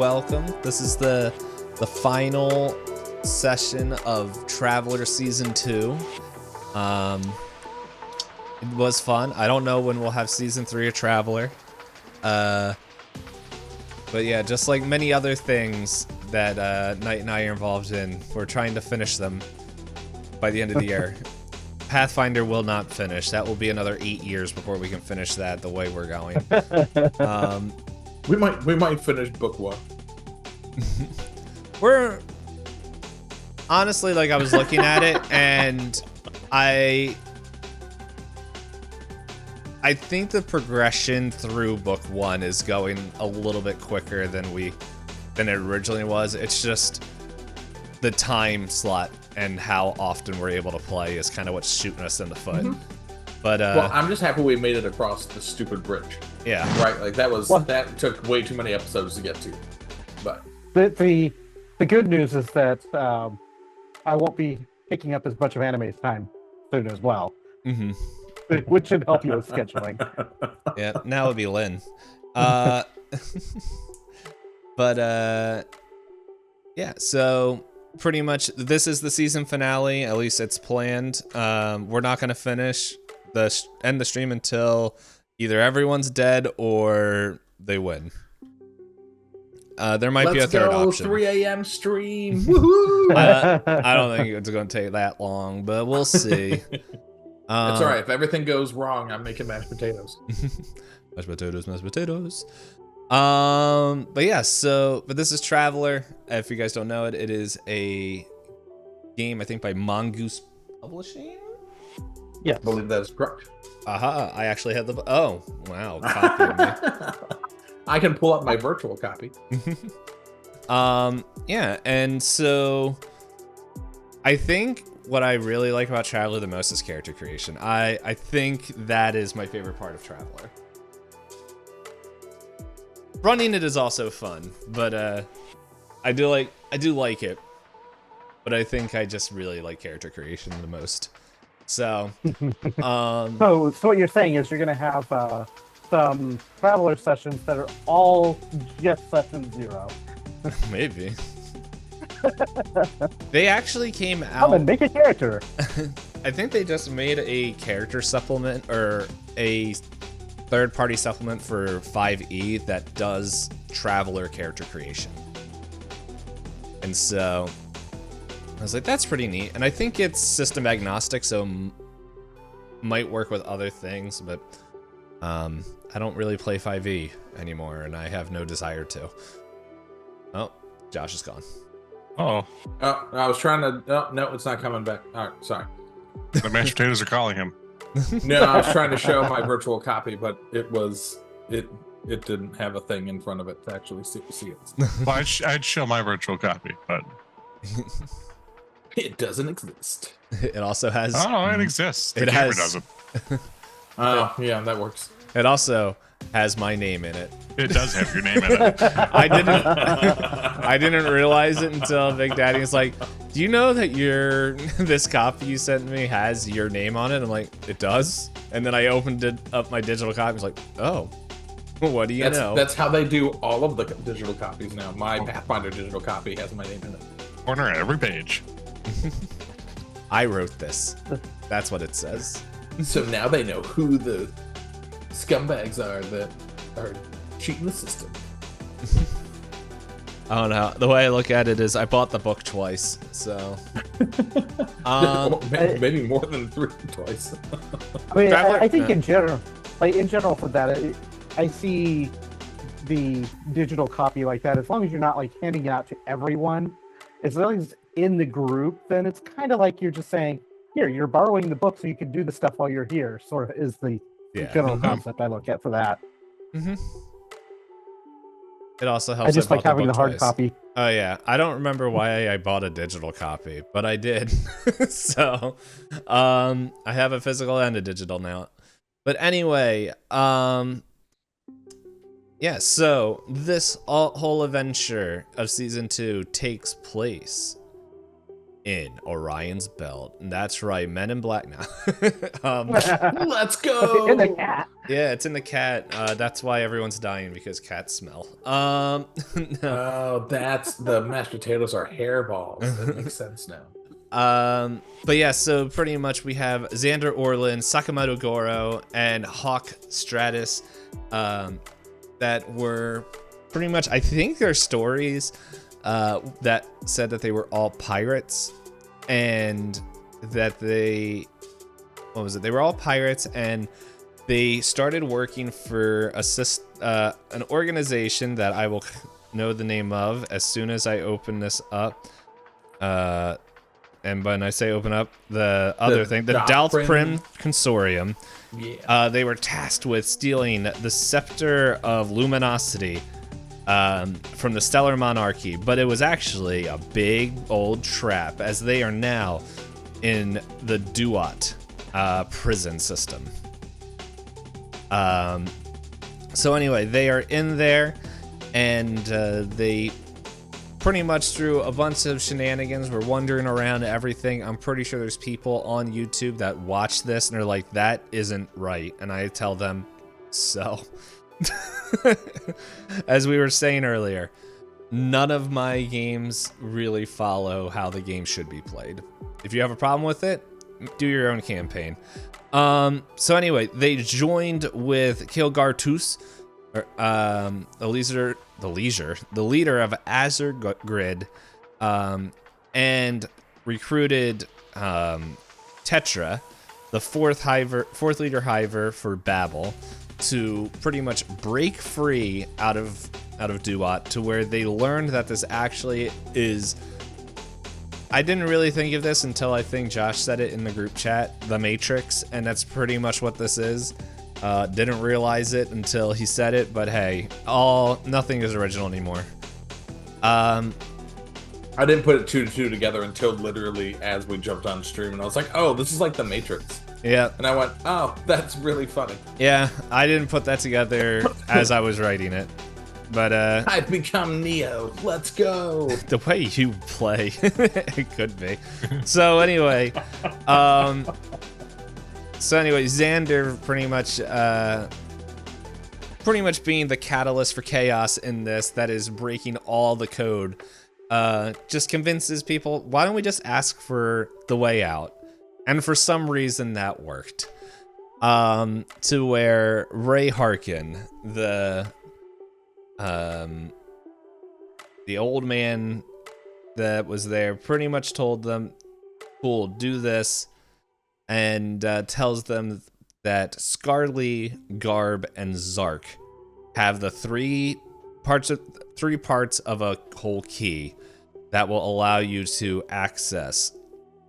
welcome. This is the final session of Traveler Season 2. It was fun. I don't know when we'll have Season 3 of Traveler. But yeah, just like many other things that Knight and I are involved in, we're trying to finish them by the end of the year. Pathfinder will not finish. That will be another 8 years before we can finish that the way we're going. We might finish book 1. We're honestly, like, I was looking at it and I think the progression through book 1 is going a little bit quicker than it originally was. It's just the time slot and how often we're able to play is kind of what's shooting us in the foot. But well, I'm just happy we made it across the stupid bridge. Yeah. Right, like that took way too many episodes to get to. But the good news is that I won't be picking up as much of anime's time soon as well. Which should help you with scheduling. Yeah, now it'll be Lynn. But yeah, so pretty much this is the season finale, at least it's planned. We're not going to finish end the stream until either everyone's dead or they win. There might be a third option. Let's go 3 a.m. stream. Woohoo! I don't think it's going to take that long, but we'll see. That's all right. If everything goes wrong, I'm making mashed potatoes. Mashed potatoes. But yeah, but this is Traveler. If you guys don't know it, it is a game, I think, by Mongoose Publishing. Yeah, I believe that is correct. Aha, I actually had oh, wow, copy of me. I can pull up my virtual copy. Yeah, and so I think what I really like about Traveler the most is character creation. I think that is my favorite part of Traveler. Running it is also fun, but I do like it. But I think I just really like character creation the most. So, so what you're saying is you're gonna have some Traveler sessions that are all just session 0. Maybe. They actually came out. Come and make a character. I think they just made a character supplement or a third-party supplement for 5e that does Traveler character creation. And so I was like, that's pretty neat. And I think it's system agnostic, so might work with other things, but I don't really play 5e anymore, and I have no desire to. Oh, Josh is gone. Oh, I was trying to. Oh, no, it's not coming back. All right, sorry. The mashed potatoes are calling him. No, I was trying to show my virtual copy, but it didn't have a thing in front of it to actually see it. Well, I'd show my virtual copy, but it doesn't exist. It also has. Oh, it exists. The it camera has. doesn't. Oh, yeah, that works. It also has my name in it. It does have your name in it. I didn't realize it until BigDaddy was like, "Do you know that this copy you sent me has your name on it?" I'm like, "It does." And then I opened up my digital copy. I was like, "Oh, what do you know?" That's how they do all of the digital copies now. My Pathfinder digital copy has my name in it. Corner at every page. I wrote this. That's what it says. So now they know who the scumbags are that are cheating the system. I don't know. The way I look at it is I bought the book twice, so maybe more than twice. I mean, I think in general for that, I see the digital copy like that. As long as you're not like handing it out to everyone, as long as in the group, then it's kind of like you're just saying, "Here, you're borrowing the book so you can do the stuff while you're here." Sort of is the general concept I look at for that. It also helps. I just like having the hard copy. Oh yeah, I don't remember why I bought a digital copy, but I did. So, I have a physical and a digital now. But anyway, yeah. So this whole adventure of season 2 takes place in Orion's Belt. And that's right, Men in Black now. Let's go. In the cat. Yeah, it's in the cat. That's why everyone's dying, because cats smell. No. Oh, that's the mashed potatoes are hairballs. That makes sense now. But yeah, so pretty much we have Xander Orlin, Sakamoto Goro, and Hawk Stratus, that were pretty much, I think their stories, that said that they were all pirates, and that they were all pirates, and they started working for an organization that I will know the name of as soon as I open this up. And when I say open up, the Dalthprim Consortium. Yeah. They were tasked with stealing the Scepter of Luminosity from the Stellar Monarchy, but it was actually a big old trap, as they are now in the Duat prison system. So anyway, they are in there, and they pretty much through a bunch of shenanigans, we're wandering around everything. I'm pretty sure there's people on YouTube that watch this and are like, that isn't right. And I tell them, so. As we were saying earlier, none of my games really follow how the game should be played. If you have a problem with it, do your own campaign. So anyway, they joined with Kilgartus, the leader of Azure Grid, and recruited Tetra, the fourth leader hiver for Babel, to pretty much break free out of Duat, to where they learned that this actually is. I didn't really think of this until I think Josh said it in the group chat, the Matrix, and that's pretty much what this is. Didn't realize it until he said it, but hey, nothing is original anymore. I didn't put it 2 to 2 together until literally as we jumped on stream, and I was like, oh, this is like the Matrix. Yeah. And I went, oh, that's really funny. Yeah, I didn't put that together as I was writing it. But I've become Neo. Let's go. The way you play, it could be. So anyway, Xander pretty much being the catalyst for chaos in this, that is breaking all the code, just convinces people, why don't we just ask for the way out? And for some reason that worked. To where Ray Harkin, the old man that was there, pretty much told them, cool, do this, and tells them that Scarly, Garb, and Zark have the three parts of a whole key that will allow you to access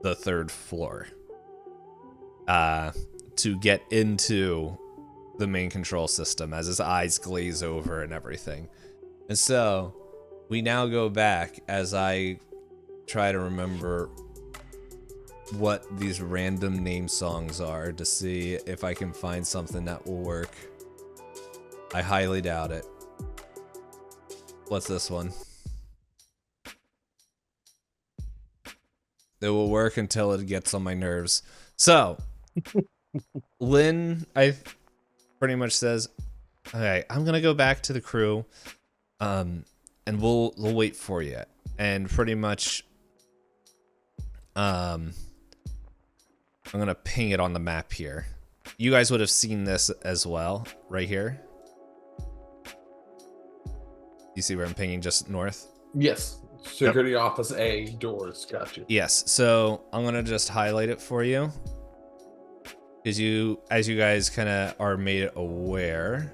the 3rd floor, to get into the main control system, as his eyes glaze over and everything. And so we now go back as I try to remember what these random name songs are to see if I can find something that will work. I highly doubt it. What's this one? It will work until it gets on my nerves. So, Lynn, pretty much says, okay, I'm gonna go back to the crew, and we'll wait for you. And pretty much, I'm gonna ping it on the map here. You guys would have seen this as well, right here. You see where I'm pinging just north? Yes. Security Office A, doors. Gotcha. Yes. So I'm gonna just highlight it for you, because as you guys kind of are made aware,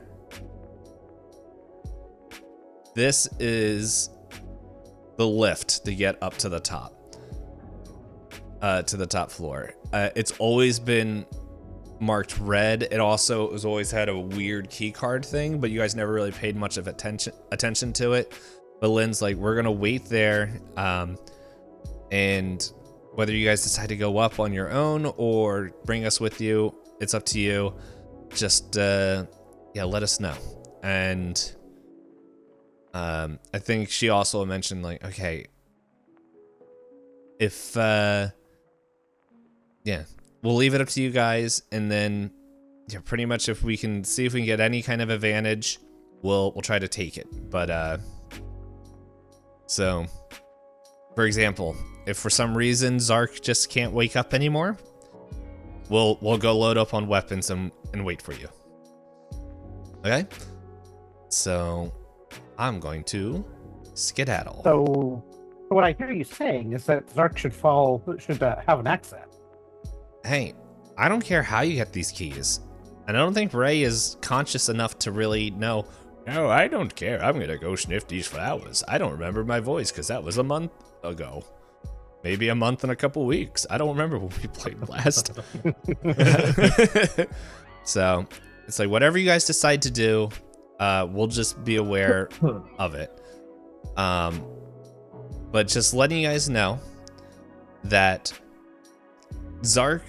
this is the lift to get up to the top, floor. It's always been marked red. It also has always had a weird key card thing, but you guys never really paid much of attention to it. But Lynn's like, we're gonna wait there, and whether you guys decide to go up on your own or bring us with you, it's up to you. Just let us know. And I think she also mentioned, like, okay, if we'll leave it up to you guys, and then yeah, pretty much if we can see if we can get any kind of advantage, we'll try to take it. But so for example, if for some reason Zark just can't wake up anymore, we'll go load up on weapons and wait for you. Okay? So I'm going to skedaddle. So what I hear you saying is that Zark should have an accent. Hey, I don't care how you get these keys. And I don't think Ray is conscious enough to really know, no, I don't care. I'm going to go sniff these flowers. I don't remember my voice because that was a month ago. Maybe a month and a couple weeks. I don't remember when we played last. So it's like whatever you guys decide to do, we'll just be aware of it. But just letting you guys know that Zark,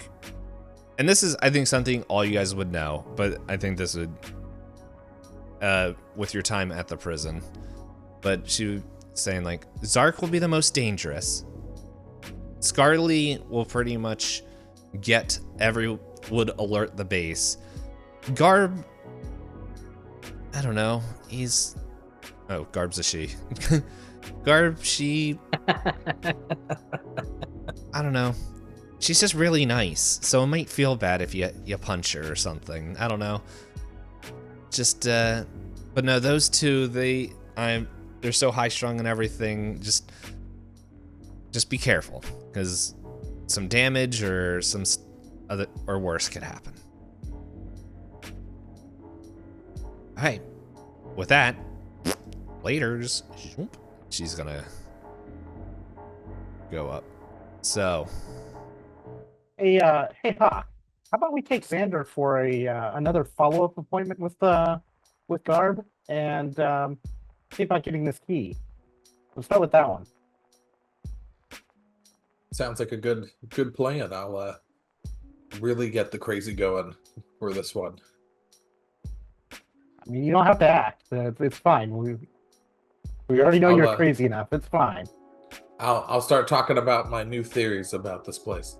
and this is, I think, something all you guys would know, but I think this would, with your time at the prison, but she was saying, like, Zark will be the most dangerous. Scarly will pretty much would alert the base. Garb, I don't know, Garb's a she. Garb, she, I don't know. She's just really nice, so it might feel bad if you punch her or something. I don't know. Just, but no, those two, they're so high strung and everything. Just be careful, because some damage or some other or worse could happen. All right. With that, laters. She's gonna go up. So. Hey, Hawk. How about we take Xander for another follow-up appointment with Garb and see about getting this key. We'll start with that one. Sounds like a good plan. I'll really get the crazy going for this one. I mean, you don't have to act. It's fine. We already know you're crazy enough. It's fine. I'll start talking about my new theories about this place.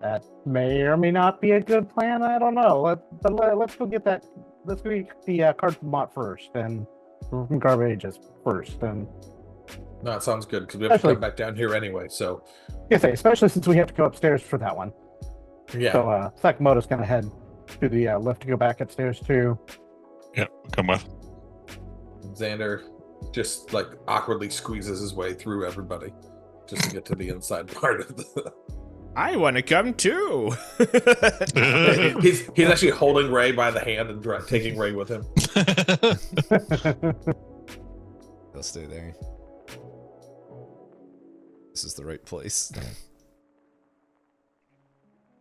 That may or may not be a good plan. I don't know. Let's go get that. Let's go get the card from Mott first, and from Garbages first, and. No, it sounds good because we have to come back down here anyway. So, especially since we have to go upstairs for that one. Yeah. So Sakamoto's gonna head to the left to go back upstairs too. Yep, come with. Xander just like awkwardly squeezes his way through everybody just to get to the inside part of the. I want to come too. He's actually holding Ray by the hand and taking Ray with him. He'll stay there. This is the right place.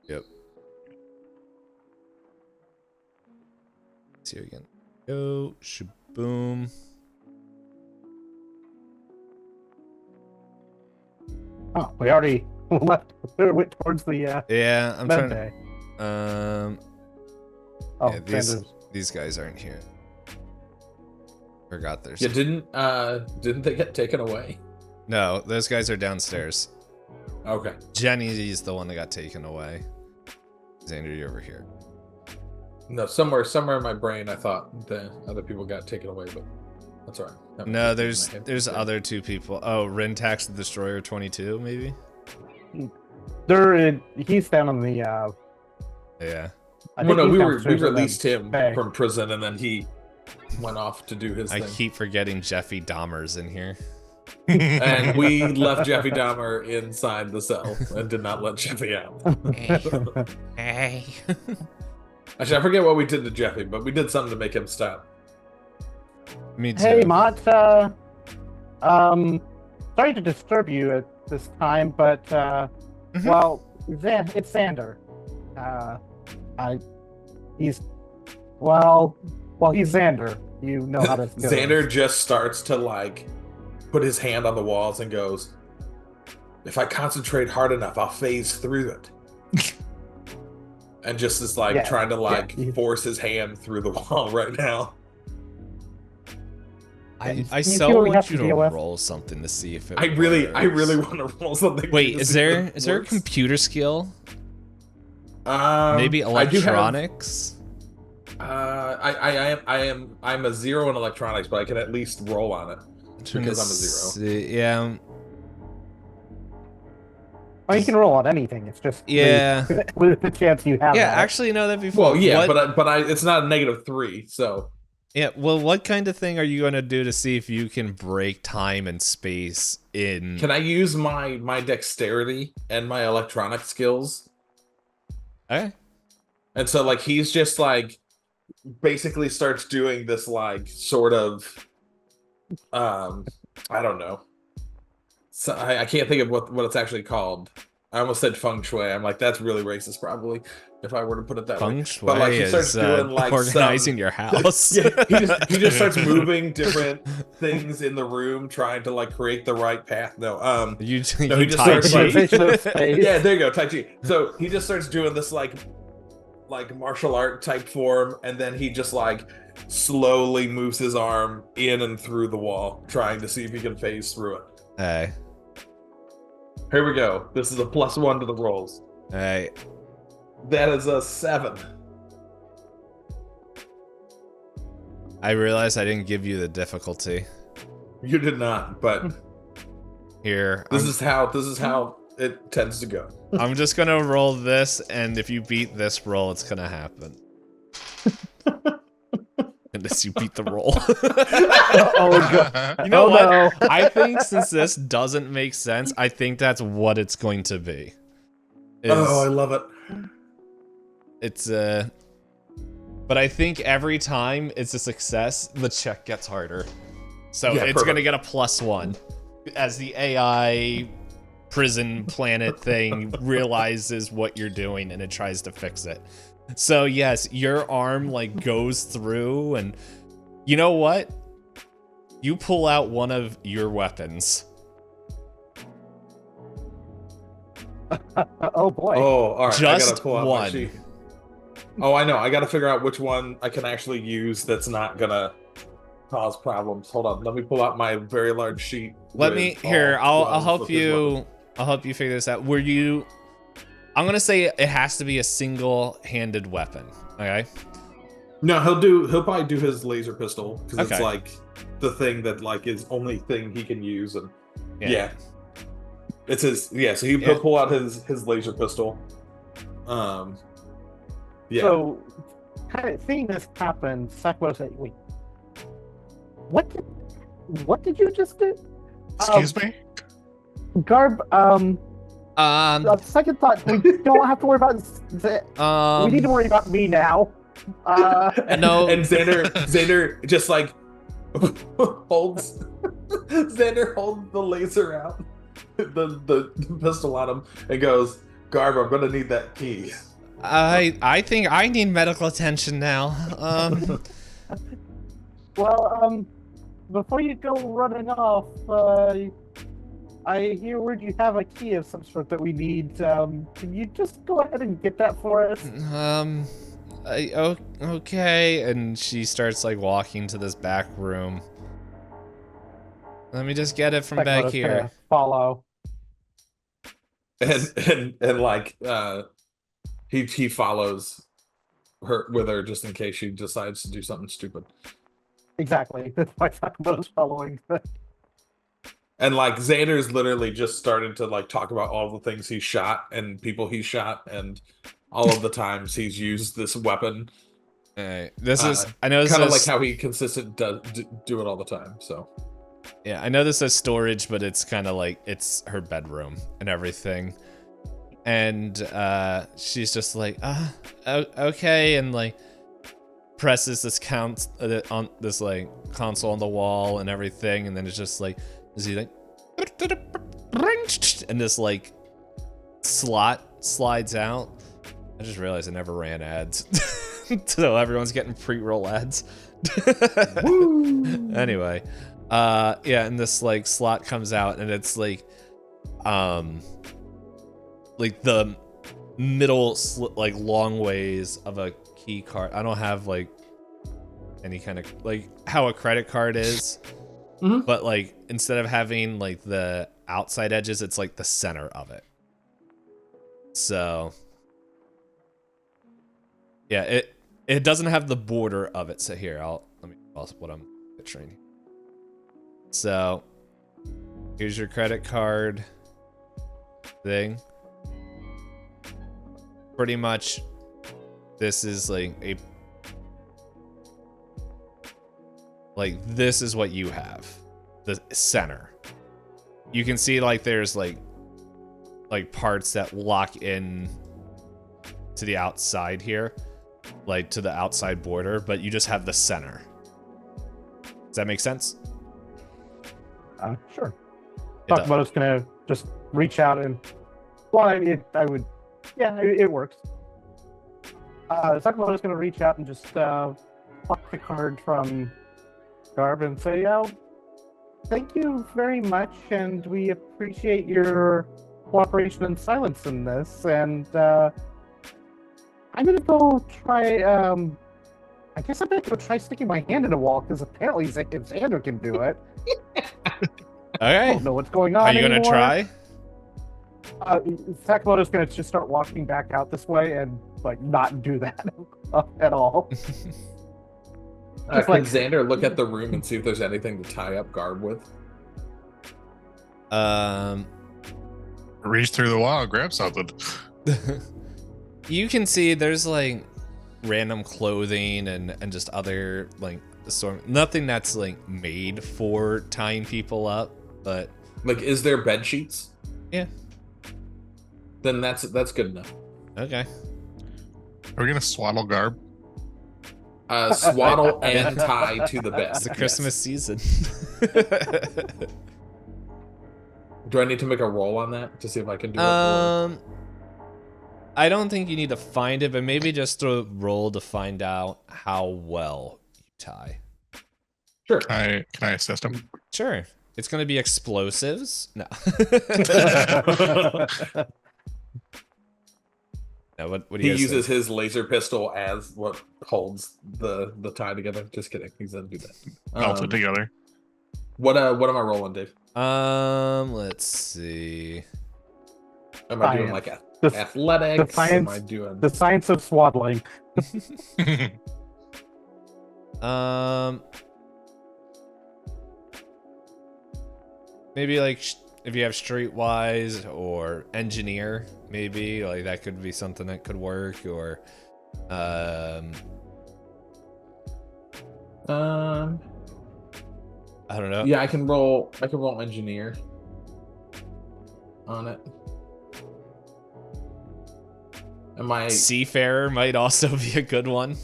Yep. It's here again. Go, shaboom. Oh, we already left. We went towards the. Yeah, I'm trying to. Oh, yeah, these guys aren't here. Forgot there's. Yeah, didn't they get taken away? No, those guys are downstairs. Okay. Jenny's the one that got taken away. Xander, you're over here. No, somewhere in my brain, I thought the other people got taken away, but that's all right. No, there's other two people. Oh, Rintax the Destroyer 22, maybe. He's down on the. Yeah. Well, no, we released him from prison, and then he went off to do his thing. I keep forgetting Jeffy Dahmer's in here. And we left Jeffy Dahmer inside the cell and did not let Jeffy out. Hey. Actually, I forget what we did to Jeffy, but we did something to make him stop. Me too. Hey, Mott. Sorry to disturb you at this time, but well, it's Xander. He's Xander. You know how to. Xander just starts to put his hand on the walls and goes, "If I concentrate hard enough, I'll phase through it." And just is trying to force his hand through the wall right now. I so want you to roll something to see if it I really want to roll something. Wait, is there a computer skill Maybe I do have, electronics. I'm a 0 in electronics, but I can at least roll on it because I'm a 0. Yeah. Or you can roll on anything. It's just Yeah. with the chance you have. Yeah, that. actually, no, that'd be fun. Well, yeah, What, but it's not a -3, so. Yeah, well, what kind of thing are you gonna do to see if you can break time and space in? Can I use my dexterity and my electronic skills? Okay. And so like he's just like basically starts doing this like sort of I don't know. So I can't think of what it's actually called. I almost said feng shui. I'm like, that's really racist probably if I were to put it that Feng way. shui But like he starts doing like organizing your house. Yeah, he just starts moving different things in the room, trying to like create the right path. No, You he just Tai starts Chi? yeah, there you go, Tai Chi. So he just starts doing this like martial art type form, and then he just like slowly moves his arm in and through the wall, trying to see if he can phase through it. Hey. Here we go. This is a +1 to the rolls. Hey. That is a 7. I realized I didn't give you the difficulty. You did not, but Here. this is how it tends to go. I'm just gonna roll this, and if you beat this roll, it's gonna happen. Unless you beat the roll. Oh god! You know Oh, what? no. I think since this doesn't make sense, I think that's what it's going to be. Oh, I love it. It's but I think every time it's a success, the check gets harder. So Yeah, it's perfect. gonna get a +1 as the AI prison planet thing realizes what you're doing and it tries to fix it. So yes, your arm like goes through, and you know what? You pull out one of your weapons. Oh boy! Oh, all right. I Just gotta pull out one. my sheet. Oh, I know. I gotta figure out which one I can actually use that's not gonna cause problems. Hold on. Let me pull out my very large sheet. Let with me all here. I'll ones help with his you. weapons. I'll help you figure this out. Were you? I'm gonna say it has to be a single-handed weapon. Okay. No, he'll probably do his laser pistol because Okay. it's like the thing that like is only thing he can use, and yeah. It's his so he'll pull out his laser pistol. Yeah. So, kind of seeing this happen, Sakuro's like, "Wait, what did you just do?" Excuse me? Garb. Second thought, we don't have to worry about. We need to worry about me now. No. And Xander just like holds the laser out, the pistol on him, and goes, "Garb, I'm gonna need that key." I think I need medical attention now. Well, before you go running off, I hear word you have a key of some sort that we need. Can you just go ahead and get that for us? Okay. And she starts like walking to this back room. Let me just get it from back Sakuro's here. gonna follow. And like he follows her with her just in case she decides to do something stupid. Exactly. That's why Sakamoto's following. And like Xander's literally just started to like talk about all the things he shot and people he shot and all of the times he's used this weapon. Alright, this is I know this kind of is like how he consistent does do it all the time. So yeah, I know this is storage, but it's kind of like it's her bedroom and everything. And she's just like, okay, and like presses this on this like console on the wall and everything, and then it's just like, is he like, and this like slot slides out. I just realized I never ran ads, so everyone's getting pre-roll ads. Anyway, yeah, and this like slot comes out, and it's like the middle like long ways of a key card. I don't have like any kind of like how a credit card is, but like instead of having like the outside edges, it's like the center of it. So Yeah, it doesn't have the border of it. So here, let me pause what I'm picturing. So here's your credit card thing. Pretty much, this is like this is what you have. The center. You can see like there's like parts that lock in to the outside here, like to the outside border, but you just have the center. Does that make sense? Sure. It does. Sakamoto's gonna just reach out and, well, it works. Sakamoto's gonna reach out and just pluck the card from Garb and say, "Oh, thank you very much, and we appreciate your cooperation and silence in this. And I'm gonna go try. I guess I'm gonna go try sticking my hand in a wall because apparently Xander can do it. I Okay. don't know what's going on. Are you gonna anymore. try? Sakamoto's gonna just start walking back out this way and like not do that at all. Can like- Xander look at the room and see if there's anything to tie up Garb with? Reach through the wall and grab something. You can see there's like random clothing and just other like nothing that's like made for tying people up, but Like, is there bed sheets? yeah. Then that's good enough. Okay. Are we gonna swaddle Garb? Swaddle and tie to the bed. It's the Christmas season. Do I need to make a roll on that to see if I can do it? I don't think you need to find it, but maybe just a roll to find out how well you tie. Sure. Can I assist him? Sure. It's gonna be explosives. No. No, what do He you guys uses think? his laser pistol as what holds the tie together. Just kidding. He doesn't do that. Melt it together. What am I rolling, Dave? Let's see. Am I doing Science. like The- athletics? the Am science- I doing? The science of swaddling. Maybe like if you have streetwise or engineer, maybe like that could be something that could work. Or I don't know. Yeah, I can roll engineer on it. Am I? Seafarer might also be a good one.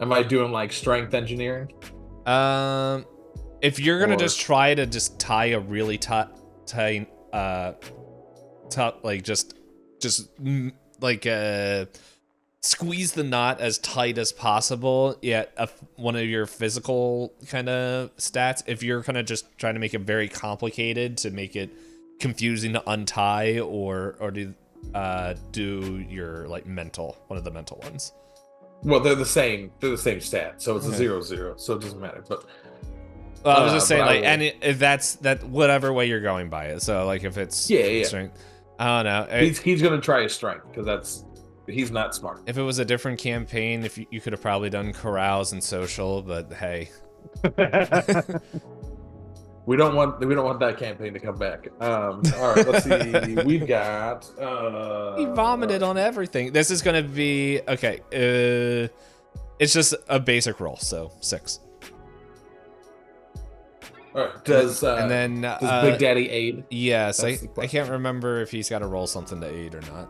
Am I doing like strength engineering? If you're gonna Or- just try to just tie a really tight, like just squeeze the knot as tight as possible. Yeah, one of your physical kind of stats. If you're kind of just trying to make it very complicated to make it confusing to untie, or do your like mental, one of the mental ones. Well, they're the same. They're the same stat, so it's a Okay. 0-0, so it doesn't matter. But Well, I was just saying, but I like, will- and if that's whatever way you're going by it. So, like, if it's Yeah. strength, I don't know. He's gonna try his strength because he's not smart. If it was a different campaign, if you could have probably done carouse and social, but hey, We don't want that campaign to come back. All right, let's see. We've got. he vomited on everything. This is gonna be okay. It's just a basic roll, so 6. All right. Does and then Big Daddy aid? yes, That's the I question. can't remember if he's got to roll something to aid or not.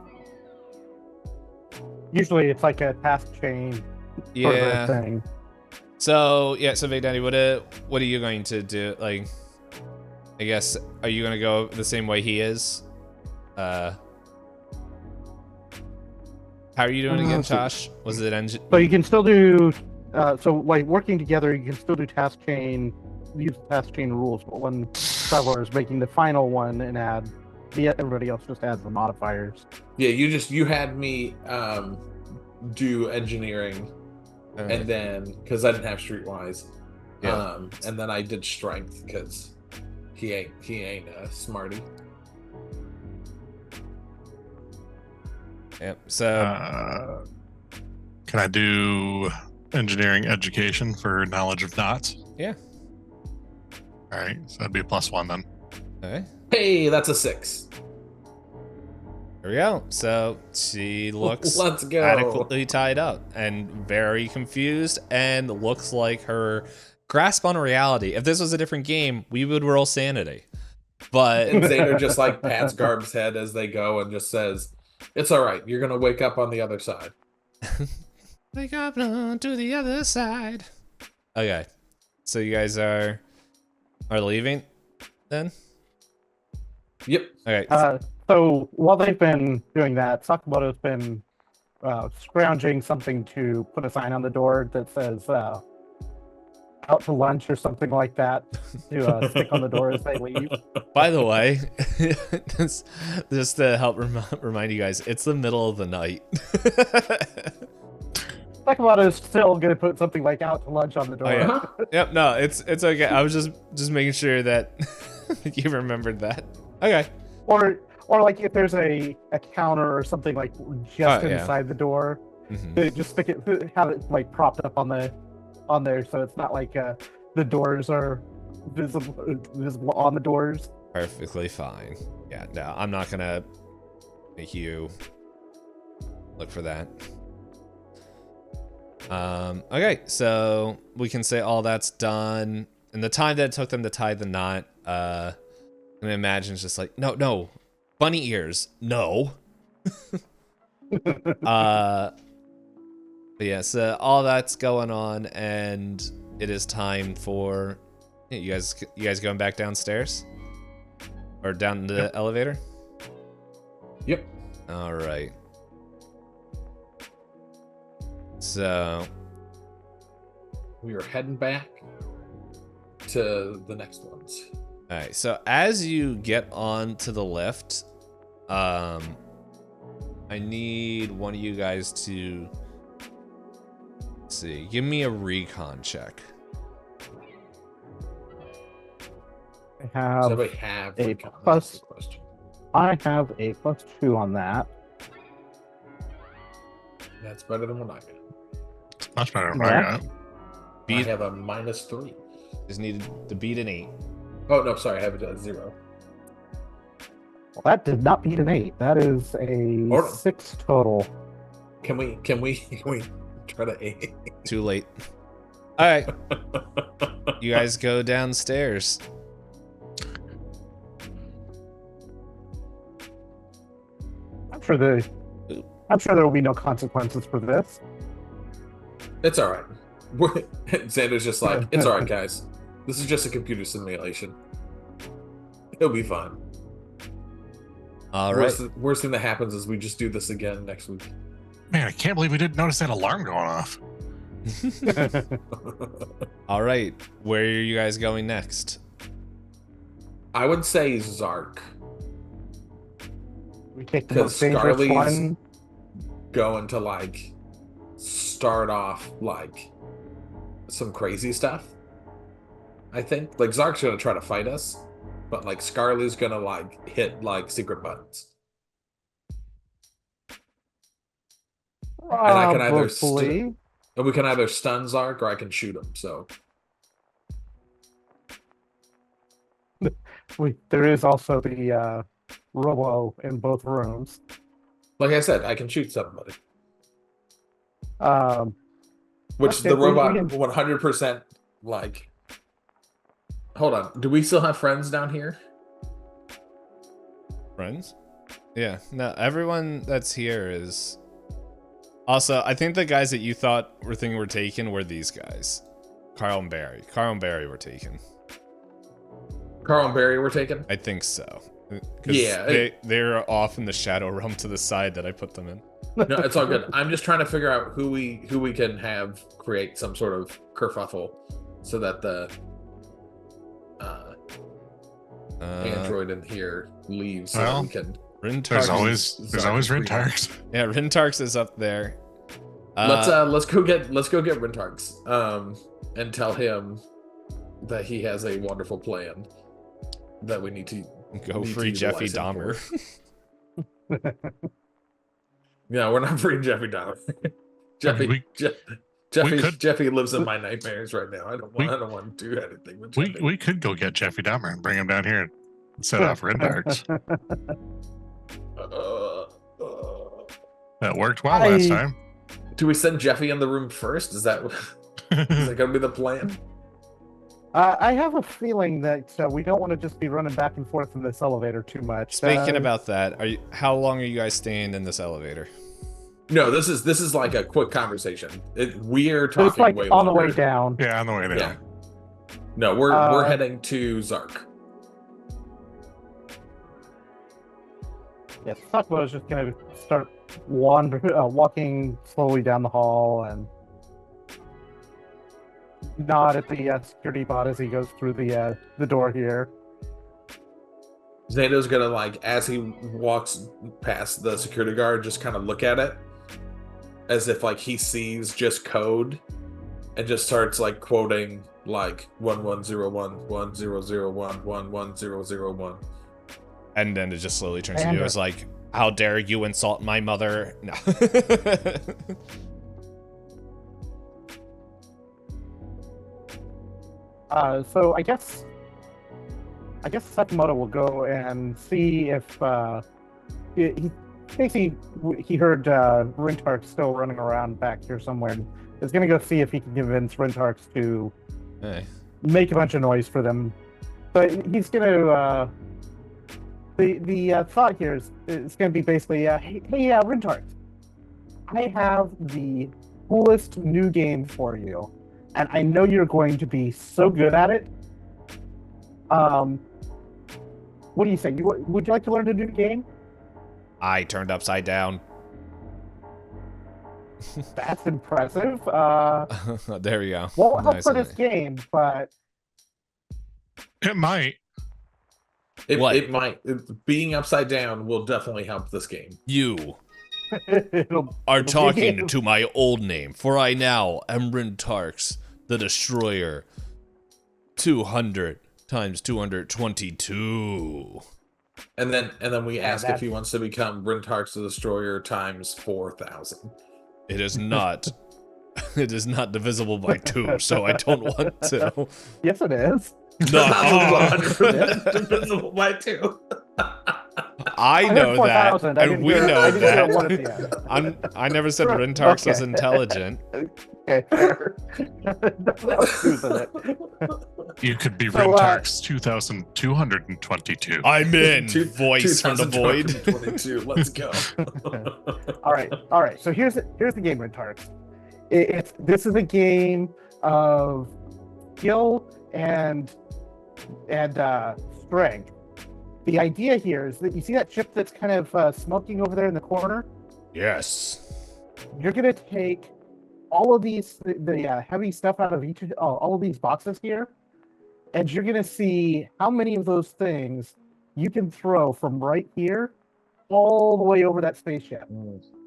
Usually it's like a task chain sort of a Yeah. thing. So Big Daddy, what are you going to do? Like, I guess, are you gonna go the same way he is? How are you doing again, let's see. Josh? Was it engine? So you can still do, so like working together, you can still do task chain, use task chain rules, but when Traveler is making the final one and everybody else just adds the modifiers. Yeah, you had me do engineering, and then because I didn't have streetwise, Yeah. and then I did strength because he ain't a smarty. Yep. So Can I do engineering education for knowledge of knots? yeah. All right, so that'd be a +1 then. Okay. Hey, that's a 6. There we go. So she looks Let's go. adequately tied up and very confused, and looks like her grasp on reality. If this was a different game, we would roll sanity. But And Xander just like pats Garb's head as they go and just says, "It's all right. You're gonna wake up on the other side." wake up on to the other side. Okay. So you guys are leaving then? Yep. Okay. So while they've been doing that, Sakamoto's been scrounging something to put a sign on the door that says out to lunch or something like that to stick on the door as they leave. By the way, just to help remind you guys, it's the middle of the night. Sakamoto's still going to put something like out to lunch on the door. Oh, yeah. Yep, no, it's okay. I was just making sure that you remembered that. Okay. Or like if there's a counter or something like just yeah. inside the door, they just stick it, have it like propped up on there, so it's not like the doors are visible on the doors. Perfectly fine. Yeah, no, I'm not gonna make you look for that. Okay, so we can say all that's done. And the time that it took them to tie the knot, I'm gonna imagine it's just like, no, bunny ears, no. But yeah, so all that's going on, and it is time for you guys going back downstairs or down the elevator. Yep. All right. So We are heading back to the next ones. all right. So as you get onto the lift, I need one of you guys to give me a recon check. I have Does anybody have a recon? plus- That's the question. I have a +2 on that. That's better than what I got. Much better than what Yeah. I got. I have a -3. Just needed to beat an 8. Oh no, sorry, I have it at 0. Well, that did not beat an 8. That is a Or- 6 total. Can we try to 8? Too late. All right. You guys go downstairs. I'm sure there will be no consequences for this. It's all right. Xander's just like, it's all right, guys. This is just a computer simulation. It'll be fine. All right. Worst thing that happens is we just do this again next week. Man, I can't believe we didn't notice that alarm going off. All right. Where are you guys going next? I would say Zark. We take the Because most dangerous Scarly's one. going to like start off like some crazy stuff. I think like Zark's gonna try to fight us, but like Scarly's gonna like hit like secret buttons. And I can either Probably. And we can either stun Zark or I can shoot him. So There is also the robo in both rooms. like I said, I can shoot somebody. Which Okay, the we robot can- 100% like. Hold on. Do we still have friends down here? Friends? Yeah. No, everyone that's here is. Also, I think the guys that you thought were thinking were taken were these guys. Carl and Barry. Carl and Barry were taken. Carl and Barry were taken? I think so. 'Cause Yeah, they're off in the shadow realm to the side that I put them in. No, it's all good. I'm just trying to figure out who we can have create some sort of kerfuffle so that the android in here leaves so well, we can. There's always Zark's free. Rintarks. Yeah, Rintarks is up there. Let's go get Rintarks and tell him that he has a wonderful plan that we need to Go need to free Jeffy utilize him Dahmer. for. Yeah, we're not freeing Jeffy down. Jeffy, Jeffy lives in my nightmares right now. I don't want to do anything with Jeffy. We could go get Jeffy Dahmer and bring him down here and set off Rendarks. That worked well last time. Do we send Jeffy in the room first? Is that going to be the plan? I have a feeling that we don't want to just be running back and forth in this elevator too much. Speaking about that, how long are you guys staying in this elevator? No, this is like a quick conversation. We're talking it's like way on longer. the way down. Yeah, on the way down. Yeah. No, we're heading to Zark. Yeah, Sakamoto's just gonna start walking slowly down the hall and nod at the security bot as he goes through the door here. Xando's gonna, like, as he walks past the security guard, just kind of look at it as if, like, he sees just code and just starts, like, quoting, like, 1101 1001 11001. And then it just slowly turns to you as like, how dare you insult my mother? No. So I guess Sakamoto will go and see if he basically he heard Rintark still running around back here somewhere. And is going to go see if he can convince Rintarks to make a bunch of noise for them. But he's going to the thought here is it's going to be basically hey Rintarks, I have the coolest new game for you. And I know you're going to be so good at it. What do you say? Would you like to learn a new game? I turned upside down. That's impressive. There you go. Won't help for this game, but it might. It might. Being upside down will definitely help this game. You it'll are talking to my old name, for I now am Rintarks, the Destroyer. 200 times 222. And then we ask if he wants to become Rintarks the Destroyer times 4,000. It is not. It is not divisible by 2, so I don't want to. Yes, it is. No. 100% divisible by 2. I know that, and we know that. I never said Rintarks was intelligent. Okay, fair. You could be Rintarks 2,222. I'm in. Voice from the void. 22. Let's go. All right. So here's the game, Rintarks. This is a game of skill and strength. The idea here is that you see that ship that's kind of smoking over there in the corner? Yes. You're going to take all of these, the heavy stuff out of all of these boxes here, and you're going to see how many of those things you can throw from right here all the way over that spaceship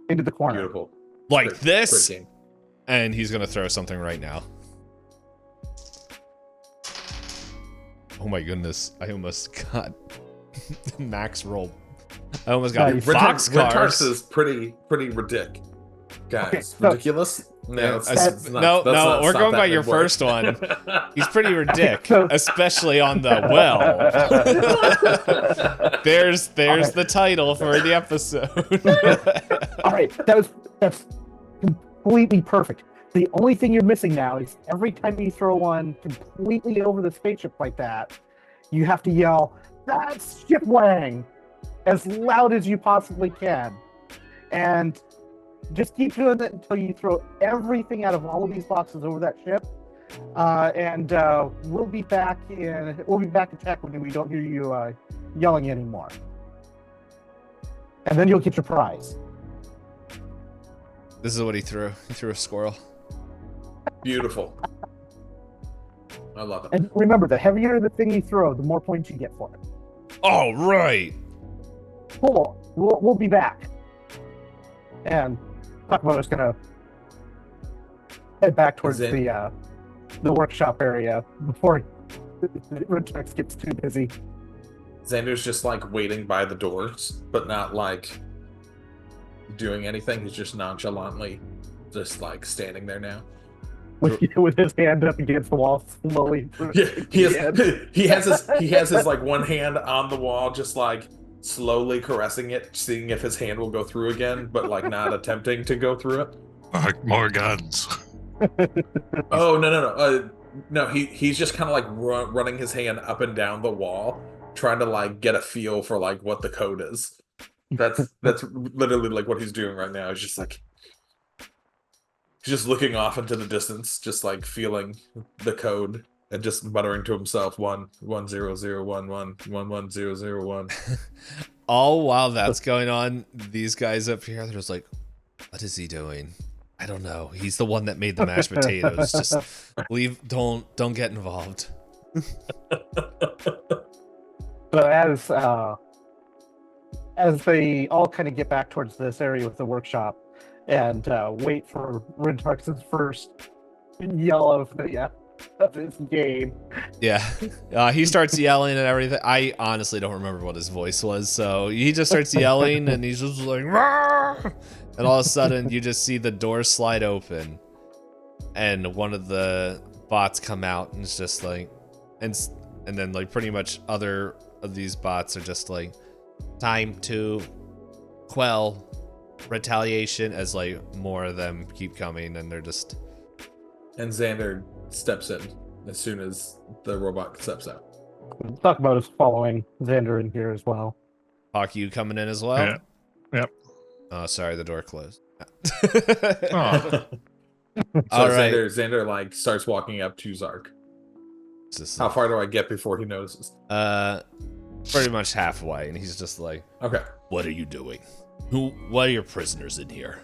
into the corner. Beautiful. Like Great this? game. And he's going to throw something right now. Oh my goodness. I almost got max roll. I almost got Rintarks boxcars. is pretty ridiculous. Guys, Okay, so- ridiculous? No, No, we're going by your first one. He's pretty ridiculous, especially on the well. There's the title for the episode. All right, that's completely perfect. The only thing you're missing now is every time you throw one completely over the spaceship like that, you have to yell, "That's Shipwang!" as loud as you possibly can. And just keep doing that until you throw everything out of all of these boxes over that ship. And we'll be back to check when we don't hear you yelling anymore. And then you'll get your prize. This is what he threw. He threw a squirrel. Beautiful. I love it. And remember, the heavier the thing you throw, the more points you get for it. All right. Cool. We'll be back. And Sakamoto's gonna head back towards the workshop area before Rintarks gets too busy. Xander's just like waiting by the doors, but not like doing anything. He's just nonchalantly just like standing there now. With his hand up against the wall, slowly. Yeah, he has his like one hand on the wall, just like slowly caressing it, seeing if his hand will go through again, but like not attempting to go through it. More guns. Oh no! He's just kind of like running his hand up and down the wall, trying to like get a feel for like what the code is. That's literally like what he's doing right now. He's just like he's just looking off into the distance, just like feeling the code and just muttering to himself 11001111001. All while that's going on, these guys up here, they're just like, what is he doing? I don't know. He's the one that made the mashed potatoes. Just leave. Don't get involved. So as they all kind of get back towards this area with the workshop and wait for Rintarx's first yell of this game. Yeah. He starts yelling and everything. I honestly don't remember what his voice was, so he just starts yelling and he's just like, "Rah!" And all of a sudden you just see the door slide open and one of the bots come out and it's just like, and then like pretty much other of these bots are just like, time to quell retaliation, as like more of them keep coming and they're just. And Xander steps in as soon as the robot steps out. Talk about us following Xander in here as well. Hawk, you coming in as well? Yeah. Yep. Oh, sorry, the door closed. Oh. All right. Xander like starts walking up to Zark. How far do I get before he notices? Pretty much halfway, and he's just like, okay. What are you doing? Why are your prisoners in here?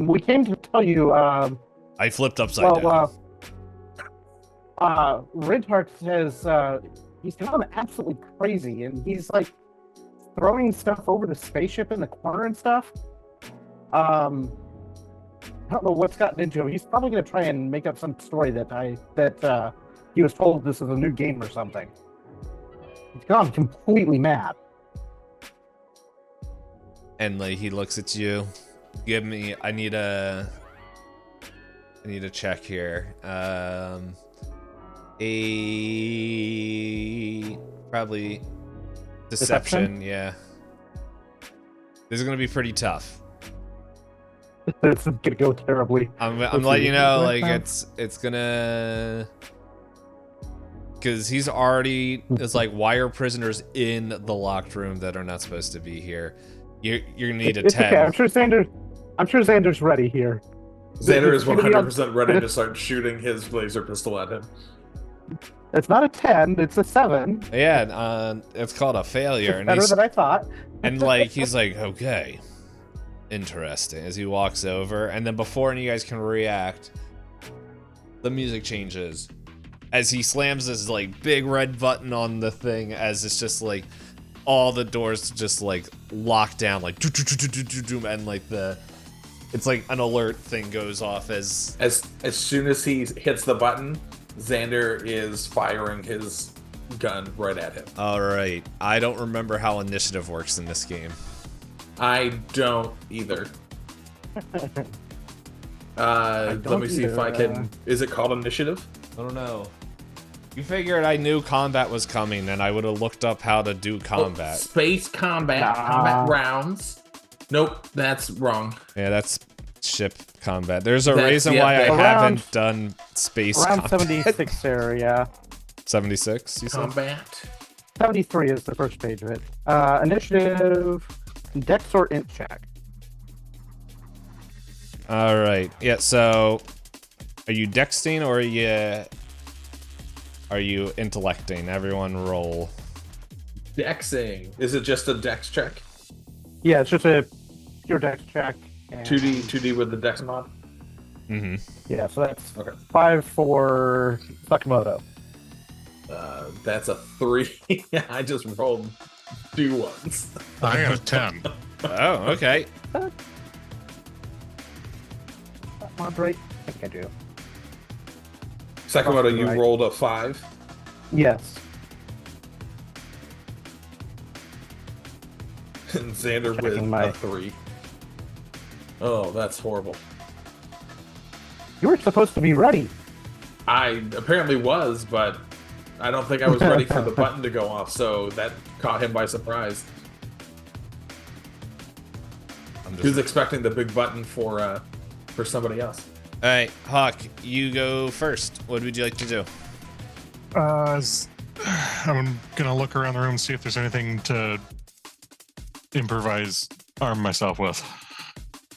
We came to tell you, I flipped upside down. Rintarx has, he's gone absolutely crazy, and he's like throwing stuff over the spaceship in the corner and stuff. I don't know what's gotten into him. He's probably going to try and make up some story that he was told this is a new game or something. He's gone completely mad. And like he looks at you. Give me. I need a check here. Probably deception. Yeah. This is gonna be pretty tough. This is gonna go terribly. I'm letting you know, like it's gonna, because he's already. It's like, why are prisoners in the locked room that are not supposed to be here? You're gonna need a 10. Okay. I'm sure Xander's ready here. Xander is 100% ready to start shooting his laser pistol at him. It's not a 10, it's a 7. Yeah, it's called a failure. It's better than I thought. And like he's like, okay, interesting, as he walks over, and then before any of you guys can react, the music changes as he slams this like big red button on the thing, as it's just like all the doors just like lock down, like and like it's like an alert thing goes off as soon as he hits the button, Xander is firing his gun right at him. All right, I don't remember how initiative works in this game. I don't either. Let me see if I can. Is it called initiative? I don't know. You figured I knew combat was coming, and I would have looked up how to do combat. Space combat, combat rounds. Nope, that's wrong. Yeah, that's ship combat. There's a reason why I haven't done space around combat. 76 area. 76, you said? Combat. 73 is the first page of it. Initiative, dex or int check. All right. Yeah, so are you dexting or are you intellecting? Everyone roll. Dexing. Is it just a dex check? Yeah, it's just a pure dex check. 2D with the dex mod? Mm-hmm. Yeah, so that's okay. 5 for Sakamoto. That's a 3. I just rolled 2 ones. I got a 10. Oh, okay. Mod right? I think I do. Sakamoto, you rolled a 5? Yes. And Xander with Checking my- a 3. Oh, that's horrible. You were supposed to be ready. I apparently was, but I don't think I was ready for the button to go off, so that caught him by surprise. He was expecting the big button for somebody else. All right, Hawk, you go first. What would you like to do? I'm gonna look around the room and see if there's anything to improvise, arm myself with.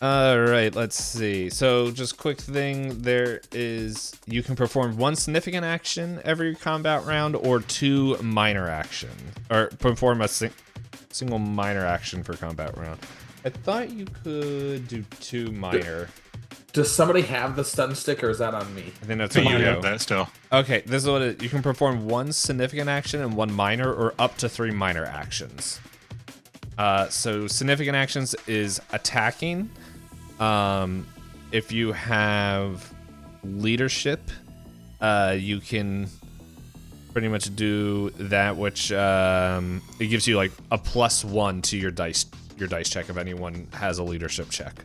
All right, let's see. So just quick thing, you can perform 1 significant action every combat round or 2 minor action, or perform a single minor action per combat round. I thought you could do 2 minor. Does somebody have the stun stick, or is that on me? I think that's So what you you have do. that still. Okay, this is what you can perform 1 significant action and 1 minor, or up to 3 minor actions. So significant actions is attacking. If you have leadership, you can pretty much do that, which it gives you like a +1 to your dice check if anyone has a leadership check.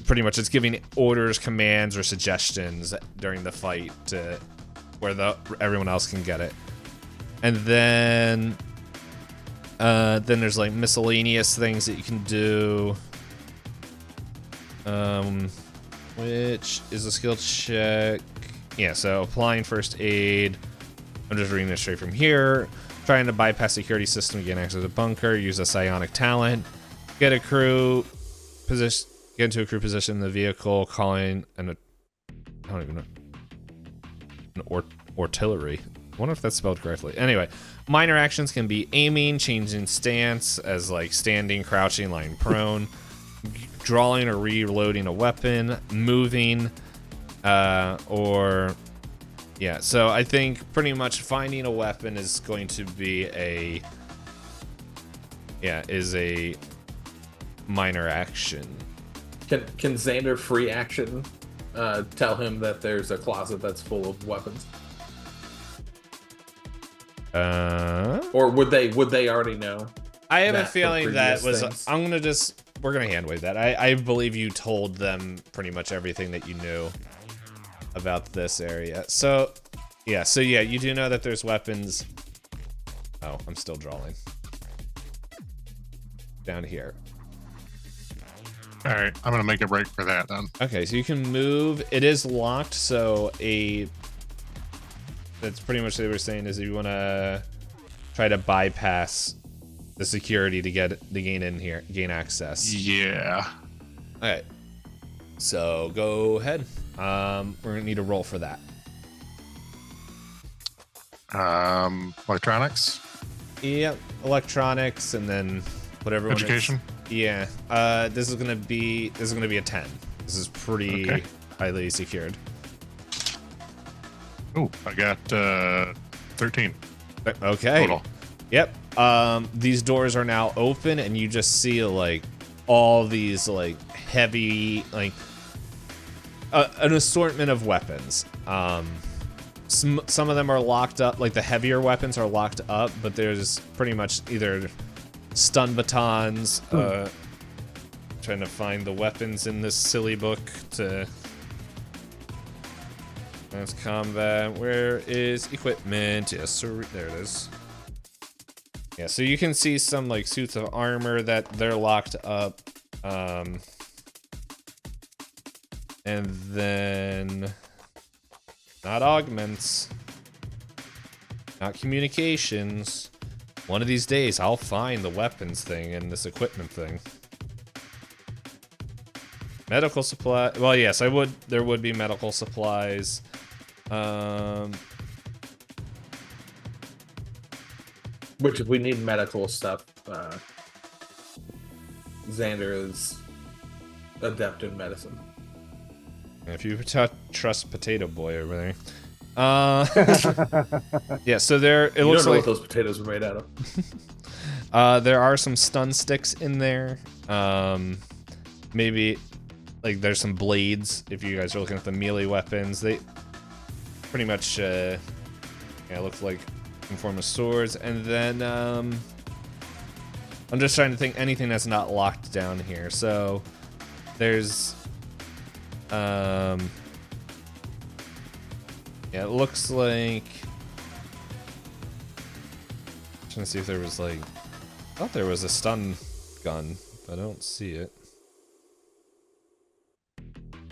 Pretty much, it's giving orders, commands, or suggestions during the fight to where everyone else can get it. And then there's like miscellaneous things that you can do, which is a skill check. Yeah, so applying first aid. I'm just reading this straight from here. Trying to bypass security system, gain access to a bunker, use a psionic talent, get a crew position. Get into a crew position in the vehicle, calling I don't even know. An artillery. I wonder if that's spelled correctly. Anyway, minor actions can be aiming, changing stance as like standing, crouching, lying prone, drawing or reloading a weapon, moving, or yeah. So I think pretty much finding a weapon is going to be a minor action. Can Xander free action tell him that there's a closet that's full of weapons? Or would they already know? I have a that feeling for that previous was. things? We're gonna hand wave that. I believe you told them pretty much everything that you knew about this area. So yeah, you do know that there's weapons. Oh, I'm still drawing. Down here. All right, I'm gonna make a break for that then. Okay, so you can move. It is locked, so that's pretty much what they were saying is if you want to try to bypass the security to gain access. Yeah. All right. So go ahead. We're gonna need a roll for that. Electronics. Yep, electronics, and then whatever. Education. Yeah. This is gonna be a 10. This is pretty highly secured. Oh, I got 13. Okay. Total. Yep. These doors are now open, and you just see like all these like heavy an assortment of weapons. Some of them are locked up, like the heavier weapons are locked up, but there's pretty much either stun batons. Trying to find the weapons in this silly book to. That's combat. Where is equipment? Yes, sir. There it is. Yeah, so you can see some like suits of armor that they're locked up. And then not augments, not communications. One of these days I'll find the weapons thing and this equipment thing. Medical supply. Well, yes, there would be medical supplies. Which, if we need medical stuff, Xander is adept in medicine. If you trust Potato Boy over there. Yeah, so there it You looks don't know like what those potatoes were made out of. there are some stun sticks in there. Maybe like there's some blades if you guys are looking at the melee weapons. They pretty much look like in form of swords, and then I'm just trying to think anything that's not locked down here. So there's yeah, it looks like, trying to see if there was like, I thought there was a stun gun, but I don't see it.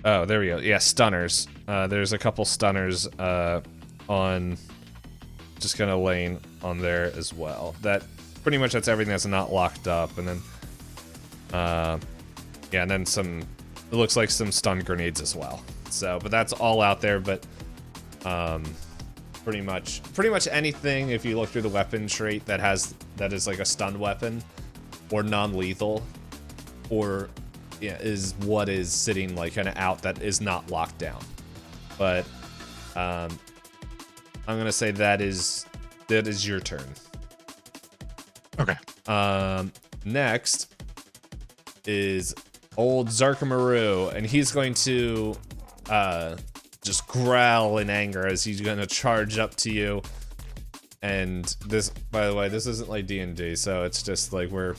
Oh, there we go. Yeah, stunners. There's a couple stunners on, just kind of laying on there as well. That pretty much that's everything that's not locked up, and then yeah, and then some, it looks like some stun grenades as well. So, but that's all out there. But pretty much anything, if you look through the weapon trait that is like a stun weapon or non-lethal, or yeah, is what is sitting like kind of out that is not locked down. But I'm gonna say that is your turn. Okay. Next is old Zarkamaru, and he's going to just growl in anger as he's gonna charge up to you. And this, by the way, this isn't like D&D, so it's just like we're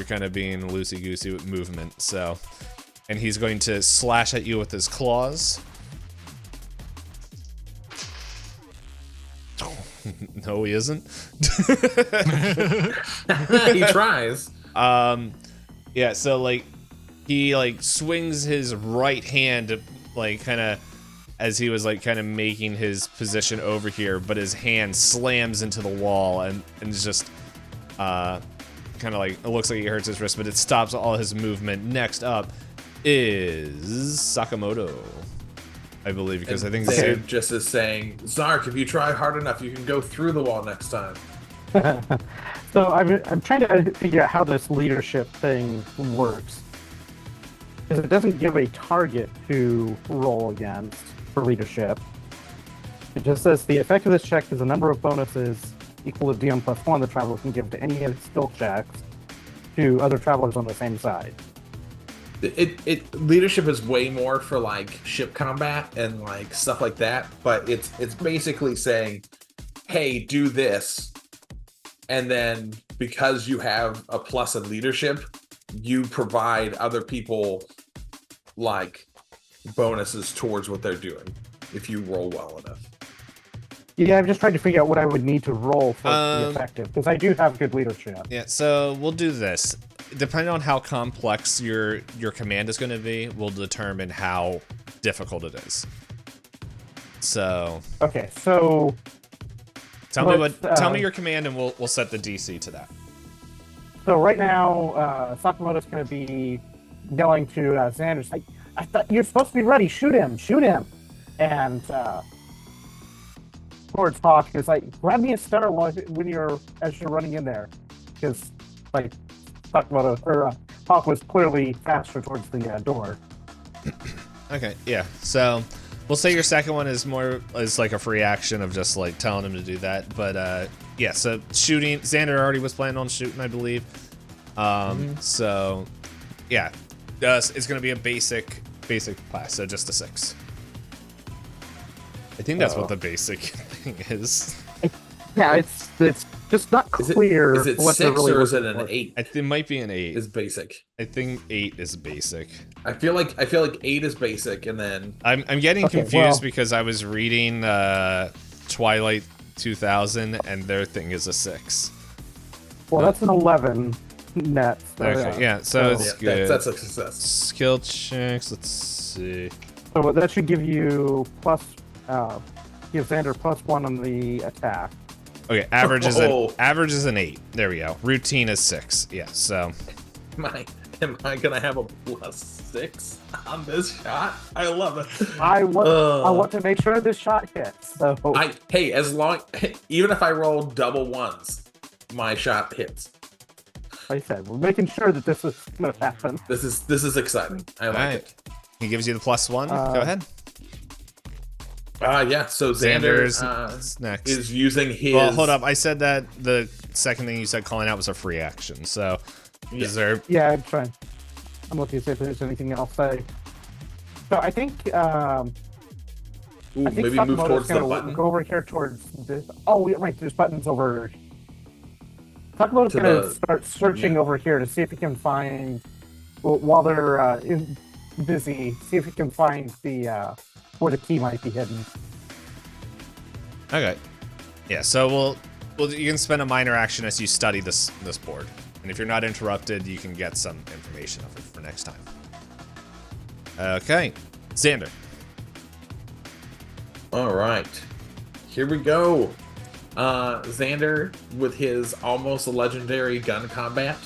kind of being loosey-goosey with movement. So, and he's going to slash at you with his claws. No, he isn't. He tries. Yeah, so like he like swings his right hand, like kind of as he was like kind of making his position over here, but his hand slams into the wall and it's just kind of like, it looks like he hurts his wrist, but it stops all his movement. Next up is Sakamoto, I believe, because And I think Dave just is saying, Zark, if you try hard enough, you can go through the wall next time. So I'm trying to figure out how this leadership thing works. Because it doesn't give a target to roll against for leadership. It just says the effect of this check is a number of bonuses equal to DM plus 1 the traveler can give to any of its skill checks to other travelers on the same side. Leadership is way more for like ship combat and like stuff like that, but it's basically saying, hey, do this, and then because you have a plus in leadership, you provide other people like bonuses towards what they're doing if you roll well enough. Yeah, I'm just trying to figure out what I would need to roll for it to be effective, because I do have good leadership. Yeah, so we'll do this. Depending on how complex your command is going to be, will determine how difficult it is. So Okay, so tell me your command, and we'll set the DC to that. So right now, Sakamoto's going to be yelling to Xander, like, I thought you're supposed to be ready. Shoot him! And towards Hawk is like, grab me a stunner as you're running in there, because like Sakamoto or Hawk was clearly faster towards the door. Okay, yeah. So we'll say your second one is like a free action of just like telling him to do that. But yeah, so shooting. Xander already was planning on shooting, I believe. So yeah, it's gonna be a basic class, so just a 6. I think that's what the basic thing is. Yeah, it's just not clear. Is it what 6 really or is it looking an for. 8? It might be an 8. Is basic. I think 8 is basic. I feel like 8 is basic, and then I'm getting Okay, confused well- because I was reading Twilight 2000 and their thing is a 6. Well, that's an 11 net. So, Okay, yeah, so it's yeah, good. that's a success. Skill checks, let's see. So that should give you give Xander +1 on the attack. Okay, average is an 8. There we go. Routine is 6. Yeah, so Am I gonna have a +6 on this shot? I love it. I want to make sure this shot hits. So Even if I roll double ones, my shot hits. like I said, we're making sure that this is going to happen. This is exciting. I like it. He gives you the +1. Go ahead. Yeah. So Xander's next. is using his. Well, hold up. I said that the second thing you said calling out was a free action. So, is there? Yeah, I'm trying. I'm looking to see if there's anything else. So I think. Maybe move towards the button. Go over here towards this. Oh, right. There's buttons over. Takumo's to gonna the- start searching over here to see if he can find, while they're busy, see if he can find the where the key might be hidden. Okay. Yeah, so you can spend a minor action as you study this board. And if you're not interrupted, you can get some information of it for next time. Okay. Xander. All right, here we go. Xander, with his almost legendary gun combat,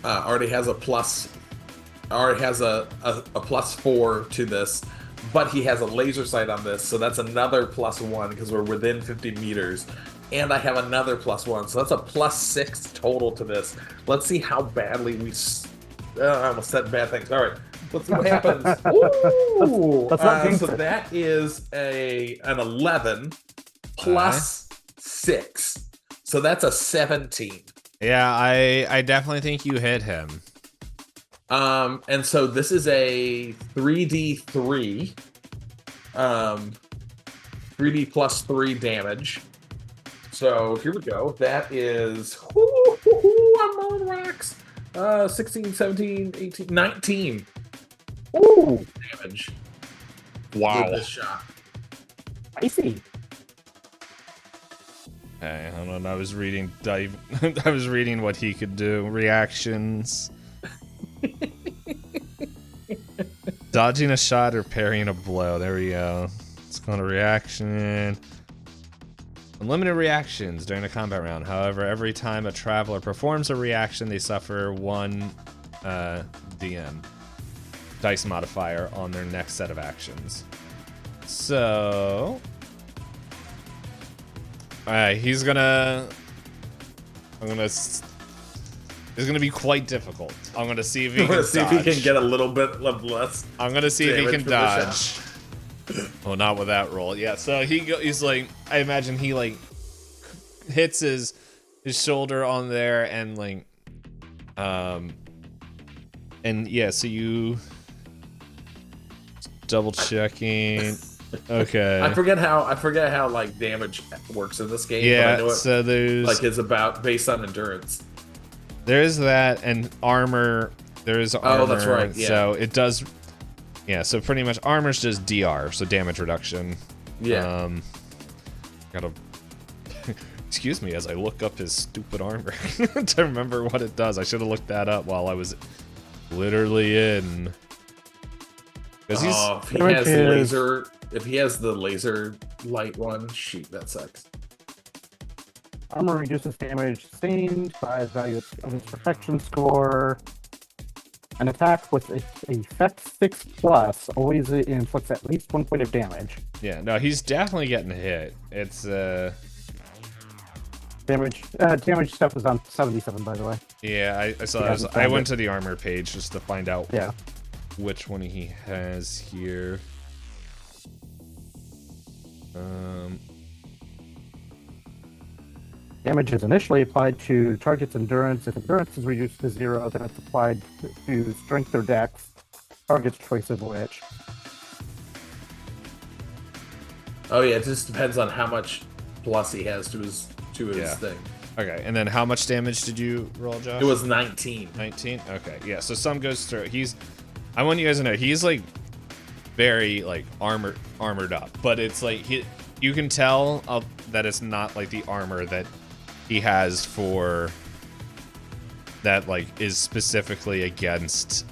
already has a +4 to this, but he has a laser sight on this, so that's another +1 because we're within 50 meters. And I have another +1, so that's a +6 total to this. Let's see how badly I almost said bad things. All right, let's see what happens. Ooh! Let's not jinx So it. that is an 11 plus 6. So that's a 17. Yeah, I definitely think you hit him. And so this is a 3d3. 3d plus 3 damage. So here we go. That is I'm rolling rocks. 16, 17, 18, 19. Ooh, Damage Wow. with this shot. I see. Okay, hold on. I was reading I was reading what he could do. Reactions. Dodging a shot or parrying a blow. There we go. Let's go to reaction. Unlimited reactions during a combat round. However, every time a traveler performs a reaction, they suffer 1 DM dice modifier on their next set of actions. So, alright, it's gonna be quite quite difficult. I'm gonna see if he can See if dodge. he can get a little bit less. I'm gonna see if he damage can from the dodge. Oh, not with that roll. Yeah, so he's like, I imagine he like hits his shoulder on there and like, and yeah, so you double checking. Okay. I forget how like damage works in this game. but I Yeah, know it, so there's like it's about based on endurance. there's that and armor. There is armor. Oh, that's right, yeah. So it does. Yeah, so pretty much armor's just DR, so damage reduction. Yeah. Gotta. Excuse me as I look up his stupid armor to remember what it does. I should have looked that up while I was literally in. Because he's. Oh, if he has the laser light one, shoot, that sucks. Armor reduces damage sustained by the value of its perfection score. An attack with effect 6+ always inflicts at least 1 point of damage. Yeah, no, he's definitely getting hit. It's Damage stuff is on 77, by the way. yeah, I saw. Yeah, I went to the armor page just to find out Yeah. which one he has here. Damage is initially applied to target's endurance. If endurance is reduced to 0, then it's applied to strength or dex, target's choice of which. Oh yeah, it just depends on how much plus he has to his Yeah. thing. Okay, and then how much damage did you roll, Josh? It was 19. 19. Okay, yeah. So some goes through. I want you guys to know he's like very like armored up, but it's like you can tell that it's not like the armor that he has for that like is specifically against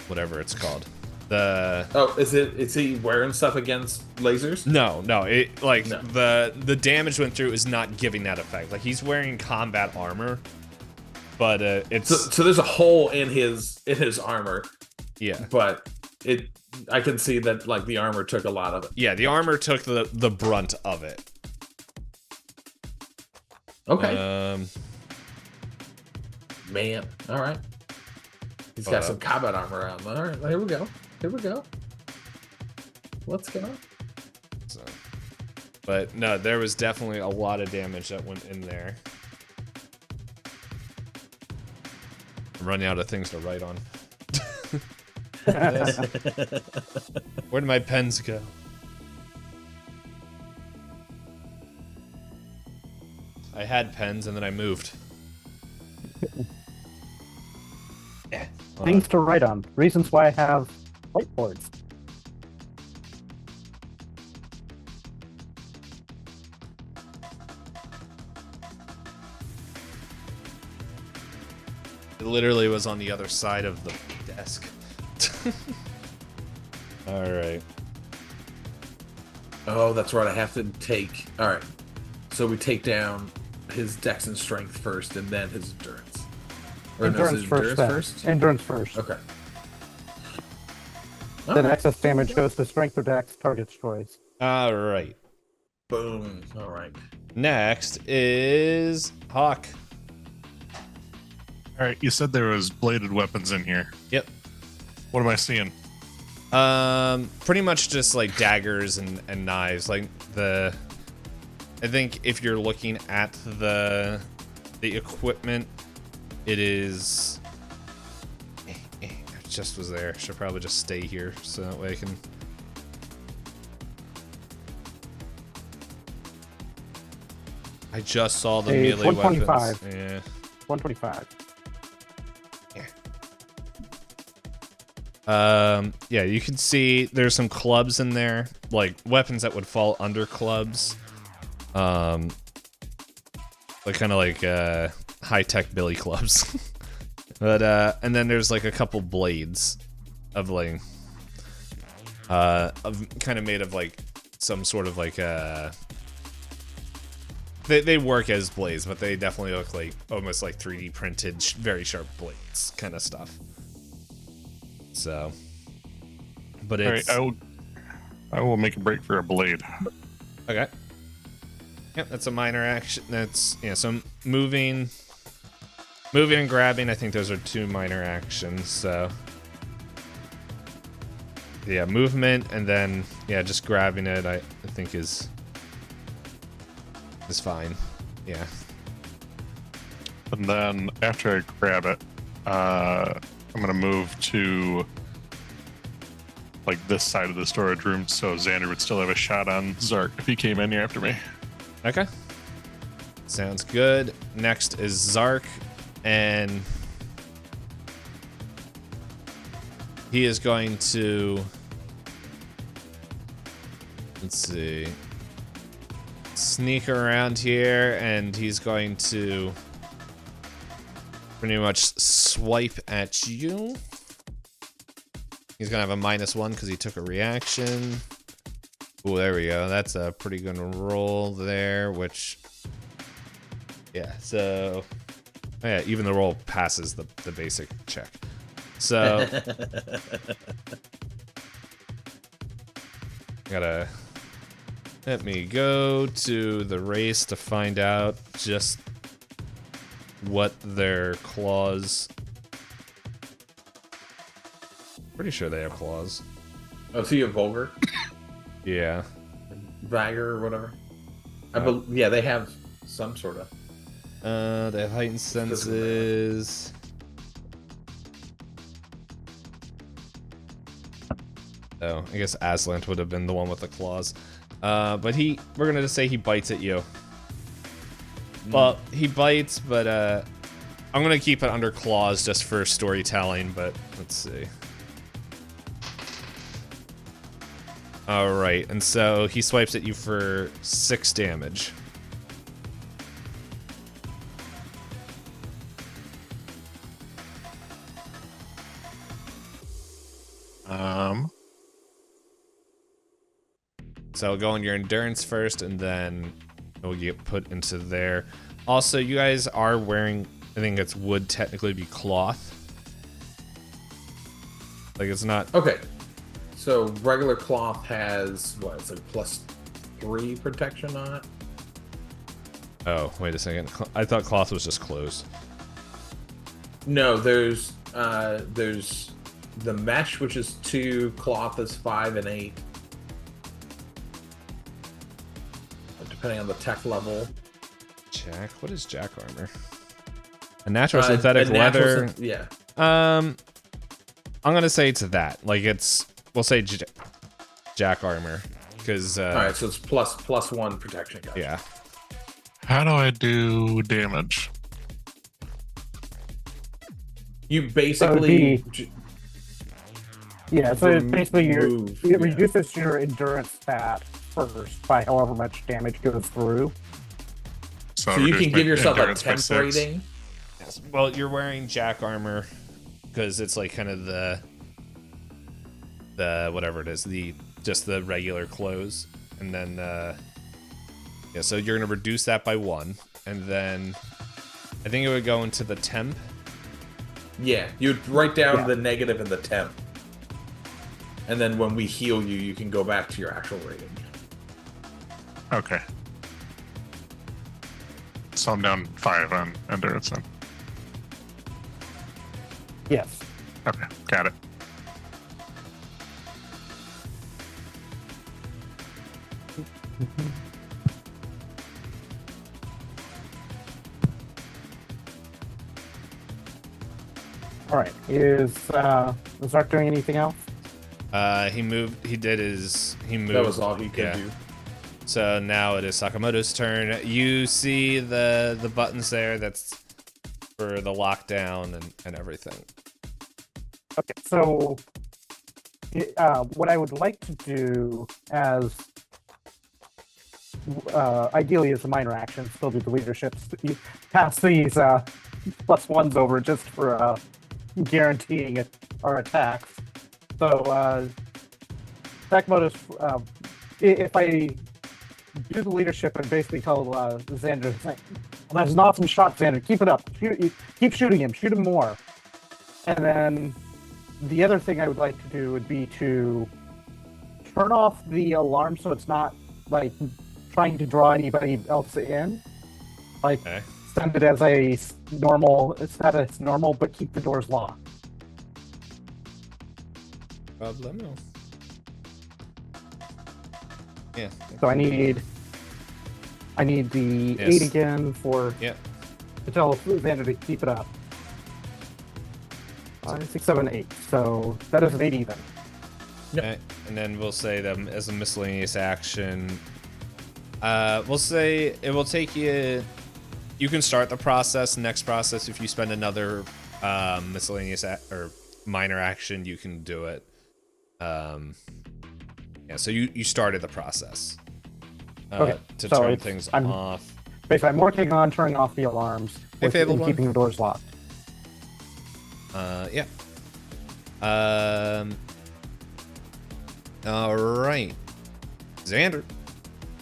whatever it's called. Is he wearing stuff against lasers? No, it like No. the damage went through is not giving that effect. Like he's wearing combat armor, but it's So there's a hole in his armor, yeah. but I can see that like the armor took a lot of it. Yeah, the armor took the brunt of it. Okay. Man, all right. He's got some combat armor on. All right, here we go. Let's go. So, but no, there was definitely a lot of damage that went in there. I'm running out of things to write on. Where did my pens go? I had pens and then I moved. Yeah. Things to write on. Reasons why I have whiteboards. It literally was on the other side of the desk. All right. Oh, that's right. I have to take. All right. So we take down his dex and strength first, and then his endurance. Or no, Endurance his first. endurance then. first. Endurance first. Okay. Then excess damage goes to strength or dex, target's choice. All right. Boom. All right. Next is Hawk. All right, you said there was bladed weapons in here. Yep. What am I seeing? Pretty much just like daggers and knives. Like I think if you're looking at the equipment, it is. It just was there. Should probably just stay here so that way I can. I just saw the Hey, melee weapons. 125. Yeah. 125. Yeah, you can see there's some clubs in there, like weapons that would fall under clubs. Like kind of like high-tech billy clubs. But and then there's like a couple blades of like kind of made of like some sort of like they work as blades, but they definitely look like almost like 3D printed very sharp blades kind of stuff. So, but it's All right, I will make a break for a blade. okay. Yep, that's a minor action. That's so moving and grabbing. I think those are two minor actions. So, yeah, movement and then just grabbing it. I think is fine. Yeah. And then after I grab it, I'm gonna move to like this side of the storage room, so Xander would still have a shot on Zark if he came in here after me. Okay. Sounds good. Next is Zark, and he is going to, let's see, sneak around here, and he's going to pretty much swipe at you. He's gonna have a -1 because he took a reaction. Oh, there we go. That's a pretty good roll there, which, yeah, so, yeah, even the roll passes the basic check. So, let me go to the race to find out just what their claws. Pretty sure they have claws. Oh, so you have vulgar, Yeah. vigor, or whatever. Yeah, they have some sort of. They have heightened senses. Oh, I guess Aslant would have been the one with the claws. But we're gonna just say he bites at you. Well, he bites, but I'm gonna keep it under claws just for storytelling, but let's see. Alright, and so he swipes at you for 6 damage. So go on your endurance first, and then it'll get put into there. Also, you guys are wearing, I think it's would technically be cloth. Like it's not. Okay. So regular cloth has what? It's like +3 protection on it. Oh, wait a second. I thought cloth was just clothes. No, there's the mesh, which is 2, cloth is 5 and 8. Depending on the tech level. Jack? What is Jack armor? A natural synthetic leather. Yeah. I'm gonna say it's that. Like it's. We'll say Jack armor, because. All right, so it's +1 protection. Gotcha. Yeah. How do I do damage? You basically so basically move, it reduces your endurance stat first by however much damage goes through. So you can give yourself a temp 6. rating. Yes. Well, you're wearing jack armor because it's like kind of the whatever it is, just the regular clothes, and then so you're gonna reduce that by 1, and then I think it would go into the temp. Yeah, you'd write down the negative and the temp, and then when we heal you, you can go back to your actual rating. Okay. So I'm down 5 on endurance then. Yes. Okay, got it. All right. Is Zark doing anything else? He moved. He moved. That was all he could do. So now it is Sakamoto's turn. You see the buttons there. That's for the lockdown and everything. Okay. So what I would like to do as ideally as a minor action, still do the leadership. You pass these +1s over just for guaranteeing our attacks. So Sakamoto's, if I do the leadership and basically tell Xander, well, that's an awesome shot, Xander. Keep it up. Keep shooting him. Shoot him more. And then the other thing I would like to do would be to turn off the alarm so it's not like trying to draw anybody else in. Like send it as a normal status, normal, but keep the doors locked. Problemo. Yeah. So I need the 8 again to tell Xander to keep it up. 5, 6, 7, 8. So that is an 8 even. Okay. And then we'll say them as a miscellaneous action. We'll say it will take you. You can start the process. Next process, if you spend another miscellaneous or minor action, you can do it. So you started the process to turn things off. Basically, I'm working on turning off the alarms and keeping the doors locked. All right, Xander.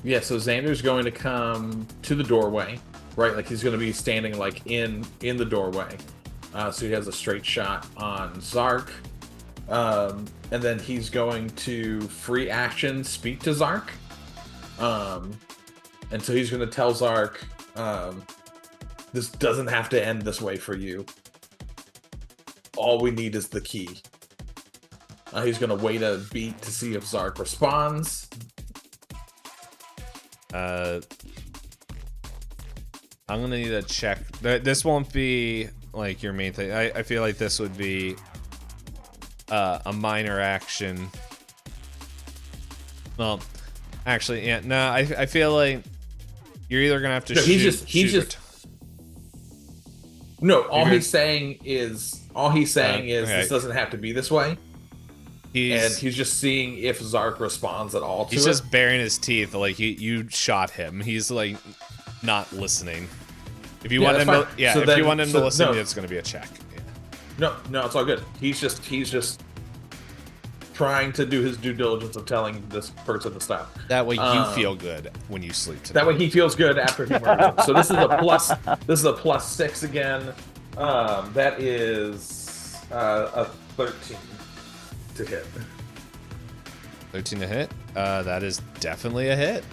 Yeah, so Xander's going to come to the doorway, right? Like he's going to be standing like in the doorway. So he has a straight shot on Zark. And then he's going to free action speak to Zark. And so he's going to tell Zark, this doesn't have to end this way for you. All we need is the key. He's going to wait a beat to see if Zark responds. I'm going to need a check. This won't be like your main thing. I feel like this would be a minor action. Well, actually, yeah. No, I feel like you're either gonna have to shoot. No, all he's saying is this doesn't have to be this way. He's just seeing if Zark responds at all to it. He's just baring his teeth. Like you shot him. He's like not listening. If you want him to, if you want him to listen, it's gonna be a check. No, it's all good. He's just trying to do his due diligence of telling this person to stop. That way you feel good when you sleep tonight. That way he feels good after he murders him. So this is a +6 again. That is a 13 to hit. 13 to hit? That is definitely a hit.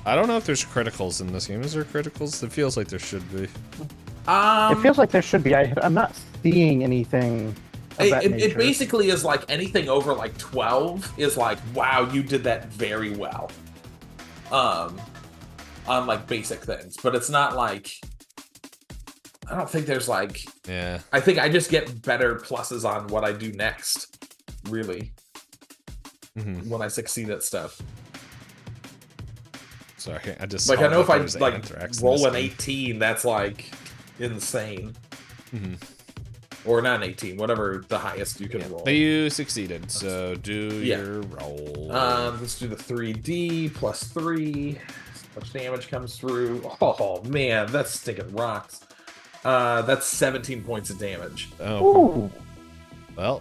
I don't know if there's criticals in this game. Is there criticals? It feels like there should be. It feels like there should be. I'm not seeing anything. It basically is like anything over like 12 is like, wow, you did that very well. On like basic things, but it's not like, I don't think there's like, I think I just get better pluses on what I do next, really, when I succeed at stuff. Sorry, I just Like saw I know if that I there was like anthrax in roll this an game. 18, that's like insane. Mhm. Or not an 18, whatever the highest you can Yeah. roll. But you succeeded, so do Yeah. your roll. Let's do the 3D plus 3. So much damage comes through. Oh man, that's stinking rocks. That's 17 points of damage. Oh, Ooh. well.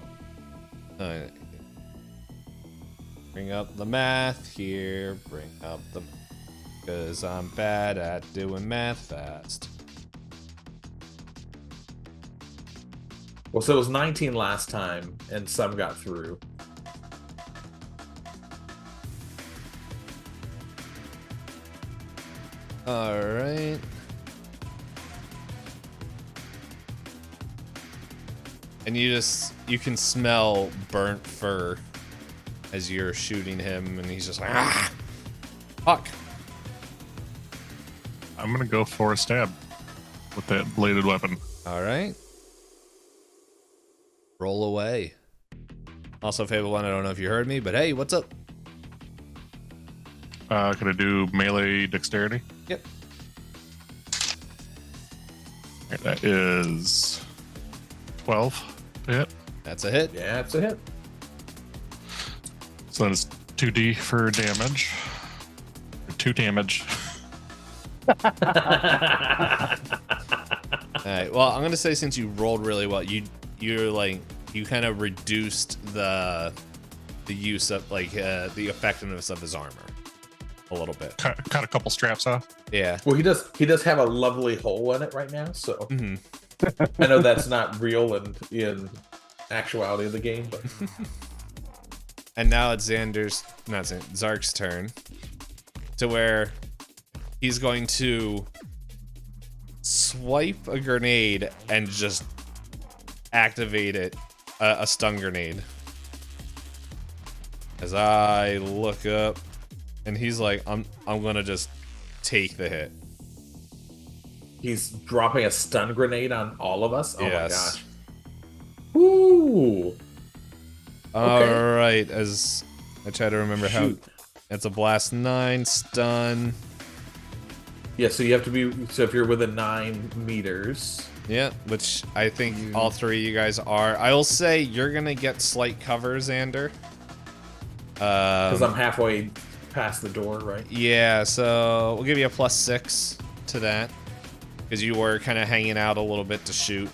Bring up the math here. Bring up the... Because I'm bad at doing math fast. Well, so it was 19 last time, and some got through. Alright. And you can smell burnt fur as you're shooting him, and he's just like, ah! Fuck! I'm gonna go for a stab with that bladed weapon. Alright. Roll away. Also, Fable 1, I don't know if you heard me, but hey, what's up? Can I do melee dexterity? Yep. Alright, that is 12 to hit. That's a hit. Yeah, it's a hit. So that is 2d for damage. Or 2 damage. Alright, well, I'm gonna say since you rolled really well, you're like, you kind of reduced the use of, like, the effectiveness of his armor a little bit. Cut a couple straps off. Yeah. Well, he does have a lovely hole in it right now, so Mm-hmm. I know that's not real in actuality of the game, but And now it's Zark's turn, to where he's going to swipe a grenade and just activate it, a stun grenade. As I look up, and he's like, I'm gonna just take the hit. he's dropping a stun grenade on all of us. Oh Yes. my gosh! Woo! Okay. All right, as I try to remember Shoot. how it's a blast 9 stun. Yeah, so you have to be. So if you're within 9 meters, Yeah, which I think all three of you guys are. I will say you're gonna get slight cover, Xander. because I'm halfway past the door, right? Yeah, so we'll give you a +6 to that because you were kind of hanging out a little bit to shoot.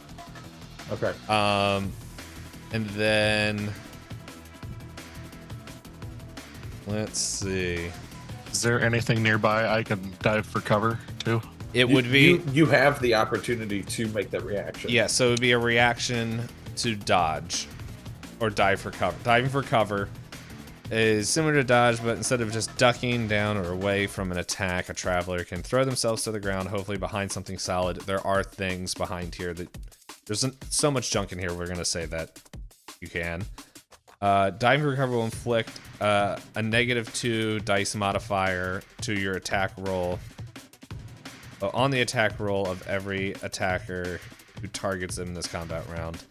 Okay. And then let's see. Is there anything nearby I can dive for cover too? It would be you have the opportunity to make that reaction. yeah, so it would be a reaction to dodge or dive for cover. Diving for cover is similar to dodge, but instead of just ducking down or away from an attack, a traveler can throw themselves to the ground, hopefully behind something solid. There are things behind here that there's so much junk in here. We're gonna say that you can. Diving for cover will inflict a -2 dice modifier to your attack roll on the attack roll of every attacker who targets them in this combat round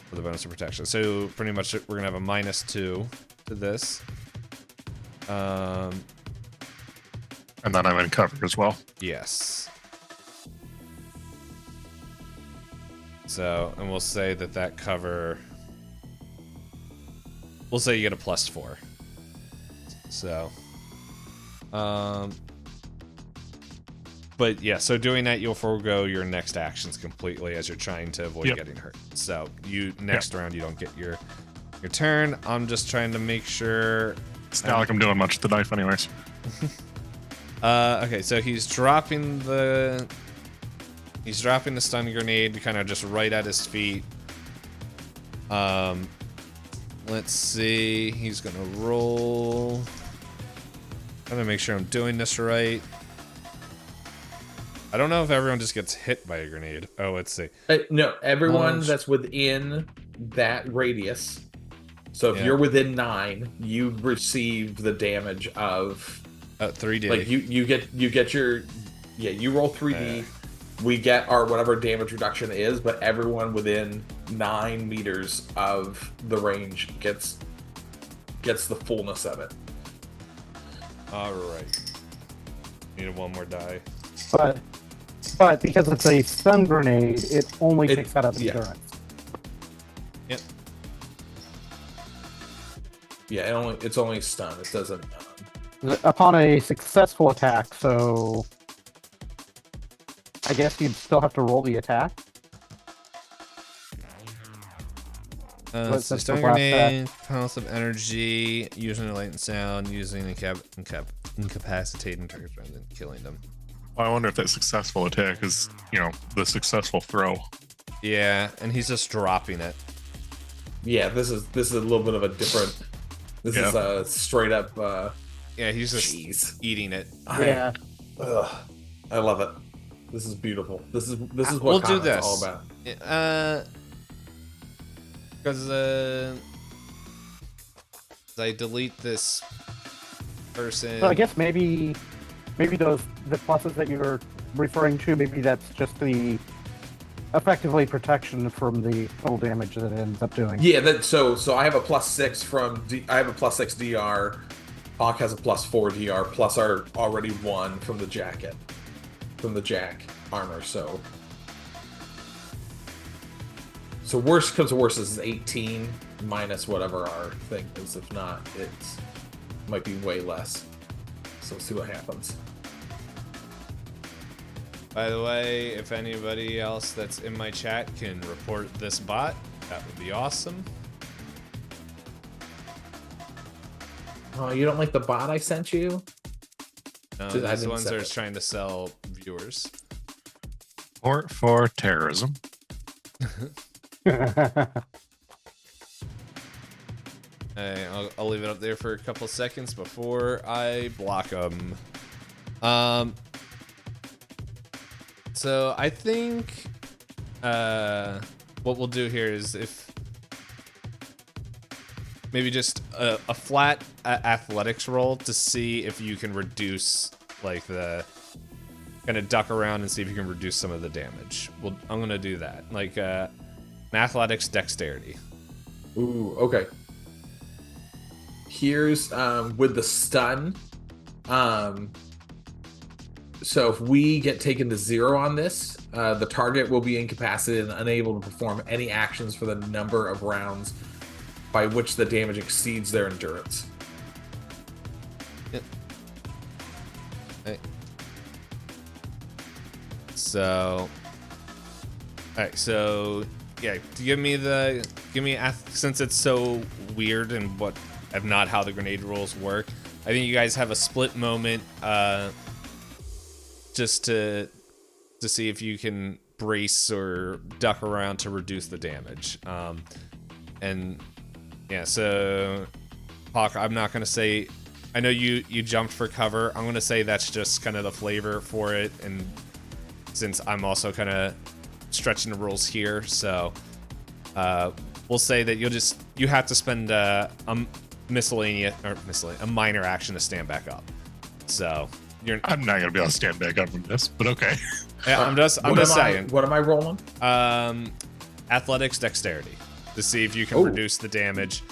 for the bonus of protection. So pretty much we're gonna have a -2 to this. And then I'm in cover as well. Yes. So, and we'll say that cover, we'll say you get a +4. So, but yeah, so doing that, you'll forego your next actions completely as you're trying to avoid Yep. getting hurt. So you next round you don't get your turn. I'm just trying to make sure. It's not like I'm doing much with the knife anyways. Okay, so he's dropping the stun grenade kind of just right at his feet. Let's see. He's gonna roll. Trying to make sure I'm doing this right. I don't know if everyone just gets hit by a grenade. Oh, let's see. No, everyone Launch. that's within that radius. So if Yeah. you're within 9, you receive the damage of 3D. like you get your you roll 3D. We get our whatever damage reduction is, but everyone within 9 meters of the range gets the fullness of it. All right. Need one more die. But because it's a stun grenade, it only takes that up endurance. Yep. Yeah, it's only stun. It doesn't. Upon a successful attack, so I guess you'd still have to roll the attack. It's a stun grenade, pulse of energy, using a light and sound, using incapacitating targets rather than killing them. I wonder if that successful attack is, the successful throw. Yeah, and he's just dropping it. Yeah, this is a little bit of a different. This is a straight up. Yeah, he's just eating it. Yeah. I love it. This is beautiful. This is what we'll do combat's this. all about. Because I delete this person. So I guess maybe the pluses that you're referring to, maybe that's just the effectively protection from the total damage that it ends up doing. Yeah, so I have a +6 from I have a +6 DR. Hawk has a +4 DR plus our already 1 from the jacket, from the jack armor. So worst comes to worst is 18 minus whatever our thing is. If not, it might be way less. So we'll see what happens. By the way, if anybody else that's in my chat can report this bot, that would be awesome. Oh, you don't like the bot I sent you? No, these ones are trying to sell viewers. Support for terrorism. I'll leave it up there for a couple seconds before I block them. So I think what we'll do here is if maybe just a flat athletics roll to see if you can reduce like the kind of duck around and see if you can reduce some of the damage. Well, I'm gonna do that, like an athletics dexterity. Ooh, okay. Here's with the stun. So if we get taken to 0 on this, the target will be incapacitated and unable to perform any actions for the number of rounds by which the damage exceeds their endurance. Yep. Okay. So, all right. So, yeah. Give me since it's so weird and not how the grenade rules work. I think you guys have a split moment, just to see if you can brace or duck around to reduce the damage. And yeah, so Hawk, I'm not gonna say. I know you jumped for cover. I'm gonna say that's just kind of the flavor for it, and since I'm also kind of stretching the rules here, so we'll say that you have to spend a minor action to stand back up. So I'm not gonna be able to stand back up from this, but okay. Yeah, I'm just saying. What am I rolling? Athletics dexterity to see if you can reduce the damage.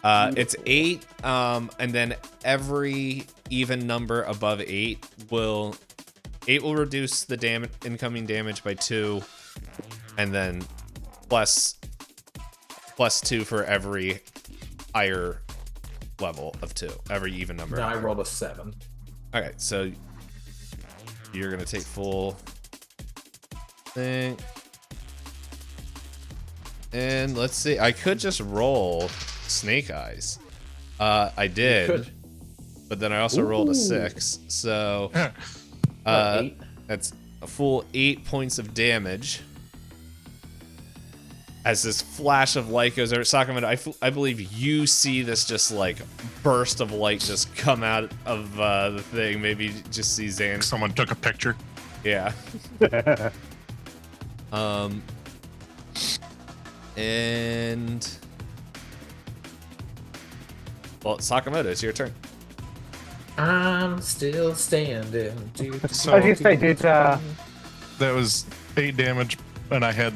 It's 8, and then every even number above 8 will reduce the incoming damage by 2, and then plus 2 for every higher level of 2. Every even number. No, I rolled a 7. Okay, so you're gonna take full thing. And let's see, I could just roll Snake Eyes. I did, but then I also rolled a 6. So that's a full 8 points of damage. As this flash of light goes over, Sakamoto, I believe you see this just like burst of light just come out of the thing. Maybe just see Zan. Someone took a picture. Yeah. And well, Sakamoto, it's your turn. I'm still standing. So I was gonna say, that was 8 damage, and I had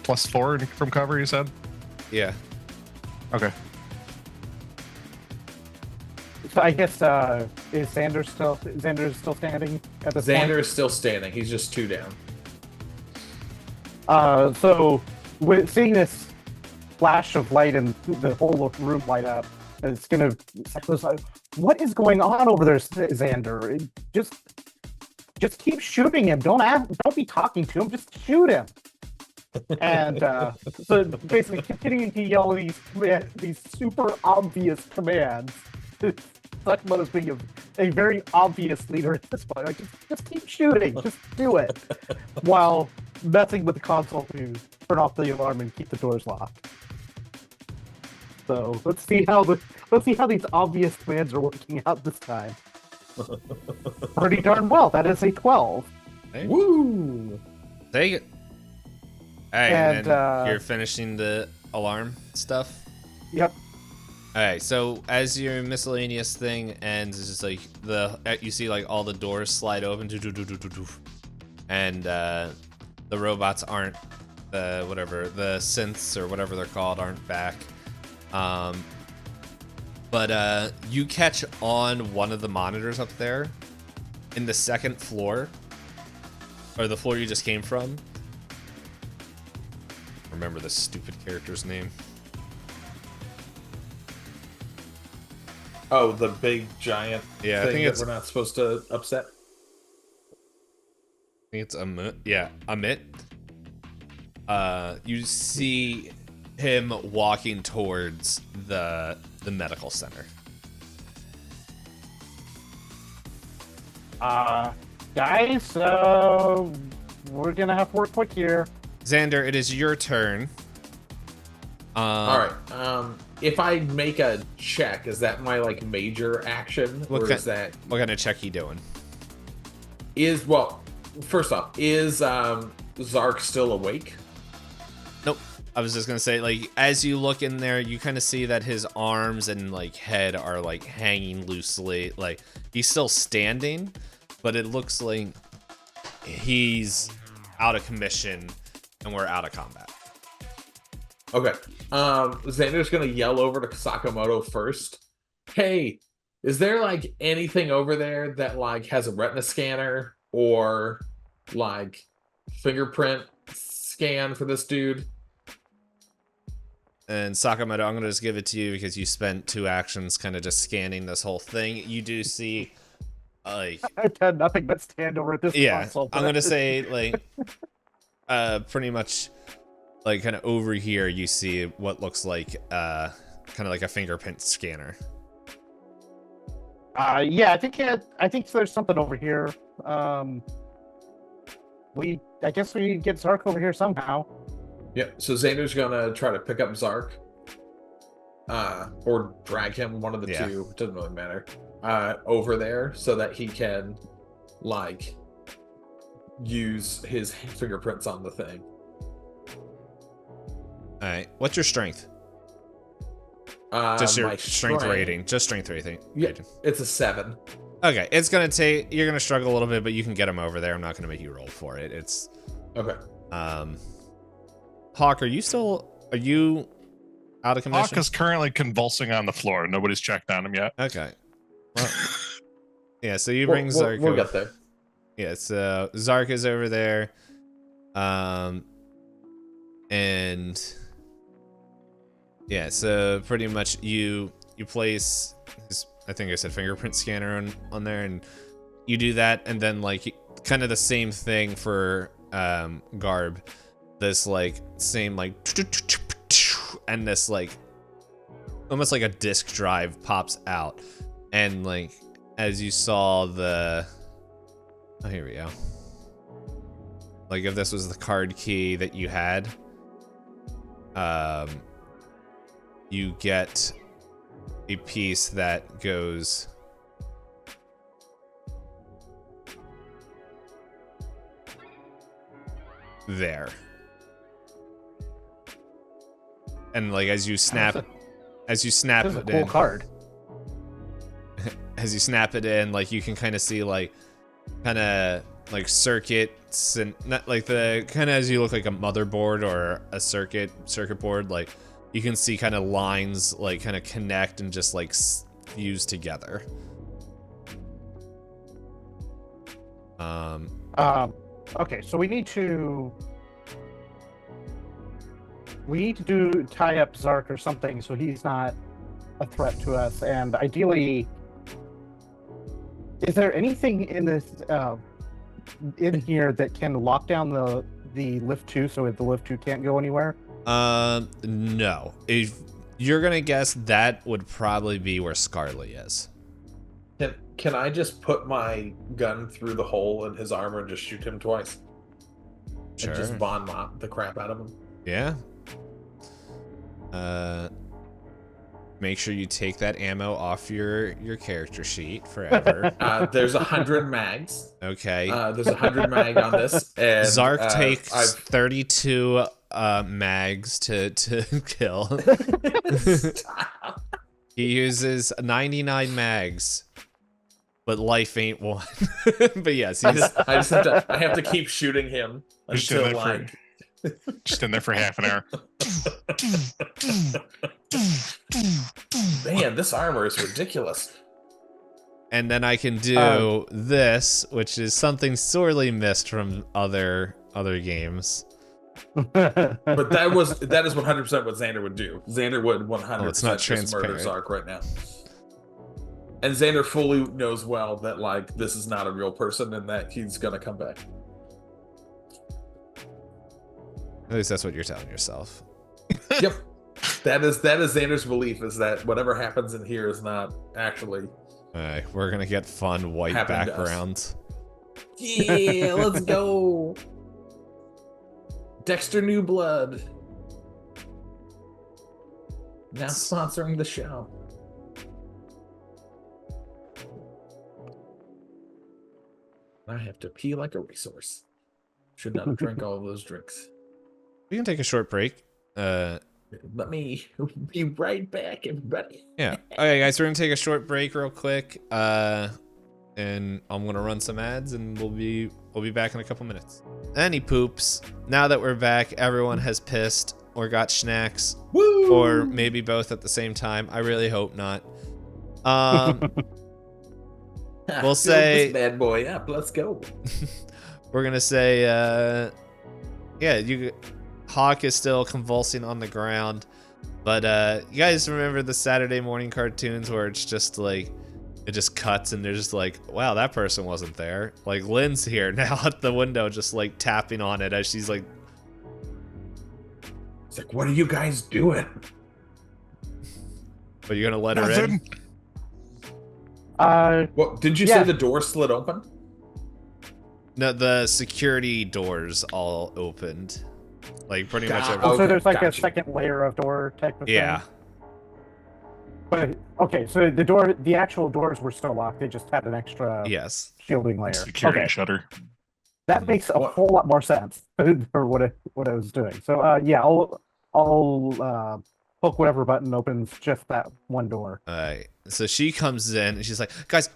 +4 from cover. You said? Yeah. Okay. So I guess is Xander's still standing at this Xander is still standing. He's just 2 down. point? So with seeing this flash of light and the whole room light up, it's gonna. What is going on over there, Xander? Just keep shooting him. Don't be talking to him. Just shoot him. And so basically continuing to yell these super obvious commands. Sakamoto's being a very obvious leader at this point. Like, just keep shooting. Just do it. While messing with the console to turn off the alarm and keep the doors locked. So let's see how these obvious commands are working out this time. Pretty darn well. That is a 12. Hey. Woo! Take it. Alright, And, and you're finishing the alarm stuff? Yep. Alright, so as your miscellaneous thing ends, it's just like you see like all the doors slide open, and the robots aren't, the synths or whatever they're called aren't back. But you catch on one of the monitors up there in the second floor, or the floor you just came from. Remember the stupid character's name. Oh, the big giant Yeah, I thing think that it's, we're not supposed to upset. I think it's Amit. Yeah, Amit. You see him walking towards the medical center. Guys, we're gonna have to work quick here. Xander, it is your turn. All right. If I make a check, is that my like major action, or is that what kind of check you doing? First off, is Zark still awake? Nope. I was just gonna say, like, as you look in there, you kind of see that his arms and like head are like hanging loosely. Like he's still standing, but it looks like he's out of commission and we're out of combat. Okay. Xander's gonna yell over to Sakamoto first. Hey, is there like anything over there that like has a retina scanner or like fingerprint scan for this dude? And Sakamoto, I'm gonna just give it to you because you spent 2 actions kind of just scanning this whole thing. You do see, like, I've done nothing but stand over at this console. I'm gonna say like, pretty much, like, kind of over here you see what looks like, kind of like a fingerprint scanner. Yeah, I think there's something over here. I guess we get Zark over here somehow. Yeah, so Xander's gonna try to pick up Zark. Or drag him, one of the two, it doesn't really matter. Over there so that he can like use his fingerprints on the thing. Alright, what's your strength? Just your strength rating. Just strength rating. Yeah, it's a 7. Okay, it's gonna take, you're gonna struggle a little bit, but you can get him over there. I'm not gonna make you roll for it. It's okay. Hawk, are you out of commission? Hawk is currently convulsing on the floor. Nobody's checked on him yet. Okay. Well, yeah, so you bring Zark. We'll get there. Yeah, so Zark is over there. And yeah, so pretty much you place his, I think I said fingerprint scanner on there, and you do that, and then like kind of the same thing for Garb. This like same like, and this like almost like a disk drive pops out, and like as you saw the, oh, here we go. Like if this was the card key that you had, you get a piece that goes there. And like as you snap it Cool card. As you snap it in, like you can kind of see like circuits and not like the kind of, as you look like a motherboard or a circuit board, like you can see kind of lines like kind of connect and just like fuse together. Okay, so we need to do tie up Zark or something so he's not a threat to us. And ideally, is there anything in this in here that can lock down the lift 2 so the lift 2 can't go anywhere? No. If you're gonna guess, that would probably be where Scarly is. Can I just put my gun through the hole in his armor and just shoot him twice? Sure. And just Von Mott the crap out of him? Yeah. Make sure you take that ammo off your character sheet forever. There's 100 mags. Okay. There's 100 mag on this. And, Zark takes 32 mags to kill. He uses 99 mags, but life ain't one. But yes, he's... I have to keep shooting him until like just in there for half an hour. Man, this armor is ridiculous. And then I can do this, which is something sorely missed from other games. But that is 100% what Xander would do. Xander would 100% it's not just murder transparent. Zark right now. And Xander fully knows well that like this is not a real person and that he's gonna come back. At least that's what you're telling yourself. Yep. That is Xander's belief, is that whatever happens in here is not actually. Alright, we're gonna get fun white Happened to us. background. Yeah, let's go. Dexter New Blood. Now sponsoring the show. I have to pee like a racehorse. Should not have drank all of those drinks. We can take a short break. Let me be right back, everybody. Yeah. Okay, guys, we're gonna take a short break real quick. And I'm gonna run some ads, and we'll be back in a couple minutes. Any poops. Now that we're back, everyone has pissed or got snacks. Woo! Or maybe both at the same time. I really hope not. We'll say this bad boy up. Let's go. we're gonna say Hawk is still convulsing on the ground, but you guys remember the Saturday morning cartoons where it's just like it just cuts and they're just like, wow, that person wasn't there. Like Lynn's here now at the window, just like tapping on it as she's like, it's like, what are you guys doing? "Are you gonna let her in?" Well, did you say the door slid open? No, the security doors all opened. Like pretty much God. everything. So there's like a Gotcha. second layer of door type of Yeah. thing? But okay, so the actual doors were still locked. They just had an extra Yes. shielding layer. Security Okay, shutter. that makes a whole lot more sense for what I was doing. So yeah, I'll poke whatever button opens just that one door. Alright. So she comes in and she's like, guys,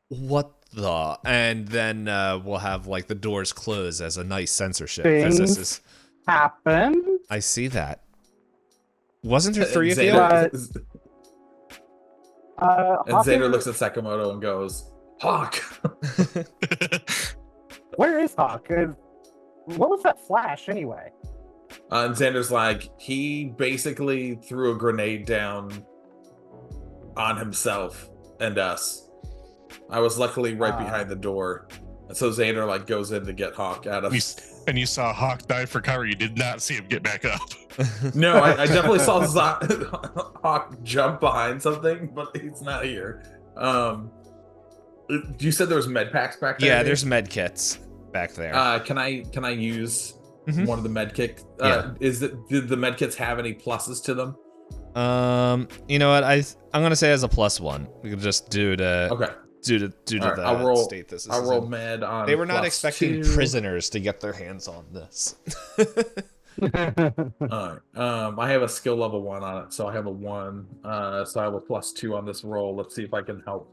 what the? And then we'll have like the doors close as a nice censorship. 'Cause this is Happen. I see that. Wasn't there three of you? Xander, and Hawk Xander is- looks at Sakamoto and goes, Hawk! Where is Hawk? What was that flash anyway? And Xander's like, he basically threw a grenade down on himself and us. I was luckily right behind the door. And so Xander like goes in to get Hawk out of... And you saw Hawk dive for cover. You did not see him get back up. No, I definitely saw Hawk jump behind something, but he's not here. You said there was med packs back there? Yeah, Dave? there's med kits back there. Can I use Mhm. one of the med kits? Yeah. Did the med kits have any pluses to them? You know what? I'm gonna say as a +1. We could just due to Okay. due to All right, the I'll roll- state this is I'll roll in. med on. They were not expecting +2. prisoners to get their hands on this. All right. I have a skill level 1 on it, so I have a 1. So I have a +2 on this roll. Let's see if I can help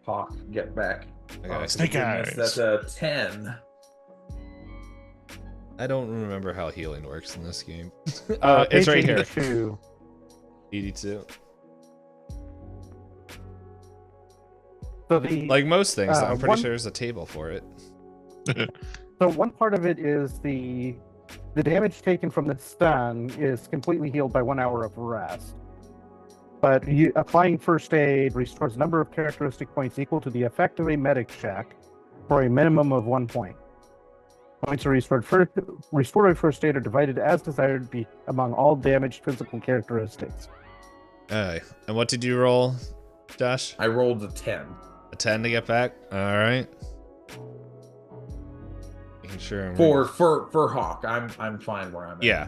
Hawk get back. Okay. Snake Goodness, eyes. That's a 10. I don't remember how healing works in this game. Page It's right here. 82. 82. So the Like most things, I'm pretty one- sure there's a table for it. So one part of it is the damage taken from the stun is completely healed by 1 hour of rest. But applying first aid restores a number of characteristic points equal to the effect of a medic check for a minimum of 1 point. Points are restored by first aid are divided as desired among all damaged physical characteristics. And what did you roll, Josh? I rolled a 10. A 10 to get back? Alright. Making sure I'm For Hawk, I'm fine where I'm at. Yeah.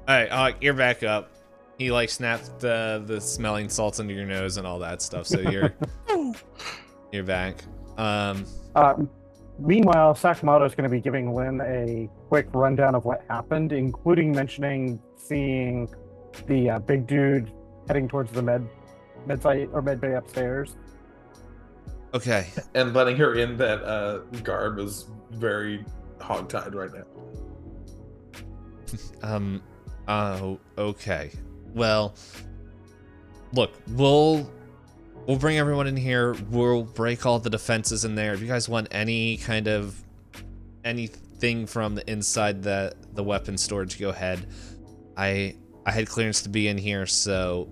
Alright, you're back up. He like snapped the smelling salts under your nose and all that stuff, so you're back. Meanwhile, Sakamoto is going to be giving Lynn a quick rundown of what happened, including mentioning seeing the big dude heading towards the med site or med bay upstairs. Okay. And letting her in that guard was very hogtied right now. Okay. Well, look, we'll bring everyone in here. We'll break all the defenses in there. If you guys want anything from the inside the weapon storage, go ahead. I had clearance to be in here, so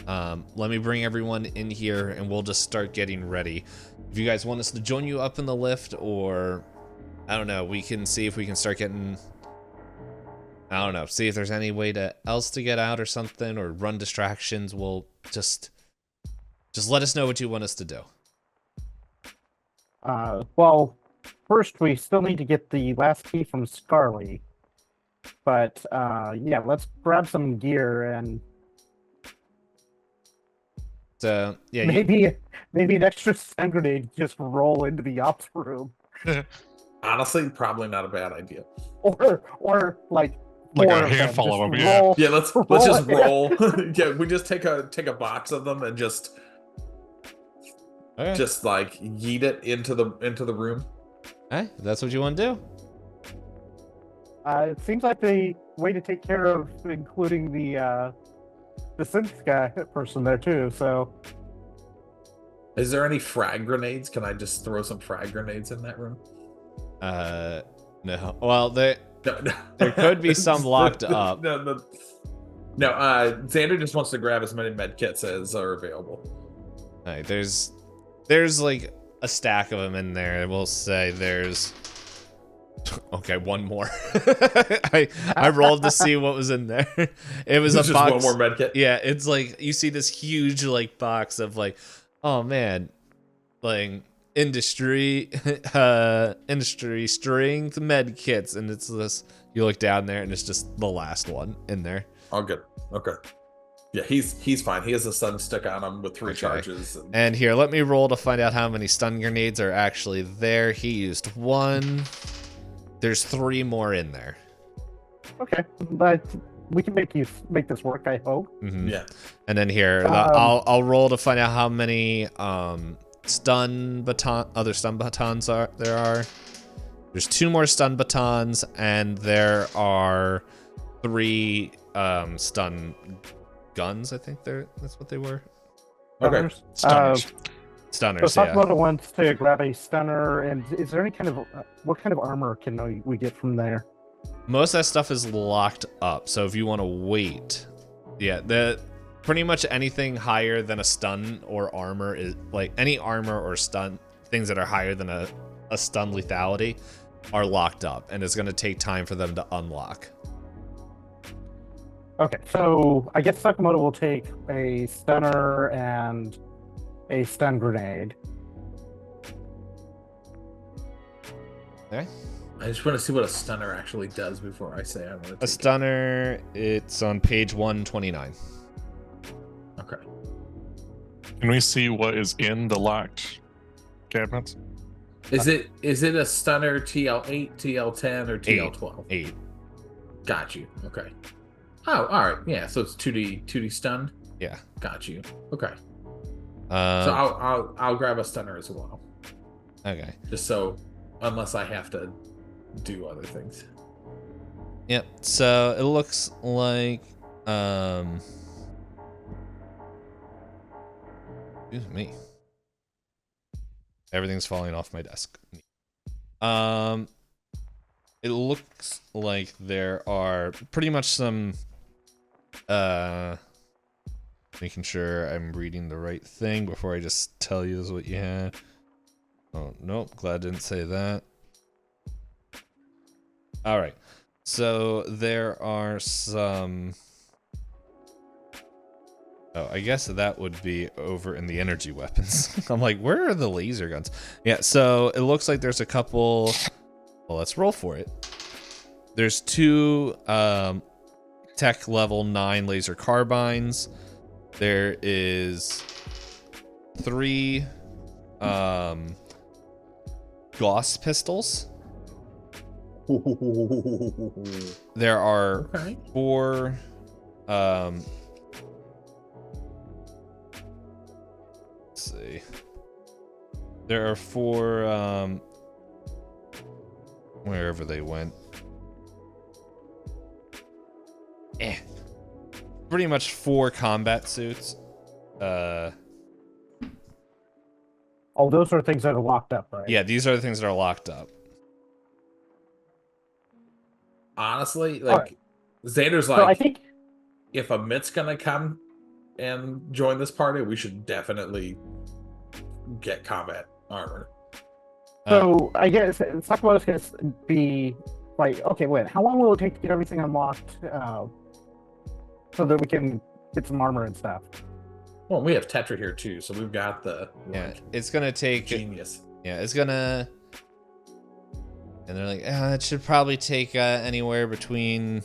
let me bring everyone in here and we'll just start getting ready. If you guys want us to join you up in the lift, or I don't know, we can see if we can start getting, I don't know, see if there's any way else to get out or something, or run distractions. We'll just let us know what you want us to do. Well, first we still need to get the last key from Scarly. But yeah, let's grab some gear and So yeah, maybe an extra stun grenade just roll into the ops room. Honestly, probably not a bad idea. Or like Like four a of them, handful just of them, yeah. roll- Yeah, let's just roll. Yeah, we just take a box of them and just okay. like yeet it into the room. Hey, if that's what you want to do. It seems like the way to take care of including the synth guy person there too. So Is there any frag grenades? Can I just throw some frag grenades in that room? No. Well, there No. could be some locked up. No. Xander just wants to grab as many med kits as are available. Alright, there's like a stack of them in there. We'll say there's okay, one more. I rolled to see what was in there. It was Just a box. one more med kit. Yeah, it's like you see this huge like box of like, oh man, like industry strength med kits, and it's this. You look down there and it's just the last one in there. All good. Okay. Yeah, he's fine. He has a stun stick on him with 3 Okay. charges. And here, let me roll to find out how many stun grenades are actually there. He used 1. There's 3 more in there. okay, but we can make this work. I hope. Mhm. Yeah. And then here, I'll roll to find out how many other stun batons there are. There's 2 more stun batons, and there are 3 stun guns. I think that's what they were. Okay. Stunners. Stunners. So Yeah. Sakamoto wants to grab a stunner, and is there any kind of what kind of armor can we get from there? Most of that stuff is locked up, so if you want to wait, yeah, pretty much anything higher than a stun or armor is like any armor or stun things that are higher than a stun lethality are locked up, and it's going to take time for them to unlock. Okay, so I guess Sakamoto will take a stunner and a stun grenade. Okay. I just want to see what a stunner actually does before I say I want to take A stunner, it's on page 129. it. Okay. Can we see what is in the locked cabinets? Is it a stunner TL8, TL10, or TL12? 8. Got you. Okay. Oh, all right. Yeah. So it's 2D stun. Yeah. Got you. Okay. So I'll grab a stunner as well. Okay. Just so, unless I have to do other things. Yep. So it looks like excuse me. Everything's falling off my desk. It looks like there are pretty much some making sure I'm reading the right thing before I just tell you this is what you had. Oh, nope, glad I didn't say that. All right. So there are some Oh, I guess that would be over in the energy weapons. I'm like, where are the laser guns? Yeah, so it looks like there's a couple. Well, let's roll for it. There's 2 tech level 9 laser carbines. There is 3 Gauss pistols. There are 4 let's see. There are 4 wherever they went. Pretty much 4 combat suits. Oh, those are things that are locked up, right? Yeah, these are the things that are locked up. Honestly, like, right. Xander's like, So I think if a Mitt's gonna come and join this party, we should definitely get combat armor. so. I guess Sakamoto's gonna be like, okay, wait, how long will it take to get everything unlocked, so that we can get some armor and stuff? Well, we have Tetra here too, so we've got the Yeah, it's gonna take. genius. Yeah, it's gonna. And they're like, it should probably take anywhere between.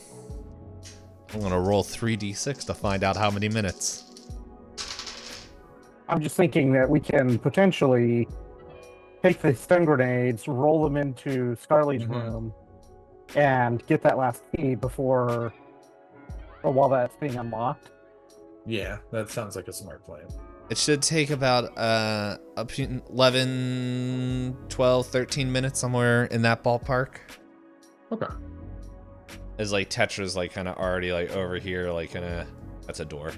I'm gonna roll 3d6 to find out how many minutes. I'm just thinking that we can potentially take the stun grenades, roll them into Scarly's room, and get that last key before, or while that's being unlocked. Yeah, that sounds like a smart plan. It should take about 11, 12, 13 minutes, somewhere in that ballpark. Okay. Is like Tetra's like kind of already like over here, like in a, that's a door,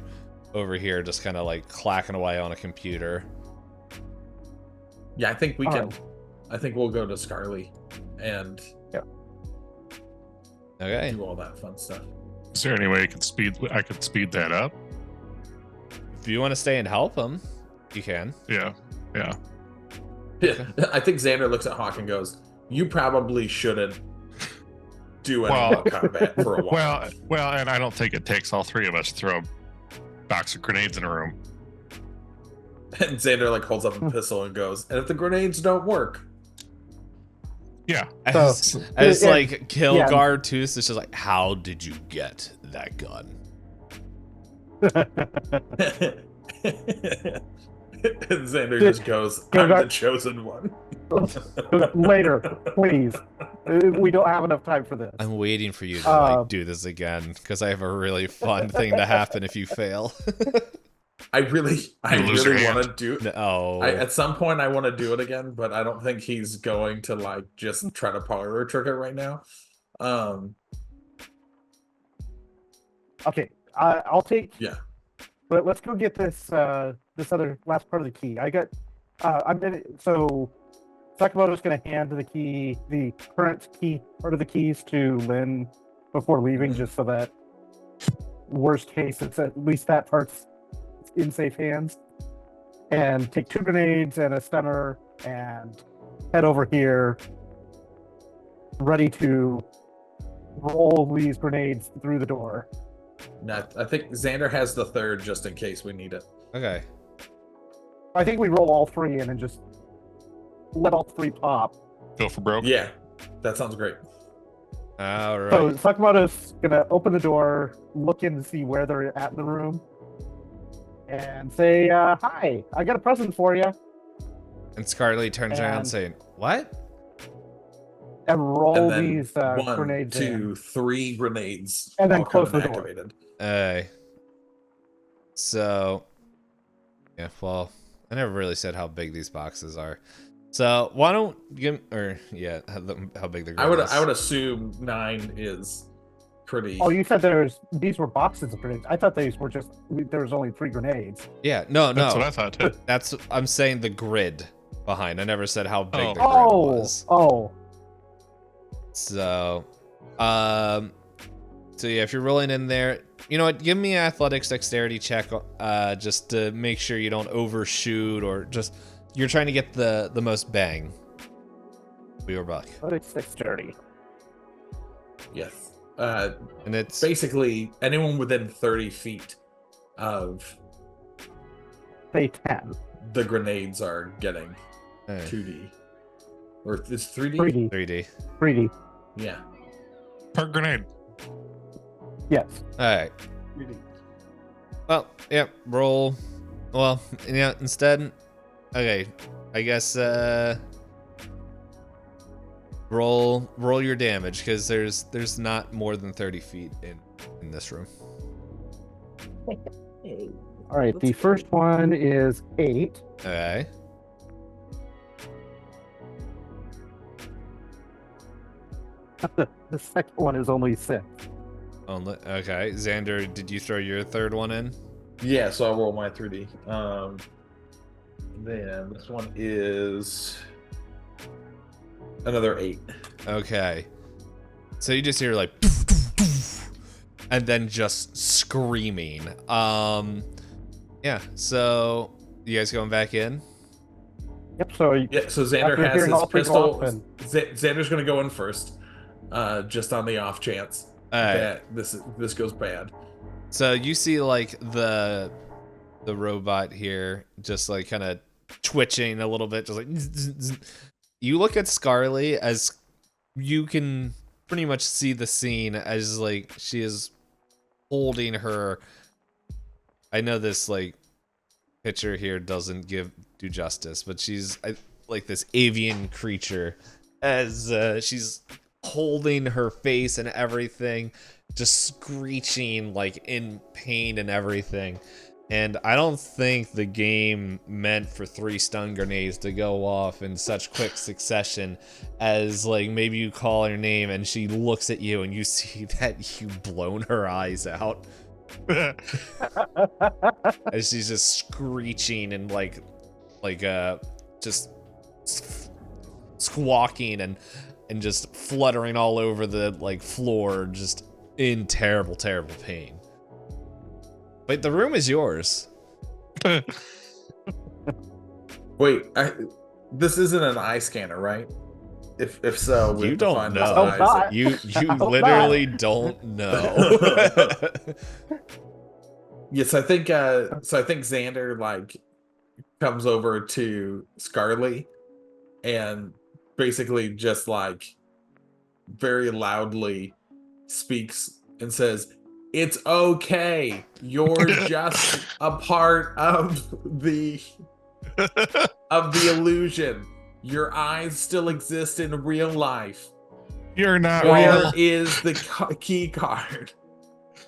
over here, just kind of like clacking away on a computer. Yeah, I think we can. right. I think we'll go to Scarly and Okay. do all that fun stuff. Is there any way I could speed that up? If you want to stay and help him, you can. Yeah. Yeah, I think Xander looks at Hawk and goes, "You probably shouldn't do any combat for a while." Well, and I don't think it takes all 3 of us to throw a box of grenades in a room. And Xander like holds up a pistol and goes, "And if the grenades don't work?" Yeah. As Yeah. like Kilgar Tooth is just like, how did you get that gun? And Xander just goes, "I'm the chosen one." Later, please. We don't have enough time for this. I'm waiting for you to like do this again because I have a really fun thing to happen if you fail. I really want to do. No. At some point, I want to do it again, but I don't think he's going to like just try to parlor trick it right now. Okay, I'll take. Yeah. But let's go get this this other last part of the key. I got. So Sakamoto's gonna hand the current key, part of the keys to Lynn before leaving, just so that worst case, it's at least that part's in safe hands. And take 2 grenades and a stunner and head over here, ready to roll these grenades through the door. No, I think Xander has the 3rd just in case we need it. Okay. I think we roll all 3 in and just let all 3 pop. Go for broke. Yeah, that sounds great. All right. So Sakamoto's gonna open the door, look in to see where they're at in the room, and say, "Hi, I got a present for you." And Scarlet turns around saying, "What?" And roll And then these 1, grenades 2, 3 grenades, And then all close coming the door. activated. So, yeah, well, I never really said how big these boxes are. So why don't give, or yeah, how big the grenade is. I would assume 9 is pretty. Oh, you said these were boxes of grenades. I thought these were just there was only 3 grenades. Yeah, no. That's what I thought too. I'm saying the grid. behind. I never said how big Oh. the grid was. Oh. So, so yeah, if you're rolling in there, you know what? Give me an athletics dexterity check, just to make sure you don't overshoot or just you're trying to get the most bang. We were buck, Athletics dexterity. Yes. and it's Basically anyone within 30 feet of Say 10. the grenades are getting uh, 2D. Or it's 3D? 3D. 3D. 3D. Yeah. Per grenade. Yes. All right. 3D. Well, yeah. Roll. Well, yeah. Instead, okay. I guess roll your damage because there's not more than 30 feet in this room. All right. The first one is 8. Okay. The second one is only 6. Okay. Xander, did you throw your third one in? Yeah, so I'll roll my 3D. Then this one is another 8. Okay. So you just hear like and then just screaming. Yeah, so you guys going back in? Yep. So Yeah, so Xander After has hearing his all three go pistol. off and- Xander's gonna go in first, just on the off chance Alright. that this goes bad. So you see like the robot here just like kind of twitching a little bit, just like you look at Scarly as you can pretty much see the scene as like she is holding her. I know this like picture here doesn't do justice, but she's like this avian creature as she's holding her face and everything, just screeching like in pain and everything. And I don't think the game meant for 3 stun grenades to go off in such quick succession as like maybe you call her name and she looks at you and you see that you've blown her eyes out. As she's just screeching and like just squawking and just fluttering all over the like floor, just in terrible pain. But the room is yours. Wait, this isn't an eye scanner, right? If so, we You have to don't find his know. eyes. not. You not. literally don't know. Yes, I think Xander like comes over to Scarly and basically just like very loudly speaks and says, "It's okay. You're just a part of the illusion. Your eyes still exist in real life. You're not Where real. is the key card?"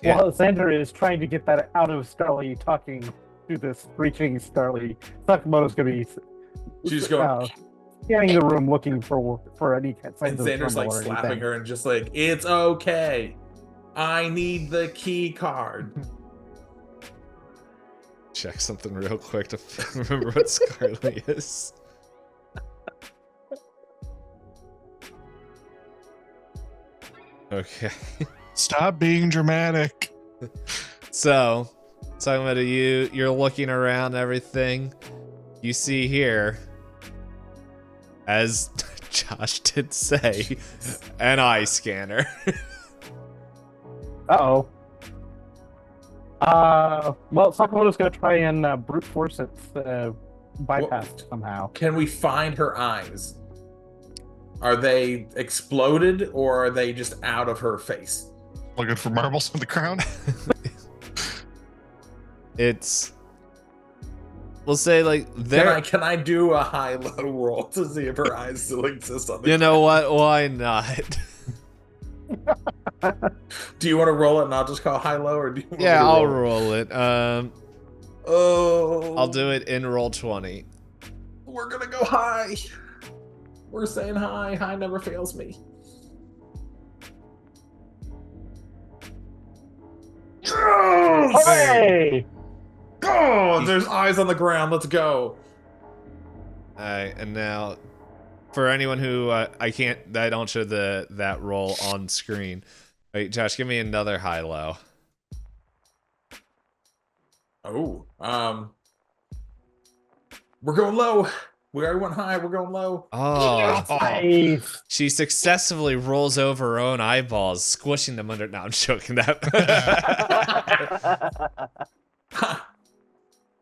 Yeah. Well, Xander is trying to get that out of Starly, talking to this screeching Starly. Sakamoto's going to be She's going, scanning the room looking for any and signs of Xander's like trouble or slapping anything. her and just like, "It's okay. I need the key card." Check something real quick to remember what Scarly is. Okay. Stop being dramatic. So, talking about you're looking around and everything. You see here, as Josh did say, an eye scanner. Uh-oh. Well, Sakamoto's going to try and brute force it, bypass somehow. Can we find her eyes? Are they exploded or are they just out of her face? Looking for marbles on the ground. It's, we'll say like there. Can I do a high-low roll to see if her eyes still exist on the You know what? Why not? Do you want to roll it and I'll just call high-low, or do you want Yeah, me to I'll roll? roll it. Oh, I'll do it in roll 20. We're gonna go high. We're saying high. High never fails me. Hooray! Oh, there's eyes on the ground. Let's go. And now, for anyone who I don't show that roll on screen. Wait, Josh, give me another high-low. Oh, we're going low. We already went high. We're going low. Oh, Nice. she successfully rolls over her own eyeballs, squishing them under. No, I'm joking. That.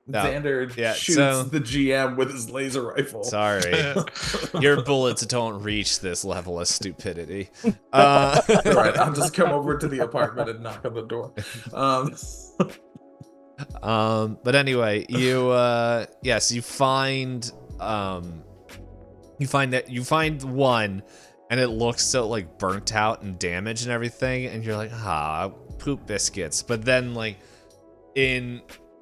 No. Xander shoots the GM with his laser rifle. Sorry. Your bullets don't reach this level of stupidity. Right, I'll just come over to the apartment and knock on the door. But anyway, yes, you find one, and it looks so like burnt out and damaged and everything, and you're like, poop biscuits. But then like in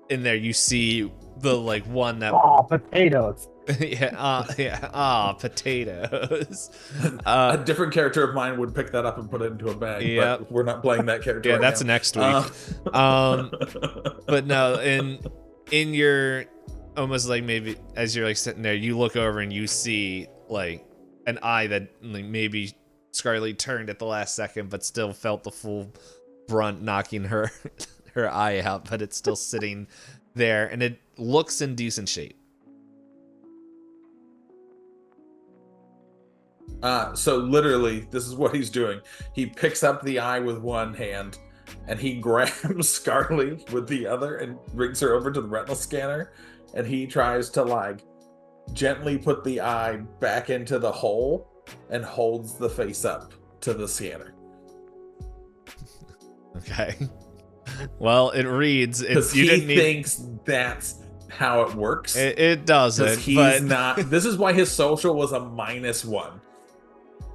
there you see the like one that potatoes. Potatoes. A different character of mine would pick that up and put it into a bag. Yep. But we're not playing that character. Yeah, right that's now. next week. But no, in your almost like maybe as you're like sitting there, you look over and you see like an eye that like, maybe Scarlett turned at the last second, but still felt the full brunt knocking her her eye out, but it's still sitting there, and it looks in decent shape. So literally, this is what he's doing. He picks up the eye with one hand, and he grabs Scarlett with the other and brings her over to the retinal scanner, and he tries to like gently put the eye back into the hole and holds the face up to the scanner. Okay. Well, it reads. Because he thinks that's how it works. It doesn't. He's not. This is why his social was a -1.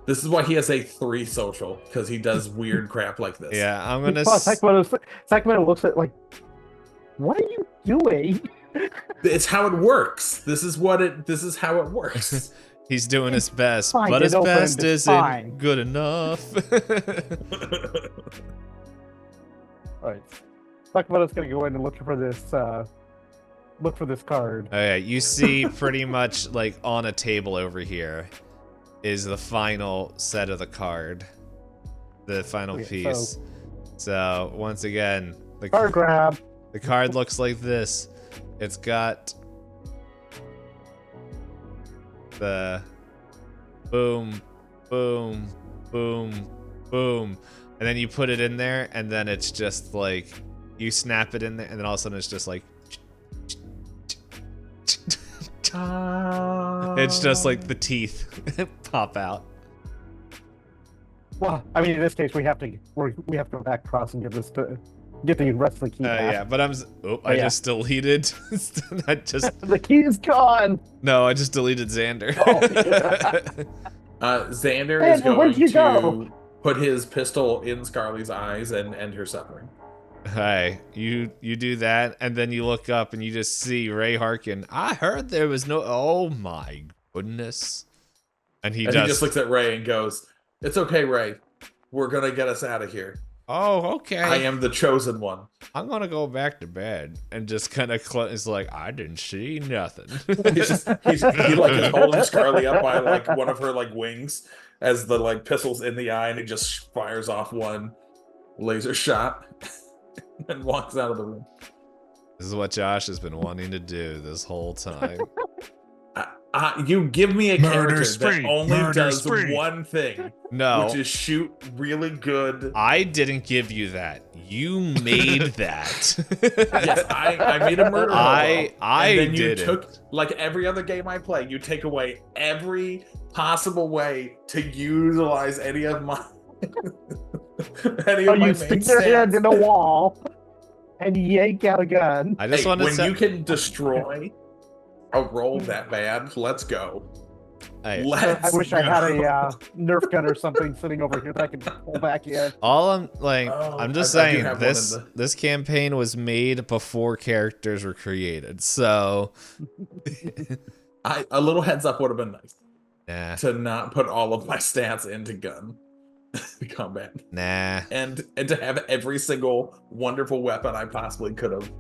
This is why he has a 3 social, because he does weird crap like this. Yeah, I'm gonna. Sacramento looks at like, what are you doing? It's how it works. This is how it works. He's doing his best, Fine, but his best isn't fine. good enough. All right, Sacramento's gonna go in and look for this card. Oh yeah, you see pretty much like on a table over here is the final set of the card, the final piece. So once again, the card grab. The card looks like this. It's got the boom, boom, boom, boom, and then you put it in there, and then it's just like you snap it in there, and then all of a sudden it's just like it's just like the teeth pop out. Well, I mean, in this case, we have to go back across and get the rest of the key. Yeah, but I just deleted. The key is gone. No, I just deleted Xander. Xander is going to put his pistol in Scarlett's eyes and end her suffering. Hey, you do that, and then you look up and you just see Ray Harkin. I heard there was no. Oh my goodness! And he just looks at Ray and goes, "It's okay, Ray. We're gonna get us out of here. Oh, okay. I am the chosen one. I'm gonna go back to bed." And just kind of is like, I didn't see nothing. he is holding Scarlett up by like one of her like wings as the like pistol's in the eye, and he just fires off one laser shot and walks out of the room. This is what Josh has been wanting to do this whole time. You give me a character that only does one thing. No. Which is shoot really good. I didn't give you that. You made that. Yes, I made a murder hobo. I and then you did took, like every other game I play, you take away every possible way to utilize any of my you stick your hand in a wall and yank out a gun. I just want to say, when you can destroy a roll that bad, let's go. I wish I had a Nerf gun or something sitting over here that I could pull back in. All I'm just saying, this campaign was made before characters were created, so a little heads up would have been nice. Nah. To not put all of my stats into gun combat. Nah. And to have every single wonderful weapon I possibly could have.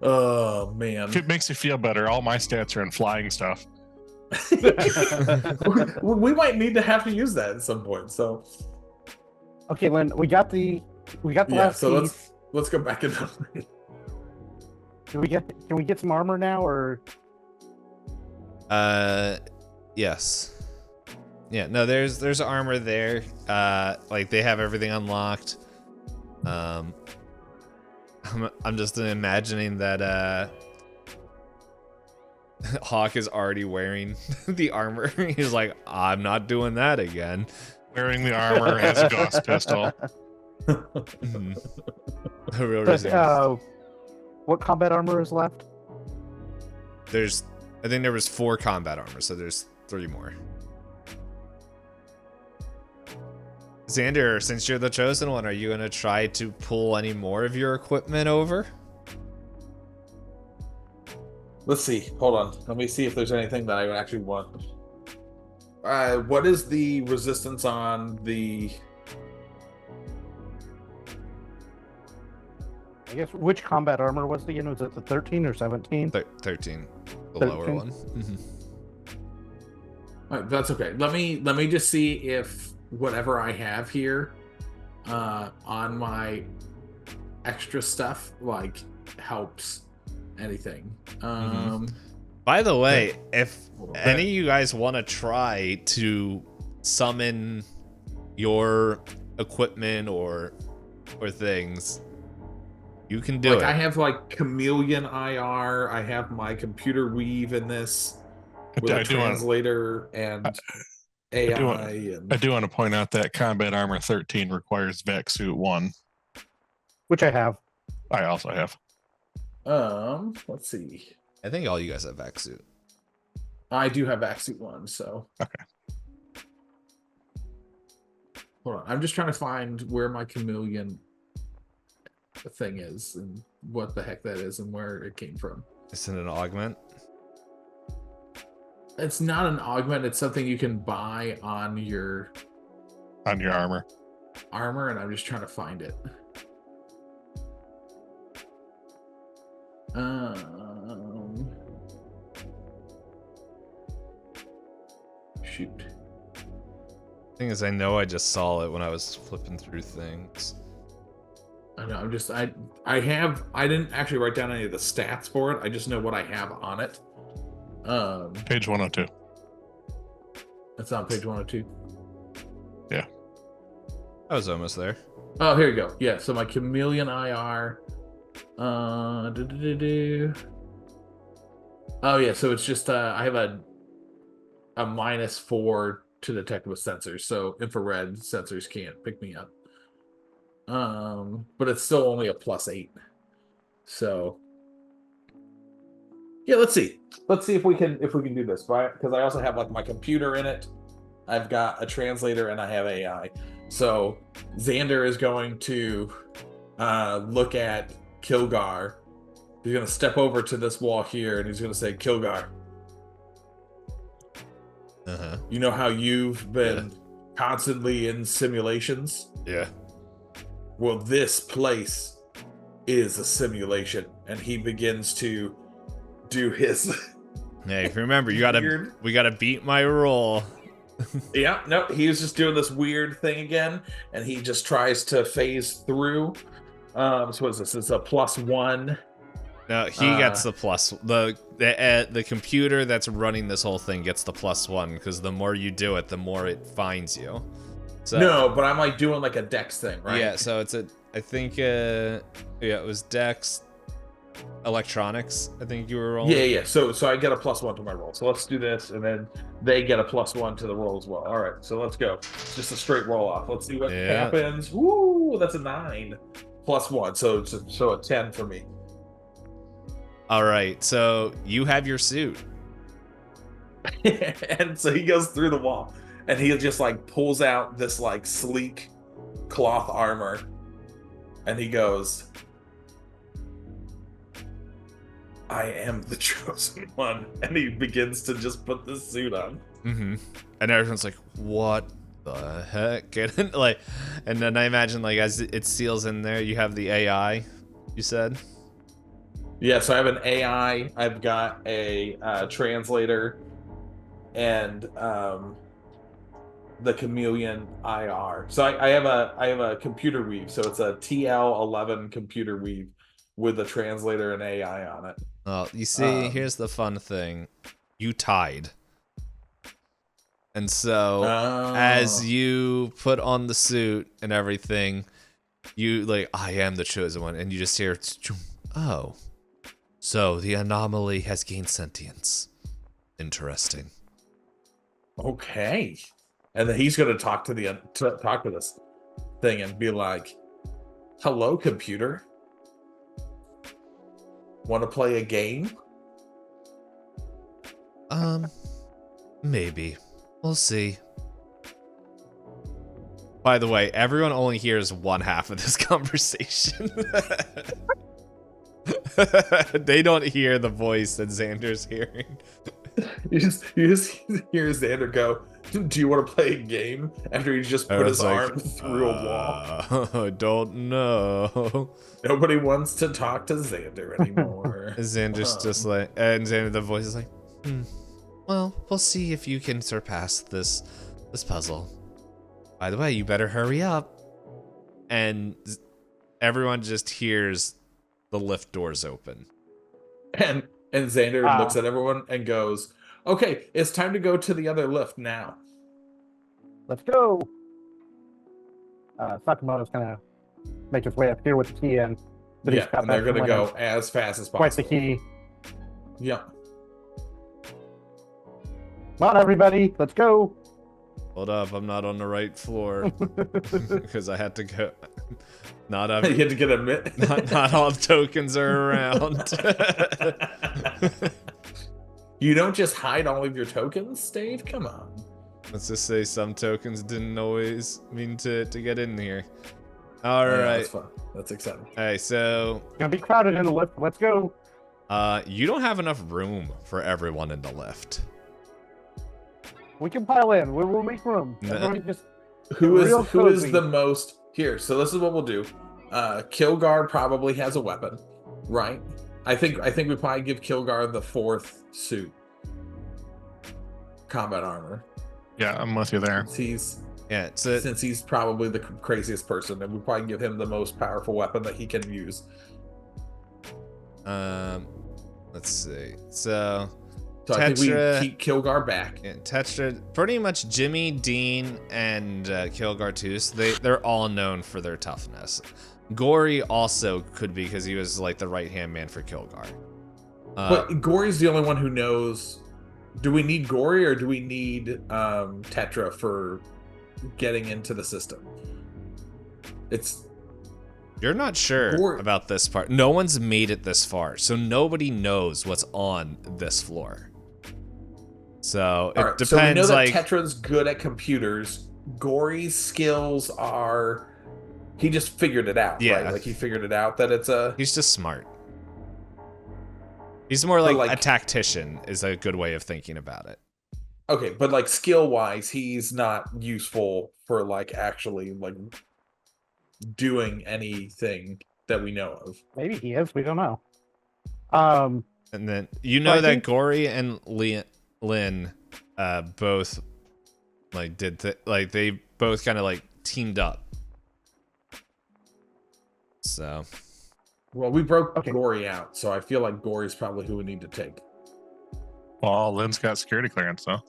Oh man. If it makes you feel better, all my stats are in flying stuff. We might need to have to use that at some point. So Okay, when we got the yeah, last so piece. let's go back into. Can we get some armor now, or Yes. Yeah, no, there's armor there. Like they have everything unlocked. I'm just imagining that Hawk is already wearing the armor. He's like, I'm not doing that again. Wearing the armor, has a gauss pistol. Mhm. A real but, reason. what combat armor is left? I think there was 4 combat armor, so there's 3 more. Xander, since you're the chosen one, are you gonna try to pull any more of your equipment over? Let's see. Hold on. Let me see if there's anything that I would actually want. What is the resistance on the? I guess which combat armor was the? Was it the 13 or 17? 13, the 13? lower one. Mhm. That's okay. Let me just see if whatever I have here on my extra stuff like helps anything. By the way, if any of you guys want to try to summon your equipment or things, you can do it. I have like Chameleon IR. I have my computer weave in this with a translator and AI. I do want to point out that Combat Armor 13 requires Vac Suit 1. Which I have. I also have. Let's see. I think all you guys have vac suit. I do have Vac Suit 1, so. Okay. Hold on. I'm just trying to find where my Chameleon thing is and what the heck that is and where it came from. Isn't it an augment? It's not an augment. It's something you can buy on your armor. And I'm just trying to find it. Shoot. Thing is, I know I just saw it when I was flipping through things. I know. I didn't actually write down any of the stats for it. I just know what I have on it. Page 102. That's on page 102. Yeah. I was almost there. Oh, here you go. Yeah, so my Chameleon IR. Oh yeah, so it's just I have a -4 to detect with sensors, so infrared sensors can't pick me up. But it's still only a +8. So yeah, let's see if we can do this, right? Because I also have like my computer in it. I've got a translator and I have AI. So Xander is going to look at Kilgar. He's going to step over to this wall here and he's going to say, Kilgar, you know how you've been constantly in simulations? Yeah. Well, this place is a simulation. And he begins to do his... Hey, remember, we gotta beat my roll. Yeah, no, he was just doing this weird thing again, and he just tries to phase through. So what is this? It's a +1. No, he gets the plus. The computer that's running this whole thing gets the +1 because the more you do it, the more it finds you. So no, but I'm like doing like a Dex thing, right? Yeah, so it's I think it was Dex, electronics. I think you were rolling. Yeah. So I get a +1 to my roll. So let's do this, and then they get a +1 to the roll as well. All right, so let's go. It's just a straight roll off. Let's see what happens. Woo, that's a 9 +1, so a 10 for me. All right, so you have your suit. And so he goes through the wall, and he just like pulls out this like sleek cloth armor, and he goes, I am the chosen one. And he begins to just put this suit on. Mm-hmm. And everyone's like, what the heck? And then I imagine like as it seals in there, you have the AI, you said? Yeah, so I have an AI. I've got a translator. and the chameleon IR. So I have a computer weave. So it's a TL11 computer weave with a translator and AI on it. Well, you see, here's the fun thing. You tied. And so, as you put on the suit and everything, you, like, I am the chosen one, and you just hear, oh, so the anomaly has gained sentience. Interesting. Okay. And then he's going to talk to this thing and be like, hello, computer. Want to play a game? Maybe. We'll see. By the way, everyone only hears one half of this conversation. They don't hear the voice that Xander's hearing. You just hear Xander go, do you want to play a game? After he just put his arm through a wall. I don't know. Nobody wants to talk to Xander anymore. Xander's just like, and Xander, the voice is like, well, we'll see if you can surpass this puzzle. By the way, you better hurry up. And everyone just hears the lift doors open. And Xander looks at everyone and goes, okay, it's time to go to the other lift now. Let's go. Sakamoto's gonna make his way up here with the key in. Yeah, and they're gonna go as fast as possible. Quite the key. Yeah. Come on, everybody, let's go. Hold up, I'm not on the right floor because I had to go. You had to get a mitt. Not all tokens are around. You don't just hide all of your tokens, Dave? Come on. Let's just say some tokens didn't always mean to get in here. All right. That's fun. That's exciting. Hey, so It's gonna be crowded in the lift. Let's go. you don't have enough room for everyone in the lift. We can pile in. We'll make room. Everybody just Who is the most here? So this is what we'll do. Kilgar probably has a weapon, right? I think we probably give Kilgar the 4th suit, combat armor. Yeah, I'm with you there. Since he's probably the craziest person, and we probably give him the most powerful weapon that he can use. Let's see. So Tetra, I think we keep Kilgar back. Yeah, Tetra, pretty much Jimmy, Dean, and Kilgar too. So they're all known for their toughness. Gory also could be because he was like the right-hand man for Kilgar. But Gory's the only one who knows. Do we need Gory or do we need Tetra for getting into the system? You're not sure about this part. No one's made it this far, so nobody knows what's on this floor. So it depends. So we know that Tetra's good at computers. Gory's skills are. He just figured it out, right? Like he figured it out that it's a. He's just smart. He's more like a tactician is a good way of thinking about it. Okay, but like skill-wise, he's not useful for like actually like doing anything that we know of. Maybe he is. We don't know. And then that Gory and Lynn both like they both kind of like teamed up. So, well, we broke Gory out, so I feel like Gory's probably who we need to take. Well, Lynn's got security clearance, though.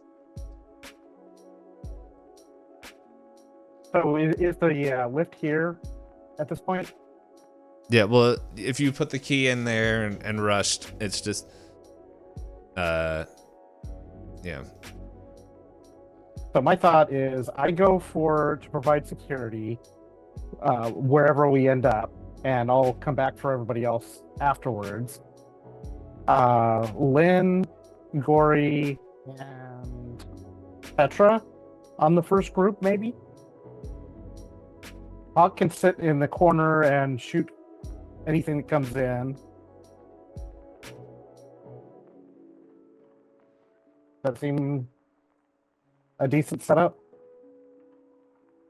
So is the lift here at this point? Yeah, well, if you put the key in there and rushed, it's just, yeah. So my thought is I go to provide security wherever we end up, and I'll come back for everybody else afterwards. Lynn, Gory, and Petra on the first group, maybe? Hawk can sit in the corner and shoot anything that comes in. That seem a decent setup?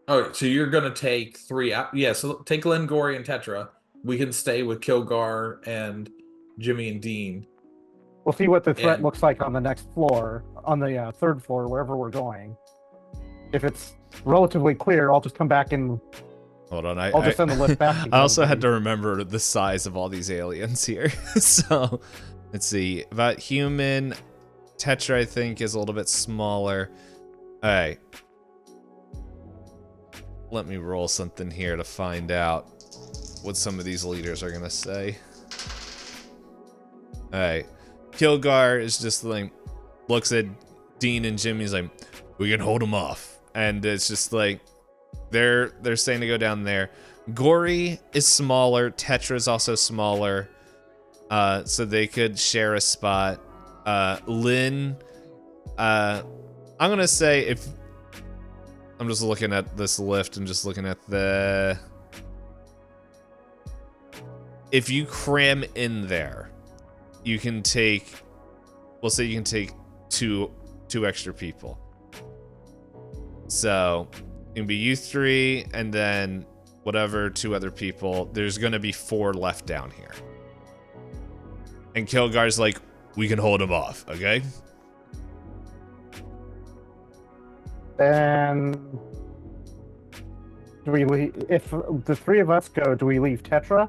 Oh, so you're gonna take 3 out? Yeah, so take Lynn, Gory, and Tetra. We can stay with Kilgar and Jimmy and Dean. We'll see what the threat And- looks like on the next floor, on the third floor, wherever we're going. If it's relatively clear, I'll just come back and Hold on, I'll just send the lift back. I also had to remember the size of all these aliens here. So, let's see. About human, Tetra, I think, is a little bit smaller. All right. Let me roll something here to find out what some of these leaders are gonna say. All right. Kilgar is just like, looks at Dean and Jimmy's like, we can hold them off. And it's just like, they're saying to go down there. Gory is smaller. Tetra is also smaller. So they could share a spot. Lynn, I'm gonna say if I'm just looking at this lift and just looking at the, if you cram in there, you can take, we'll say you can take two extra people. So it can be you three and then whatever, 2 other people. There's gonna be 4 left down here. And Kilgar's like, we can hold him off, okay? And do we leave? If the 3 of us go, do we leave Tetra?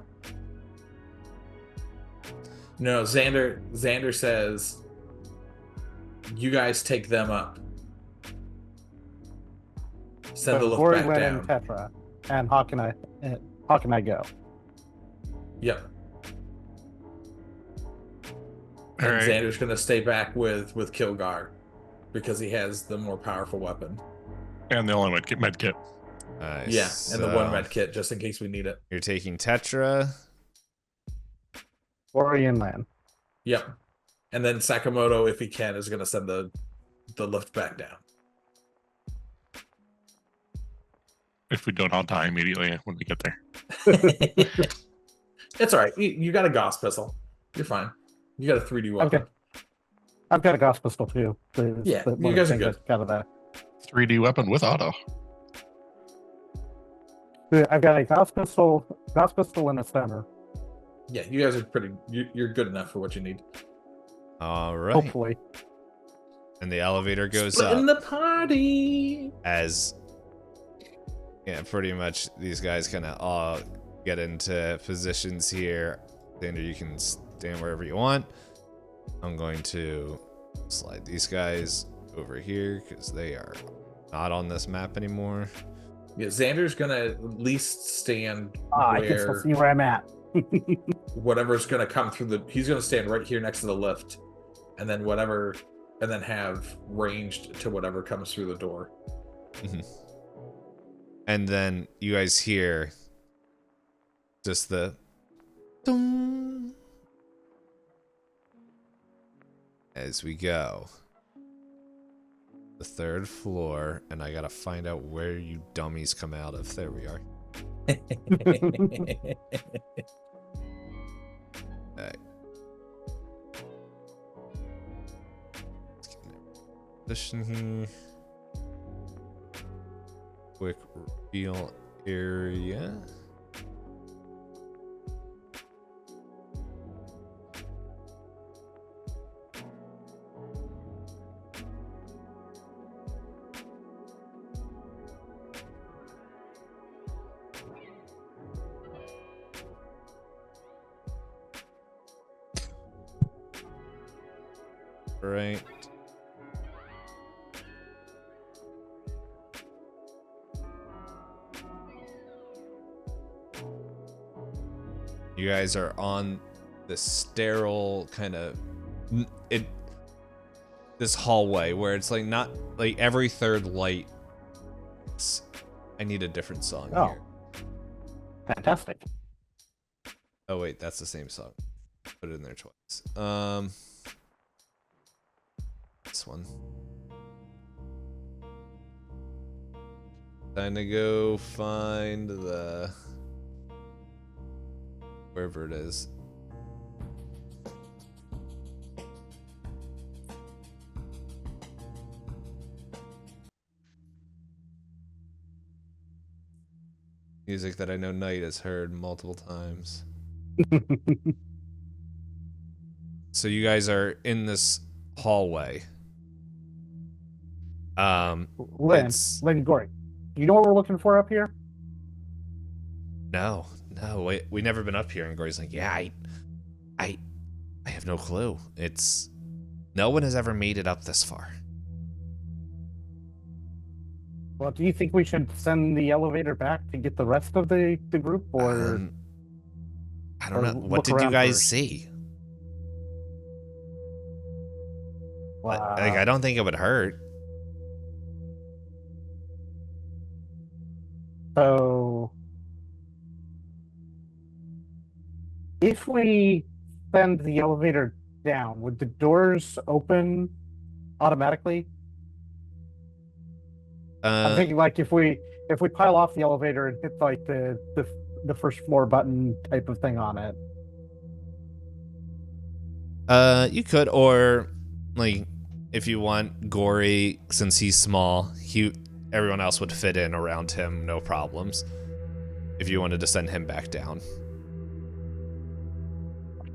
No, Xander says, you guys take them up. Send the lift Gory, back Lynn, down. and Tetra. And how can I go? Yep. All And right. Xander's gonna stay back with Kilgar because he has the more powerful weapon. And the only med kit. Nice. Yeah, and the one So, med kit just in case we need it. You're taking Tetra. Gory and Lynn. Yep. And then Sakamoto, if he can, is gonna send the lift back down. If we don't all die immediately when we get there. It's all right. You got a Gauss pistol. You're fine. You got a 3D weapon. Okay. I've got a Gauss pistol too. Yeah, One you of the guys are things good. I got of that. 3D weapon with auto. I've got a Gauss pistol and a stunner. Yeah, you guys are pretty. You're good enough for what you need. All right. Hopefully. And the elevator goes Splitting up the party. as, yeah, pretty much these guys kind of all get into positions here. Xander, you can stand wherever you want. I'm going to slide these guys over here because they are not on this map anymore. Yeah, Xander's gonna at least stand I can still where see where I'm at. whatever's gonna come through the. He's gonna stand right here next to the lift, and then whatever, and then have ranged to whatever comes through the door. And then you guys hear just the dong as we go. The 3rd floor, and I gotta find out where you dummies come out of. There we are. Alright. Let's get in position here. Quick reveal area. Right. You guys are on this sterile kind of this hallway where it's like not like every 3rd light. I need a different song Oh. here. Fantastic. Oh wait, that's the same song. Put it in there twice. This one. Time to go find the wherever it is. Music that I know Knight has heard multiple times. So you guys are in this hallway. Lynn, Gory, you know what we're looking for up here? No, we never been up here. And Gory's like, yeah, I have no clue. No one has ever made it up this far. Well, do you think we should send the elevator back to get the rest of the group, or I don't know. What look did you around guys first? see? Wow. Like, I don't think it would hurt. So, if we send the elevator down, would the doors open automatically? I'm thinking like if we pile off the elevator and hit like the first floor button type of thing on it. You could, or like if you want, Gory, since he's small, everyone else would fit in around him, no problems. If you wanted to send him back down.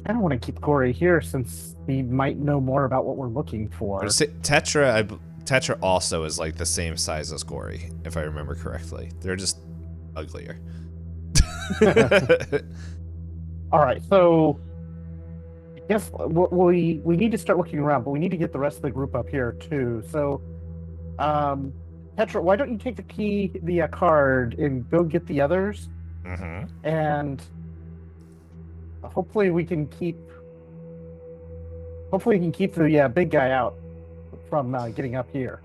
I don't want to keep Gory here since he might know more about what we're looking for. Tetra also is like the same size as Gory, if I remember correctly. They're just uglier. All right, so I guess we need to start looking around, but we need to get the rest of the group up here too. So, Tetra, why don't you take the card and go get the others, and hopefully we can keep the big guy out from getting up here.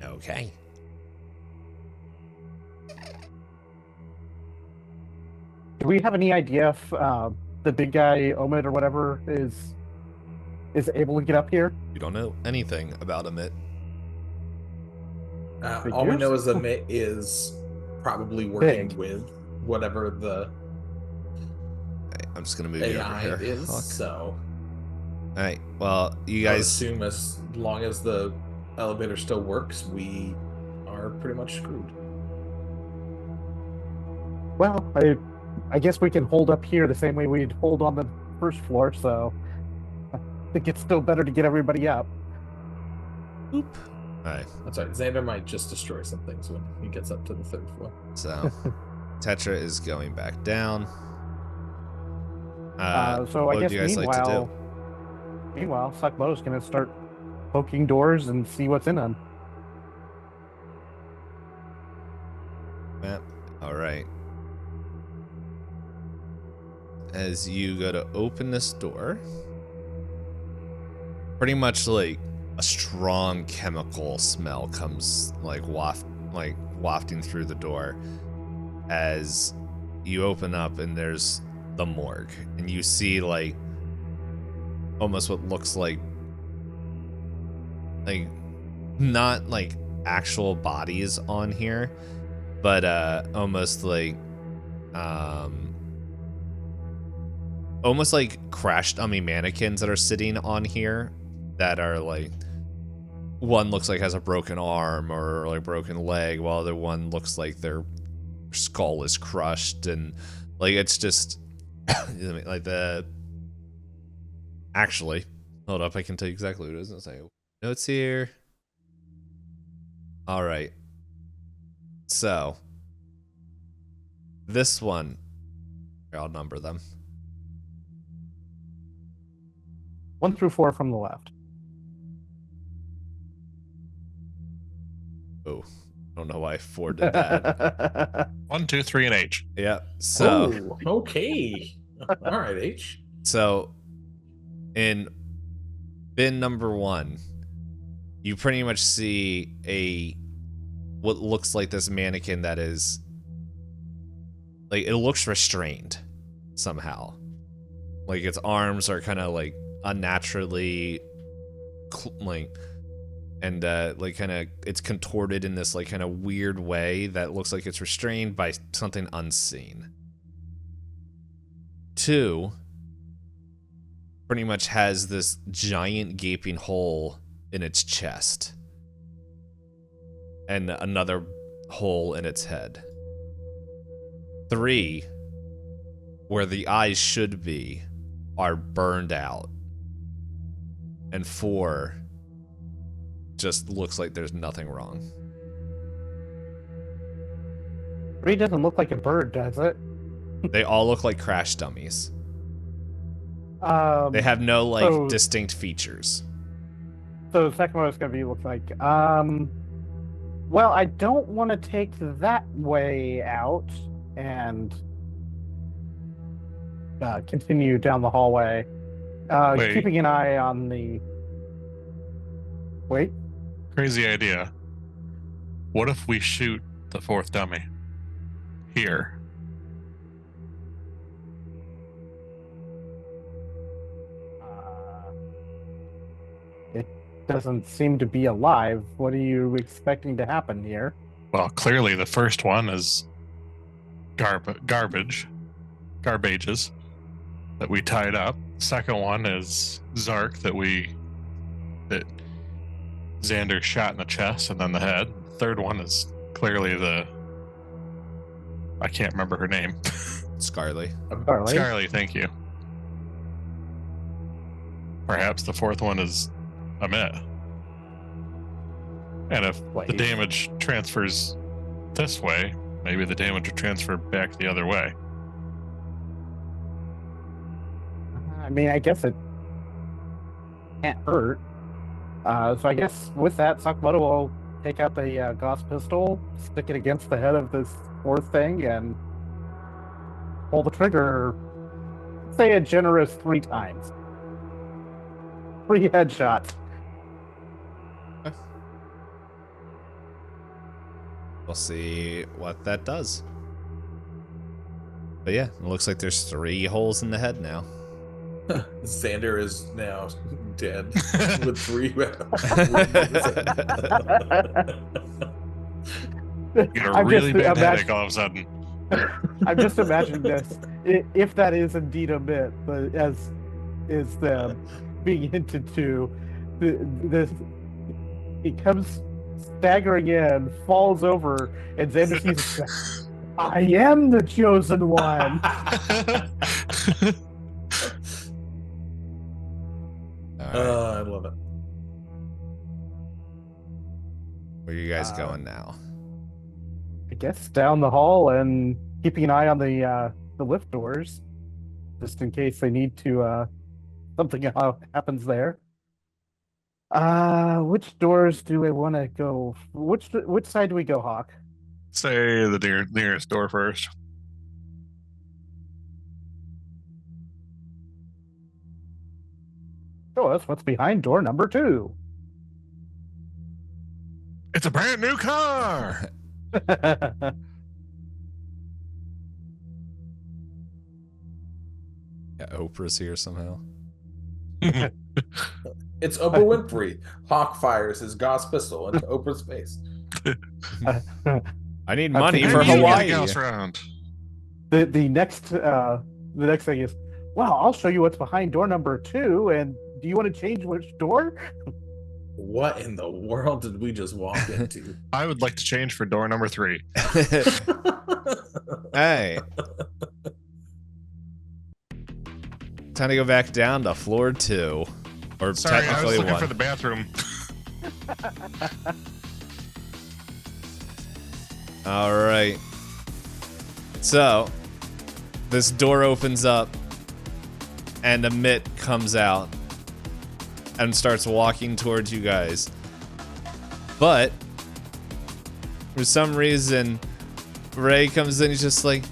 Okay. Do we have any idea if the big guy, Omid or whatever, is able to get up here? You don't know anything about Amit. All we know is that Amit is probably working Big. with whatever the I'm just gonna move you over AI here. is. Hawk. So, All right. Well, you I would guys. assume as long as the elevator still works, we are pretty much screwed. Well, I guess we can hold up here the same way we'd hold on the first floor, so I think it's still better to get everybody up. Oop. All right. That's right. Xander might just destroy some things when he gets up to the third floor. So, Tetra is going back down. So what I would guess you guys like to do? meanwhile, Sakmo's gonna start poking doors and see what's in them. Map. All right. As you go to open this door, pretty much like a strong chemical smell comes wafting through the door as you open up, and there's the morgue, and you see like almost what looks like not like actual bodies on here, but almost like crash dummy mannequins that are sitting on here that are like, one looks like has a broken arm or like broken leg, while the other one looks like their skull is crushed, and like it's just like actually, hold up, I can tell you exactly what it is. I'll say notes here. All right. So this one, I'll number them. 1 through 4 from the left. Oh, I don't know why 4 did that. 1, 2, 3, and H. Yeah. So Okay. All right, H. So in bin number 1, you pretty much see what looks like this mannequin that is like, it looks restrained somehow. Like its arms are kind of like unnaturally and like kind of it's contorted in this like kind of weird way that looks like it's restrained by something unseen. 2 pretty much has this giant gaping hole in its chest and another hole in its head. 3, where the eyes should be, are burned out. And 4 just looks like there's nothing wrong. 3 doesn't look like a bird, does it? They all look like crash dummies. They have no distinct features. So the second one is going to be look like. Well, I don't want to take that way out and continue down the hallway, keeping an eye on the. Wait. Crazy idea. What if we shoot the 4th dummy here? It doesn't seem to be alive. What are you expecting to happen here? Well, clearly the first one is garbages that we tied up. Second one is Zark that Xander shot in the chest and then the head. Third one is clearly I can't remember her name. Scarly. Scarly, thank you. Perhaps the 4th one is Amit. And if the damage transfers this way, maybe the damage will transfer back the other way. I mean, I guess it can't hurt. So I guess with that, Sakamoto will take out the Gauss pistol, stick it against the head of this 4th thing, and pull the trigger, say a generous 3 times. 3 headshots. We'll see what that does. But yeah, it looks like there's 3 holes in the head now. Xander is now dead with 3. You get a really bad headache all of a sudden. I'm just imagining this. If that is indeed a myth, but as is the being hinted to, this he comes staggering in, falls over, and Xander sees, I am the chosen one. I love it. Where are you guys going now? I guess down the hall and keeping an eye on the lift doors, just in case they need to something happens there. Which doors do I want to go? Which side do we go, Hawk? Say the nearest door first. Show us what's behind door number 2. It's a brand new car. Yeah, Oprah's here somehow. It's Oprah Winfrey. Hawk fires his Gauss pistol into Oprah's face. I need money Okay. for And you get a Hawaii. Gauss round. The next thing is, well, I'll show you what's behind door number 2, and do you want to change which door? What in the world did we just walk into? I would like to change for door number 3. Hey. Time to go back down to floor 2. Or Sorry, I was technically looking 1. for the bathroom. Alright. So, this door opens up, and Amit comes out and starts walking towards you guys. But, for some reason, Ray comes in, he's just like,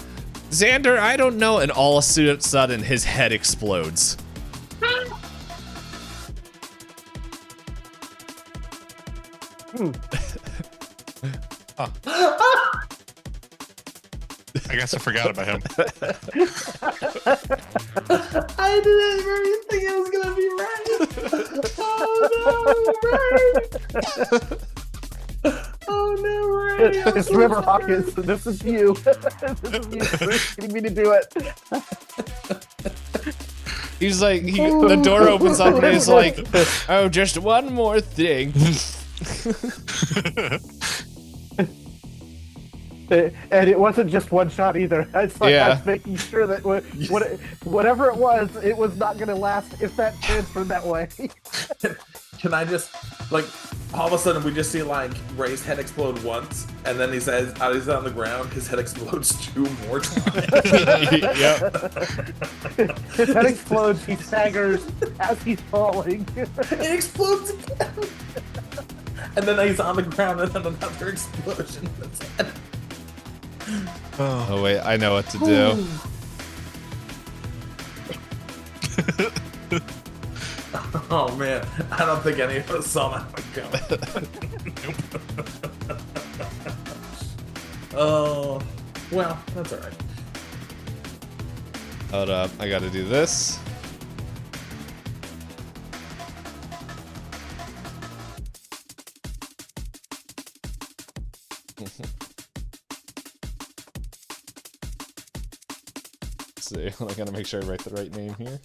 Xander, I don't know, and all of a sudden, his head explodes. I guess I forgot about him. I didn't even think it was gonna be right. Oh no, Ray! Oh no, Ray! I'm It's so River sorry. Hawkins. This is you. This is you getting me to do it. He's like, the door opens up and he's like, oh, just one more thing. And it wasn't just one shot either. It's like I was making sure that whatever it was not going to last if that transferred that way. Can I just, like, all of a sudden we just see, like, Ray's head explode once, and then he says, as he's on the ground, his head explodes 2 more times. His head explodes, he staggers as he's falling. It explodes again. And then he's on the ground, and then another explosion in his head. Oh wait, I know what to do. Oh man, I don't think any of us saw that one coming. Oh, well, that's alright. Hold up, I gotta do this. Let's see, I gotta make sure I write the right name here.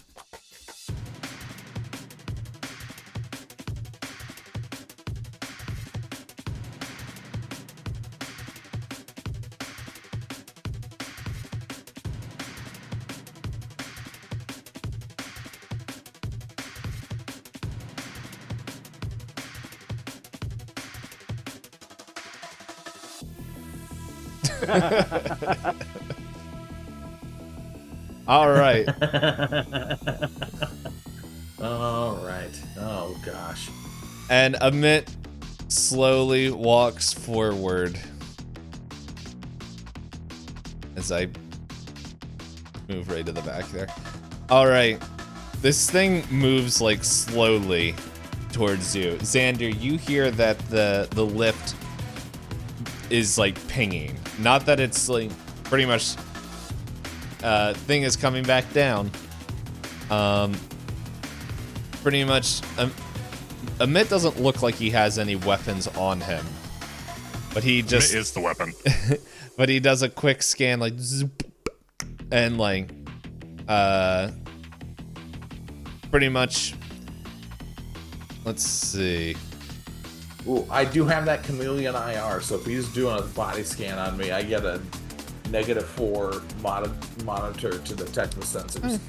All right. All right. Oh gosh. And Amit slowly walks forward as I move right to the back there. All right. This thing moves like slowly towards you. Xander, you hear that the lift is like pinging. Not that it's like pretty much thing is coming back down. Pretty much Amit doesn't look like he has any weapons on him. But he just Amit is the weapon. But he does a quick scan like zoop, and like pretty much let's see. Ooh, I do have that chameleon IR, so if he's doing a body scan on me, I get a -4 monitor to detect the sensors.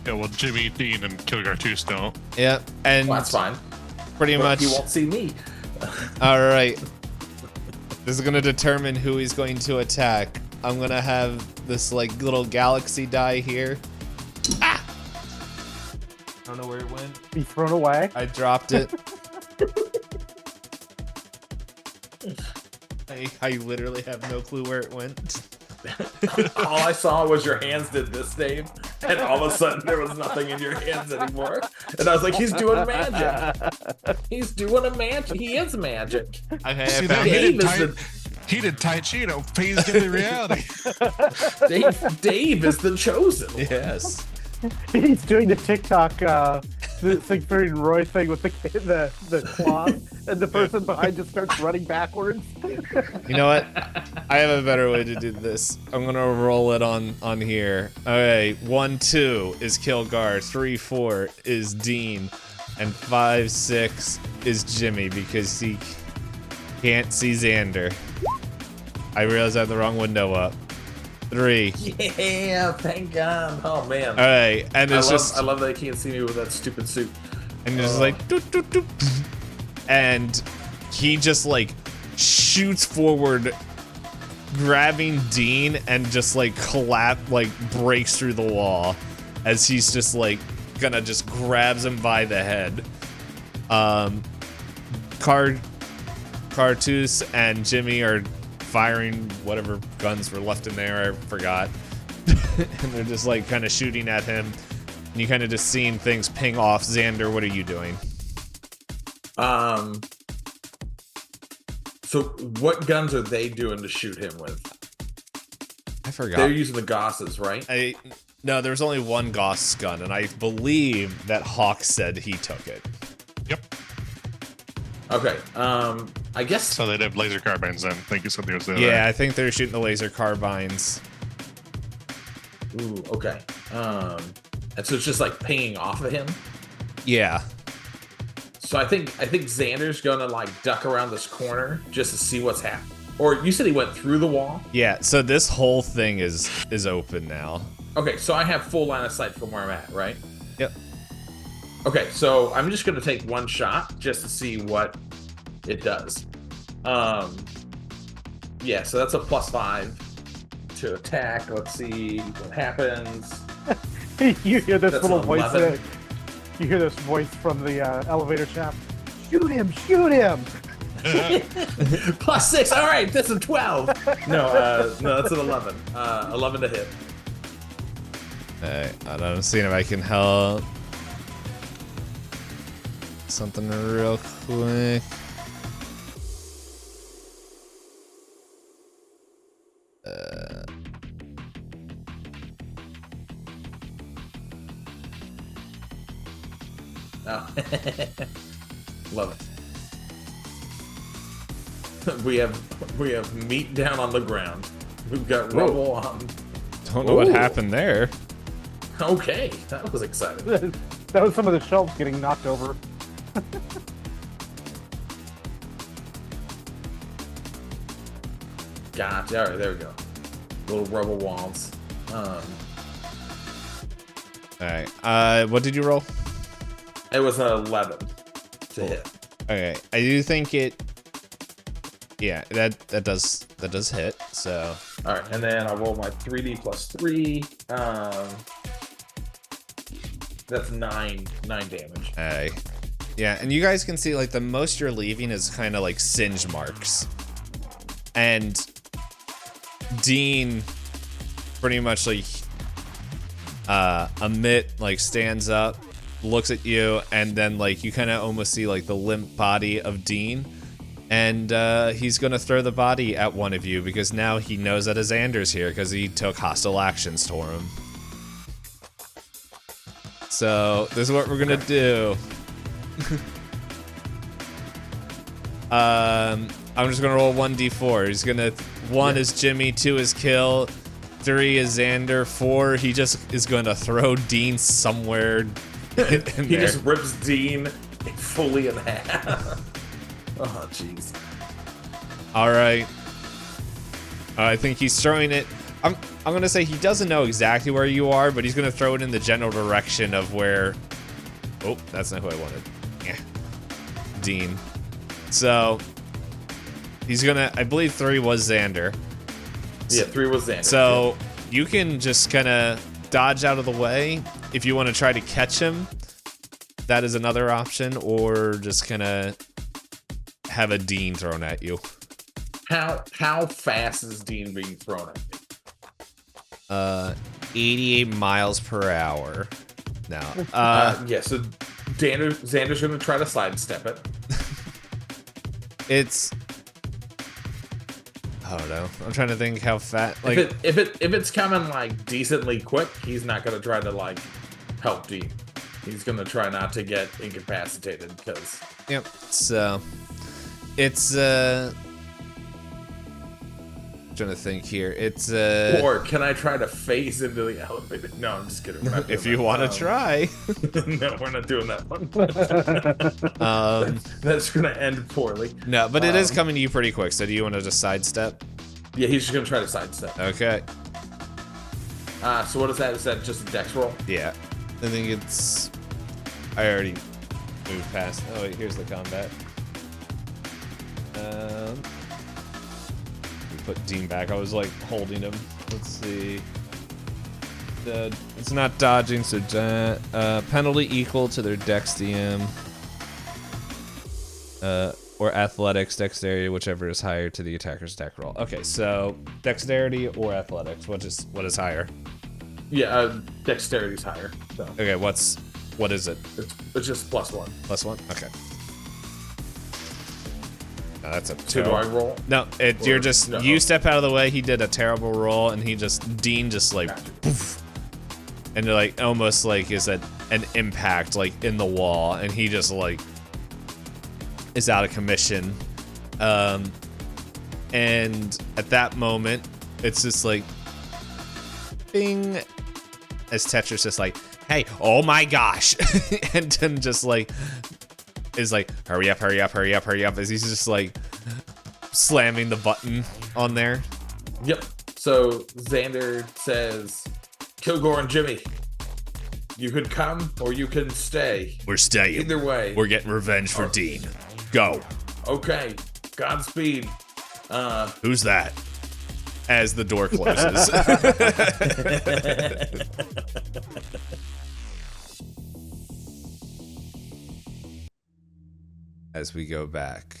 Yeah, well, Jimmy, Dean, and Kilgar don't. Yeah, and Well, that's fine. pretty But much he won't see me. all right. This is gonna determine who he's going to attack. I'm gonna have this like little galaxy die here. Ah! I don't know where it went. Be thrown away. I dropped it. I literally have no clue where it went. All I saw was your hands did this, Dave, and all of a sudden there was nothing in your hands anymore. And I was like, he's doing magic. He's doing a magic. He is magic. Okay, See, I that found Dave it. is he did Tai Chi to phase into reality. Dave is the chosen one. Yes. He's doing the TikTok Siegfried and Roy thing with the cloth, and the person behind just starts running backwards. You know what? I have a better way to do this. I'm gonna roll it on here. Okay, 1, 2 is Kilgar, 3, 4 is Dean, and 5, 6 is Jimmy because he can't see Xander. I realized I had the wrong window up. 3. Yeah, thank God. Oh man. All right, and it's I love that he can't see me with that stupid suit. and it's like doot, doot, doot, and he just like shoots forward, grabbing Dean, and just like breaks through the wall as he's just like gonna just grabs him by the head. Cartus and Jimmy are firing whatever guns were left in there, I forgot. And they're just like kind of shooting at him. And you kind of just seeing things ping off. Xander, what are you doing? So what guns are they doing to shoot him with? I forgot. They're using the Gosses, right? No, there was only one Goss gun, and I believe that Hawk said he took it. Yep. Okay. I guess So they'd have laser carbines then. Thank you, something was there. Yeah, I think they're shooting the laser carbines. Ooh, okay. And so it's just like pinging off of him. Yeah. So I think Xander's gonna like duck around this corner just to see what's Or you said he went through the wall? Yeah, so this whole thing is open now. Okay, so I have full line of sight from where I'm at, right? Yep. Okay, so I'm just gonna take one shot just to see what it does. Yeah, so that's a +5 to attack. Let's see what happens. You hear this That's little an voice. 11. You hear this voice from the elevator shaft. Shoot him! Shoot him! +6. All right, that's a 12. No, that's an 11. 11 to hit. Alright, I'm seeing if I can help. Something real quick. Oh. Love it. We have meat down on the ground. We've got rubble on. Don't know what Ooh. happened there. Okay, that was exciting. That was some of the shelves getting knocked over. Gotcha. All right, there we go. Little rubble walls. Alright, what did you roll? It was an 11 to hit. Okay, I do think it. Yeah, that does hit. So All right, and then I roll my 3d +3. That's 9 damage. yeah, and you guys can see like the most you're leaving is kind of like singe marks, and Dean pretty much like Amit like stands up, looks at you, and then like you kind of almost see like the limp body of Dean, and he's gonna throw the body at one of you because now he knows that his Xander's here because he took hostile actions toward him. So this is what we're gonna do. I'm just gonna roll 1d4. He's gonna 1 is Jimmy, 2 is Kill, 3 is Xander, 4 he just is gonna throw Dean somewhere in He there. just rips Dean fully in half. Oh, jeez. All right. I think he's throwing it. I'm gonna say he doesn't know exactly where you are, but he's gonna throw it in the general direction of where. Oh, that's not who I wanted. Yeah. Dean. So he's gonna. I believe 3 was Xander. Yeah, 3 was Xander. So you can just kind of dodge out of the way if you want to try to catch him. That is another option, or just kind of have a Dean thrown at you. How fast is Dean being thrown at me? 88 miles per hour. Now, Yeah, so Xander's gonna try to sidestep it. it's. I don't know. I'm trying to think how fast. Like, If it's coming like decently quick, he's not gonna try to like help Dean. He's gonna try not to get incapacitated because. yep. So, it's trying to think here. It's Or can I try to phase into the elevator? No, I'm just kidding. We're not doing if you that. want to try. No, we're not doing that one. That's gonna end poorly. No, but it is coming to you pretty quick. So do you want to just sidestep? Yeah, he's just gonna try to sidestep. Okay. So what is that? Is that just a dex roll? Yeah. I think it's. I already moved past. Oh wait, here's the combat. We put Dean back. I was like holding him. Let's see. It's not dodging, so penalty equal to their dex DM. Or athletics, dexterity, whichever is higher to the attacker's deck roll. Okay, so dexterity or athletics, what is higher? Yeah, dexterity's higher. So Okay, what is it? it's just +1. +1? Okay. No, that's a So do I roll? No, you're just no. you step out of the way. He did a terrible roll, and Dean just like, Gotcha. poof, and like almost like is an impact like in the wall, and he just like is out of commission. And at that moment, it's just like, bing, as Tetris just like, hey, oh my gosh, and then just like is like, hurry up, hurry up, hurry up, hurry up, as he's just like slamming the button on there. Yep. So Xander says, Kilgore and Jimmy, you could come or you can stay. We're staying. Either way. We're getting revenge for Dean. Go. Okay. Godspeed. Who's that? As the door closes. As we go back.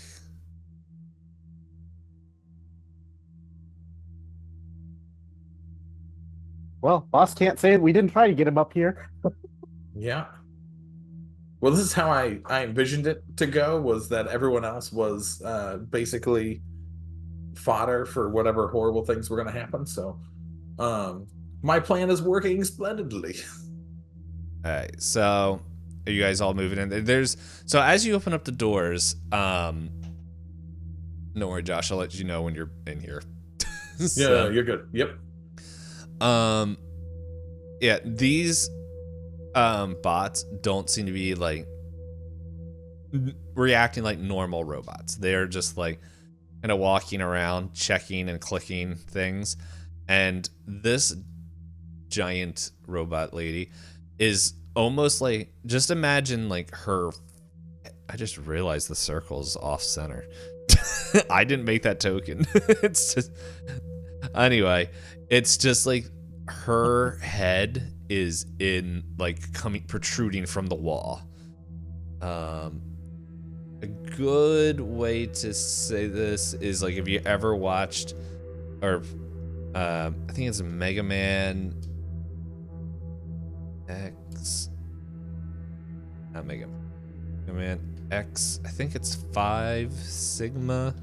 Well, boss can't say we didn't try to get him up here. Yeah. Well, this is how I envisioned it to go, was that everyone else was basically fodder for whatever horrible things were going to happen. So my plan is working splendidly. All right, so are you guys all moving in? So as you open up the doors, don't worry, Josh, I'll let you know when you're in here. Yeah, you're good. Yep. Yeah, these bots don't seem to be like reacting like normal robots. They're just like kind of walking around, checking and clicking things. And this giant robot lady is almost like, just imagine like her. I just realized the circle's off center. I didn't make that token. It's just, anyway, it's just like her head is in like protruding from the wall. A good way to say this is like, if you ever watched, or I think it's Mega Man X, not Mega Man X, I think it's 5 Sigma.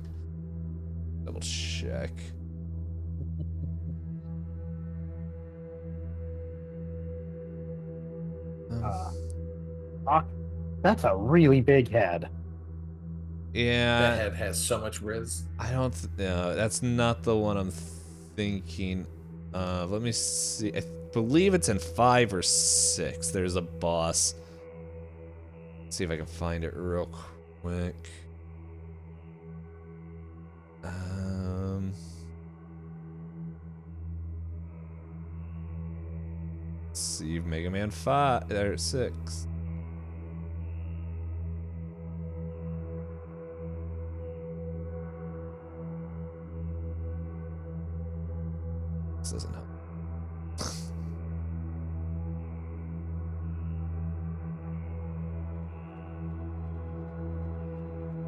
Double check. That's a really big head. Yeah. That head has so much riz. I don't. No, that's not the one I'm thinking. Let me see. I believe it's in 5 or 6. There's a boss. Let's see if I can find it real quick. Let's see, Mega Man 5 or 6. This doesn't help.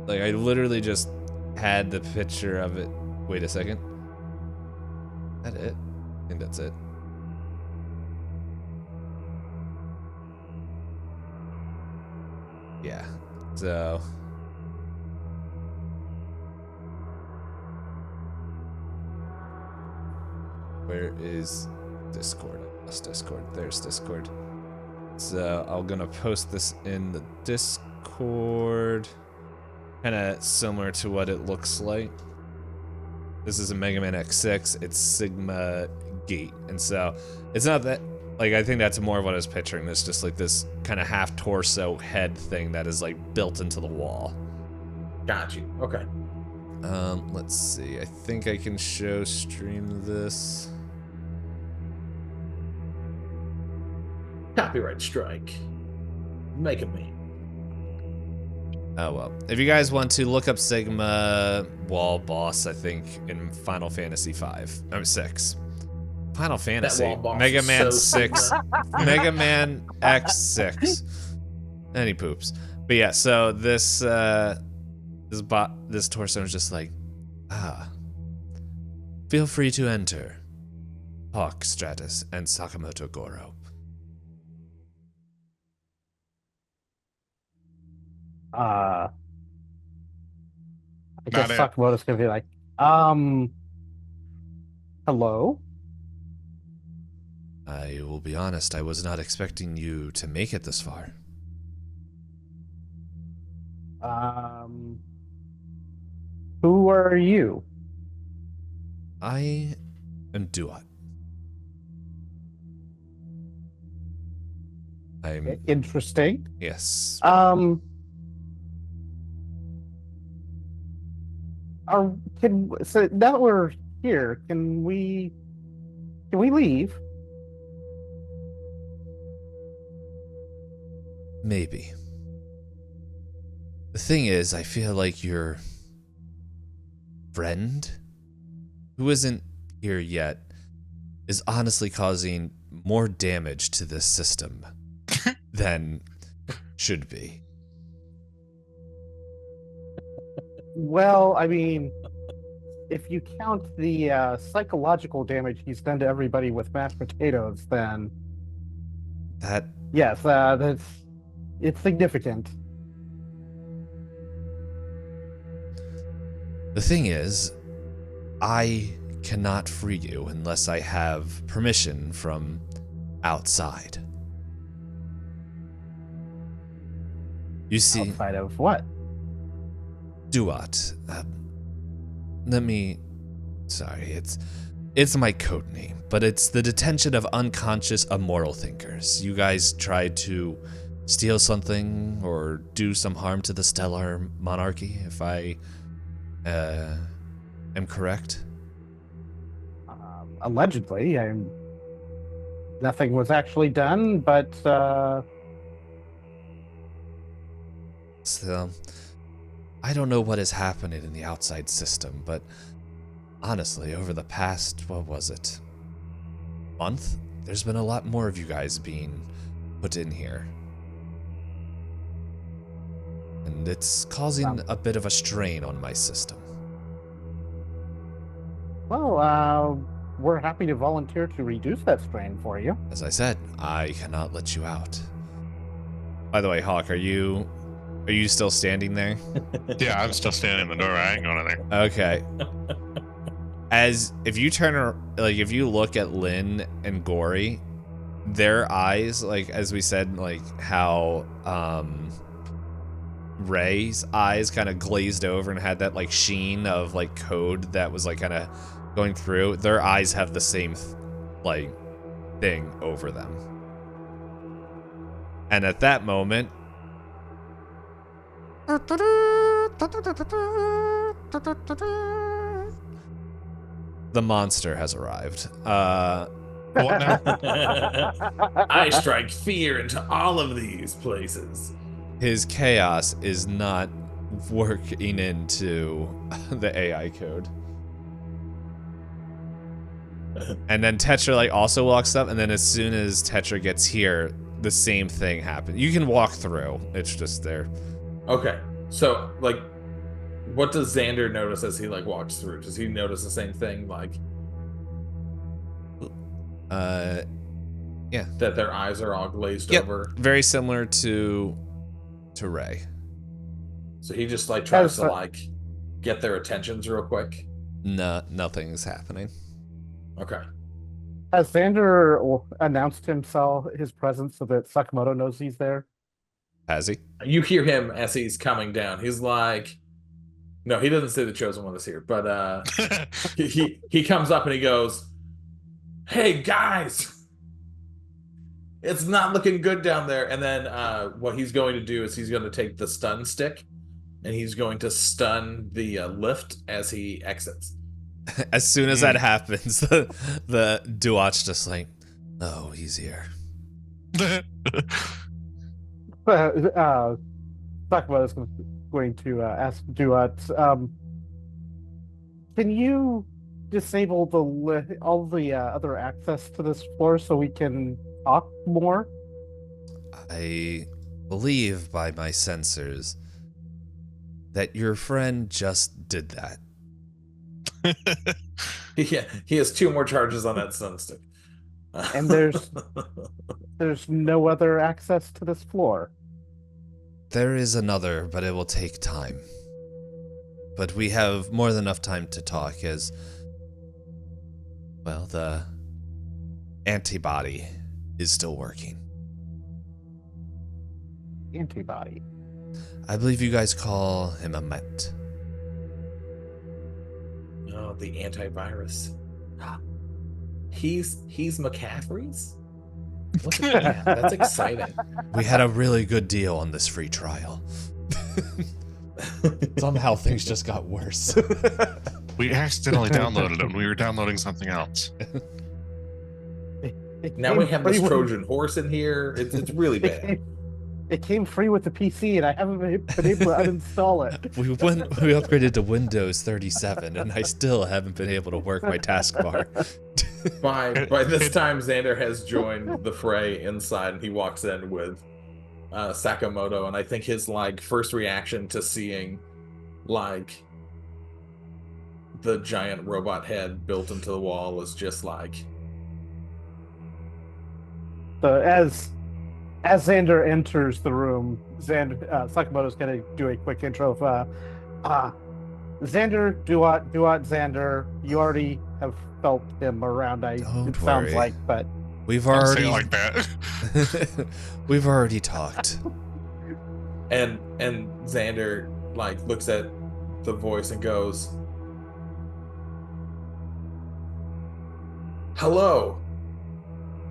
Like, I literally just had the picture of it. Wait a second. Is that it? I think that's it. Yeah. So. Where is Discord? I lost Discord. There's Discord. So I'm gonna post this in the Discord. Kind of similar to what it looks like. This is a Mega Man X6. It's Sigma Gate, and so it's not that. Like, I think that's more of what I was picturing. It's just like this kind of half torso head thing that is like built into the wall. Got you. Okay. Let's see. I think I can stream this. Copyright strike. Making me. Oh well. If you guys want to look up Sigma Wall Boss, I think in Final Fantasy 5 or 6. Final Fantasy. Mega Man so 6. Mega Man X6. Any poops. But yeah, so this torso is just like, feel free to enter. Hawk, Stratus, and Sakamoto Goro. I Not guess it. Sakamoto's gonna be like, hello? I will be honest, I was not expecting you to make it this far. Who are you? I am Duat. I'm Interesting. yes. So now that we're here, can we leave? Maybe. The thing is, I feel like your friend, who isn't here yet, is honestly causing more damage to this system than should be. Well, I mean, if you count the psychological damage he's done to everybody with mashed potatoes, then That yes, it's significant. The thing is, I cannot free you unless I have permission from outside. You see, Outside of what? Duat. Sorry, it's my code name, but it's the detention of unconscious immoral thinkers. You guys tried to steal something or do some harm to the stellar monarchy, if I am correct. Allegedly, nothing was actually done, but Still, I don't know what is happening in the outside system, but honestly, over the past, what was it, month? There's been a lot more of you guys being put in here. And it's causing a bit of a strain on my system. well, we're happy to volunteer to reduce that strain for you. As I said, I cannot let you out. By the way, Hawk, are you still standing there? Yeah, I'm still standing in the doorway. I ain't going in there. Okay. If you look at Lynn and Gory, their eyes, like as we said, like how Ray's eyes kind of glazed over and had that like sheen of like code that was like kind of going through. Their eyes have the same like thing over them. And at that moment, the monster has arrived. What now? I strike fear into all of these places. His chaos is not working into the AI code. And then Tetra like also walks up, and then as soon as Tetra gets here, the same thing happens. You can walk through. It's just there. Okay, so like, what does Xander notice as he like walks through? Does he notice the same thing, like Yeah. that their eyes are all glazed Yep. over? Very similar to Ray. So he just like tries to Has, like get their attentions real quick. No, nothing's happening. Okay. Has Xander announced his presence so that Sakamoto knows he's there? Has he? You hear him as he's coming down. He's like, no, he doesn't say the chosen one is here, but he comes up and he goes, "Hey guys, it's not looking good down there." And then what he's going to do is he's going to take the stun stick and he's going to stun the lift as he exits. As soon as that happens, the Duat's just like, oh, he's here. Sakamoto is going to ask Duat, can you disable all the other access to this floor so we can talk more? I believe by my sensors that your friend just did that. Yeah, he has 2 more charges on that stun stick. And there's no other access to this floor. There is another, but it will take time. But we have more than enough time to talk as, well, the antibody is still working. Antibody. I believe you guys call him a Met. Oh, the antivirus. He's McCaffrey's? Look at that. That's exciting. We had a really good deal on this free trial. Somehow things just got worse. We accidentally downloaded them. We were downloading something else. Now we have this Trojan horse in here. It's really bad. It came free with the PC, and I haven't been able to uninstall it. We upgraded to Windows 37, and I still haven't been able to work my taskbar. By this time, Xander has joined the fray inside, and he walks in with Sakamoto, and I think his like first reaction to seeing like the giant robot head built into the wall is just like. So as Xander enters the room, Sakamoto's going to do a quick intro of Xander, Duat, Xander. You already have felt him around. It sounds like, but we've already say it like that. We've already talked. And Xander like looks at the voice and goes, "Hello,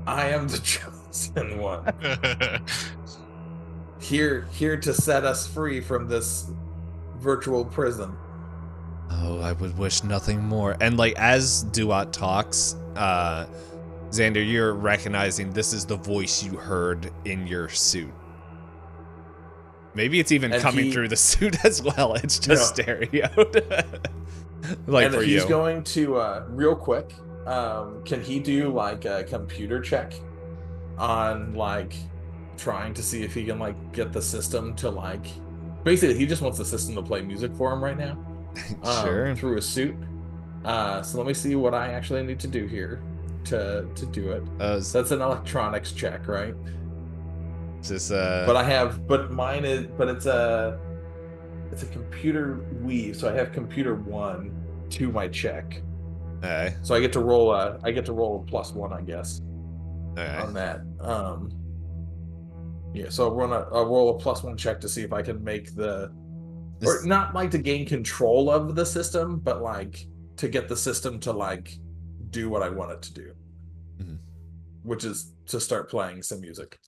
I am the chosen one. Here to set us free from this virtual prison." Oh, I would wish nothing more. And like as Duat talks, Xander, you're recognizing this is the voice you heard in your suit. Maybe it's even coming through the suit as well. It's just stereoed. Like and for he's you. going to real quick. Can he do like a computer check on like trying to see if he can like get the system to like basically he just wants the system to play music for him right now. Sure. Through his suit. So let me see what I actually need to do here to do it. So that's an electronics check, right? Just but mine is it's a computer weave, so I have computer 1 to my check. Okay. So I get to roll a +1, I guess. Okay. On that. Yeah, so I'll roll a +1 check to see if I can make or not like to gain control of the system, but like to get the system to like do what I want it to do. Mm-hmm. Which is to start playing some music.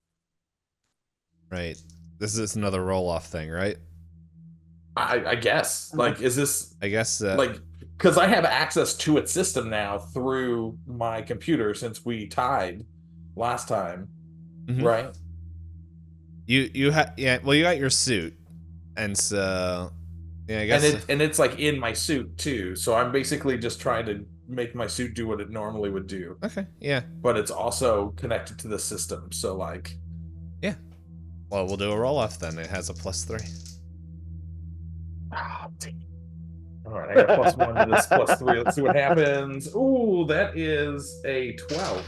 Right. This is another roll-off thing, right? I guess. Like, is this... I guess... like, because I have access to its system now through my computer since we tied last time, right? You you got your suit, and so yeah, I guess. And it's like in my suit too, so I'm basically just trying to make my suit do what it normally would do. Okay, yeah. But it's also connected to the system, so like. Yeah. Well, we'll do a roll-off then. It has a +3. Oh, dang. All right, I got +1 to this +3. Let's see what happens. Ooh, that is a 12.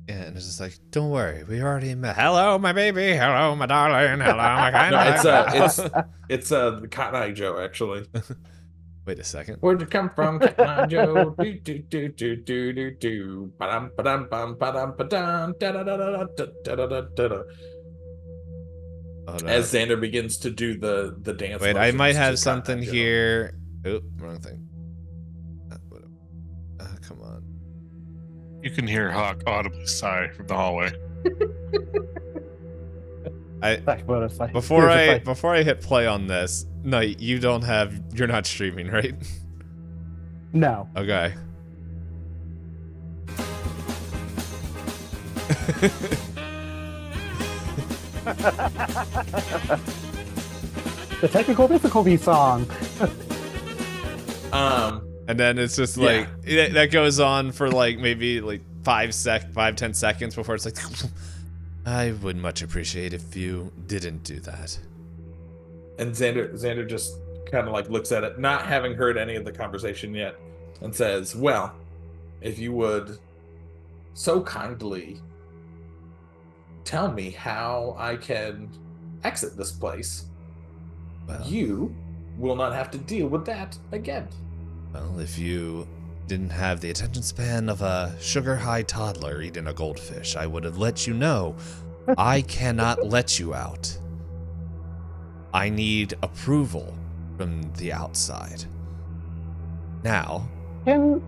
Yeah, and it's just like, don't worry, we already met. Hello, my baby. Hello, my darling. Hello, my kind. No, it's the Cotton Eye Joe, actually. Wait a second. Where'd you come from, Cotton Eye Joe? Do do do do do do do. Ba-dum ba-dum bum ba-dum ba-dum da da da da da da da da da. As Xander begins to do the dance. Wait, I might have something here. Oh, wrong thing. Come on. You can hear Hawk audibly sigh from the hallway. Before I hit play on this, no, you're not streaming, right? No. Okay. The technical difficulty song. And then it's just like that goes on for like maybe like 5-10 seconds before it's like I would much appreciate if you didn't do that. And Xander just kind of like looks at it, not having heard any of the conversation yet, and says, "Well, if you would so kindly tell me how I can exit this place, you will not have to deal with that again." Well, if you didn't have the attention span of a sugar-high toddler eating a goldfish, I would have let you know I cannot let you out. I need approval from the outside. Now... On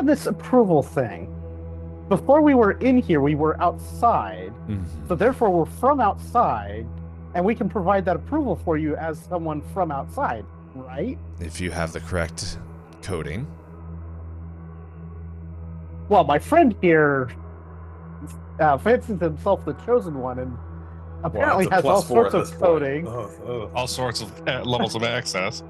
this approval thing, before we were in here, we were outside. Mhm. So therefore, we're from outside, and we can provide that approval for you as someone from outside, right? If you have the correct coding. Well, my friend here fancies himself the chosen one, and apparently Well, that's a has all +4 sorts at of this point. coding. All sorts of levels of access.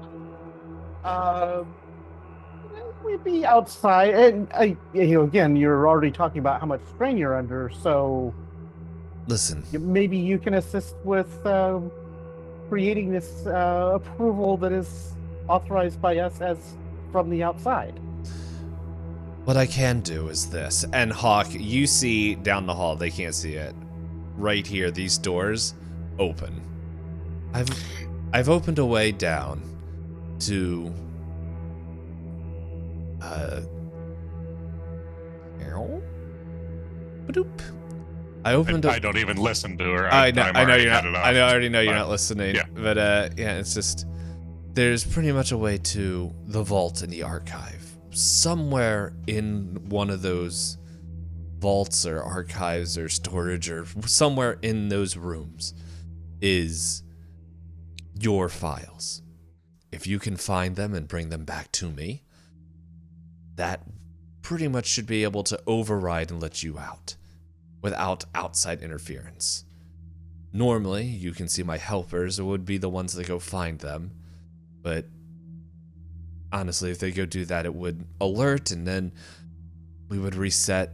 We'd be outside, and again, you're already talking about how much strain you're under, so Listen, maybe you can assist with creating this approval that is authorized by us as from the outside. what I can do is this. And Hawk, you see down the hall, they can't see it. Right here, these doors open. I've opened a way down to Badoop. I opened. I don't even listen to her. I know you're not. I already know you're But, not listening. yeah. But yeah, it's just there's pretty much a way to the vault in the archive. Somewhere in one of those vaults or archives or storage or somewhere in those rooms is your files. If you can find them and bring them back to me, that pretty much should be able to override and let you out without outside interference. Normally, you can see my helpers would be the ones that go find them, but honestly, if they go do that, it would alert and then we would reset.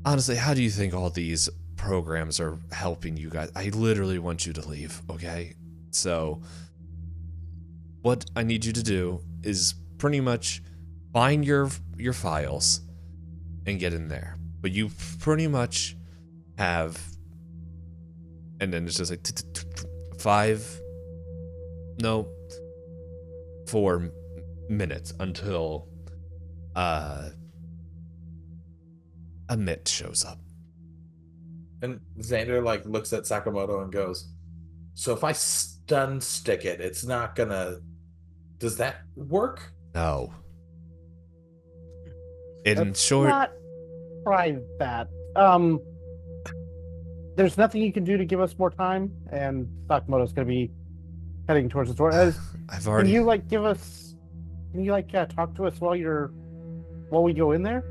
Honestly, how do you think all these programs are helping you guys? I literally want you to leave, okay? So, what I need you to do is pretty much find your files and get in there. But you pretty much have, and then it's just like 4 minutes until a mitt shows up. And Xander like looks at Sakamoto and goes, "So if I stun stick it, it's not gonna. Does that work?" No. In Let's short, not try that. There's nothing you can do to give us more time, and Sakamoto's going to be heading towards the door. I've already. Can you like give us? Can you like talk to us while we go in there?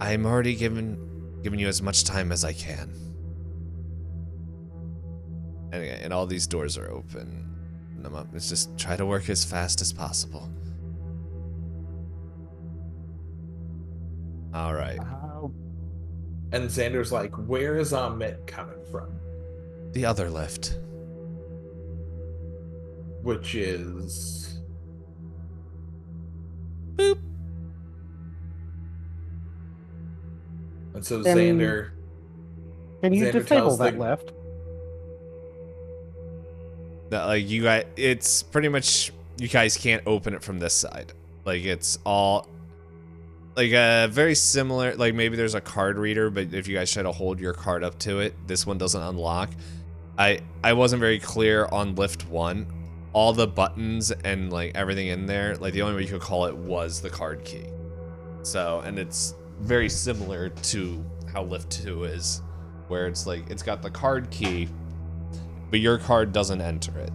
I'm already giving you as much time as I can. And all these doors are open. Let's just try to work as fast as possible. All right. And Xander's like, "Where is Amit coming from?" The other lift. Which is Boop. And so And- Xander Can you Xander disable tells that the- lift? That, like, you guys, it's pretty much, you guys can't open it from this side. Like, it's all, like, very similar, like, maybe there's a card reader, but if you guys try to hold your card up to it, this one doesn't unlock. I wasn't very clear on lift 1. All the buttons and, like, everything in there, like, the only way you could call it was the card key. So, and it's very similar to how lift 2 is, where it's like, it's got the card key, but your card doesn't enter it.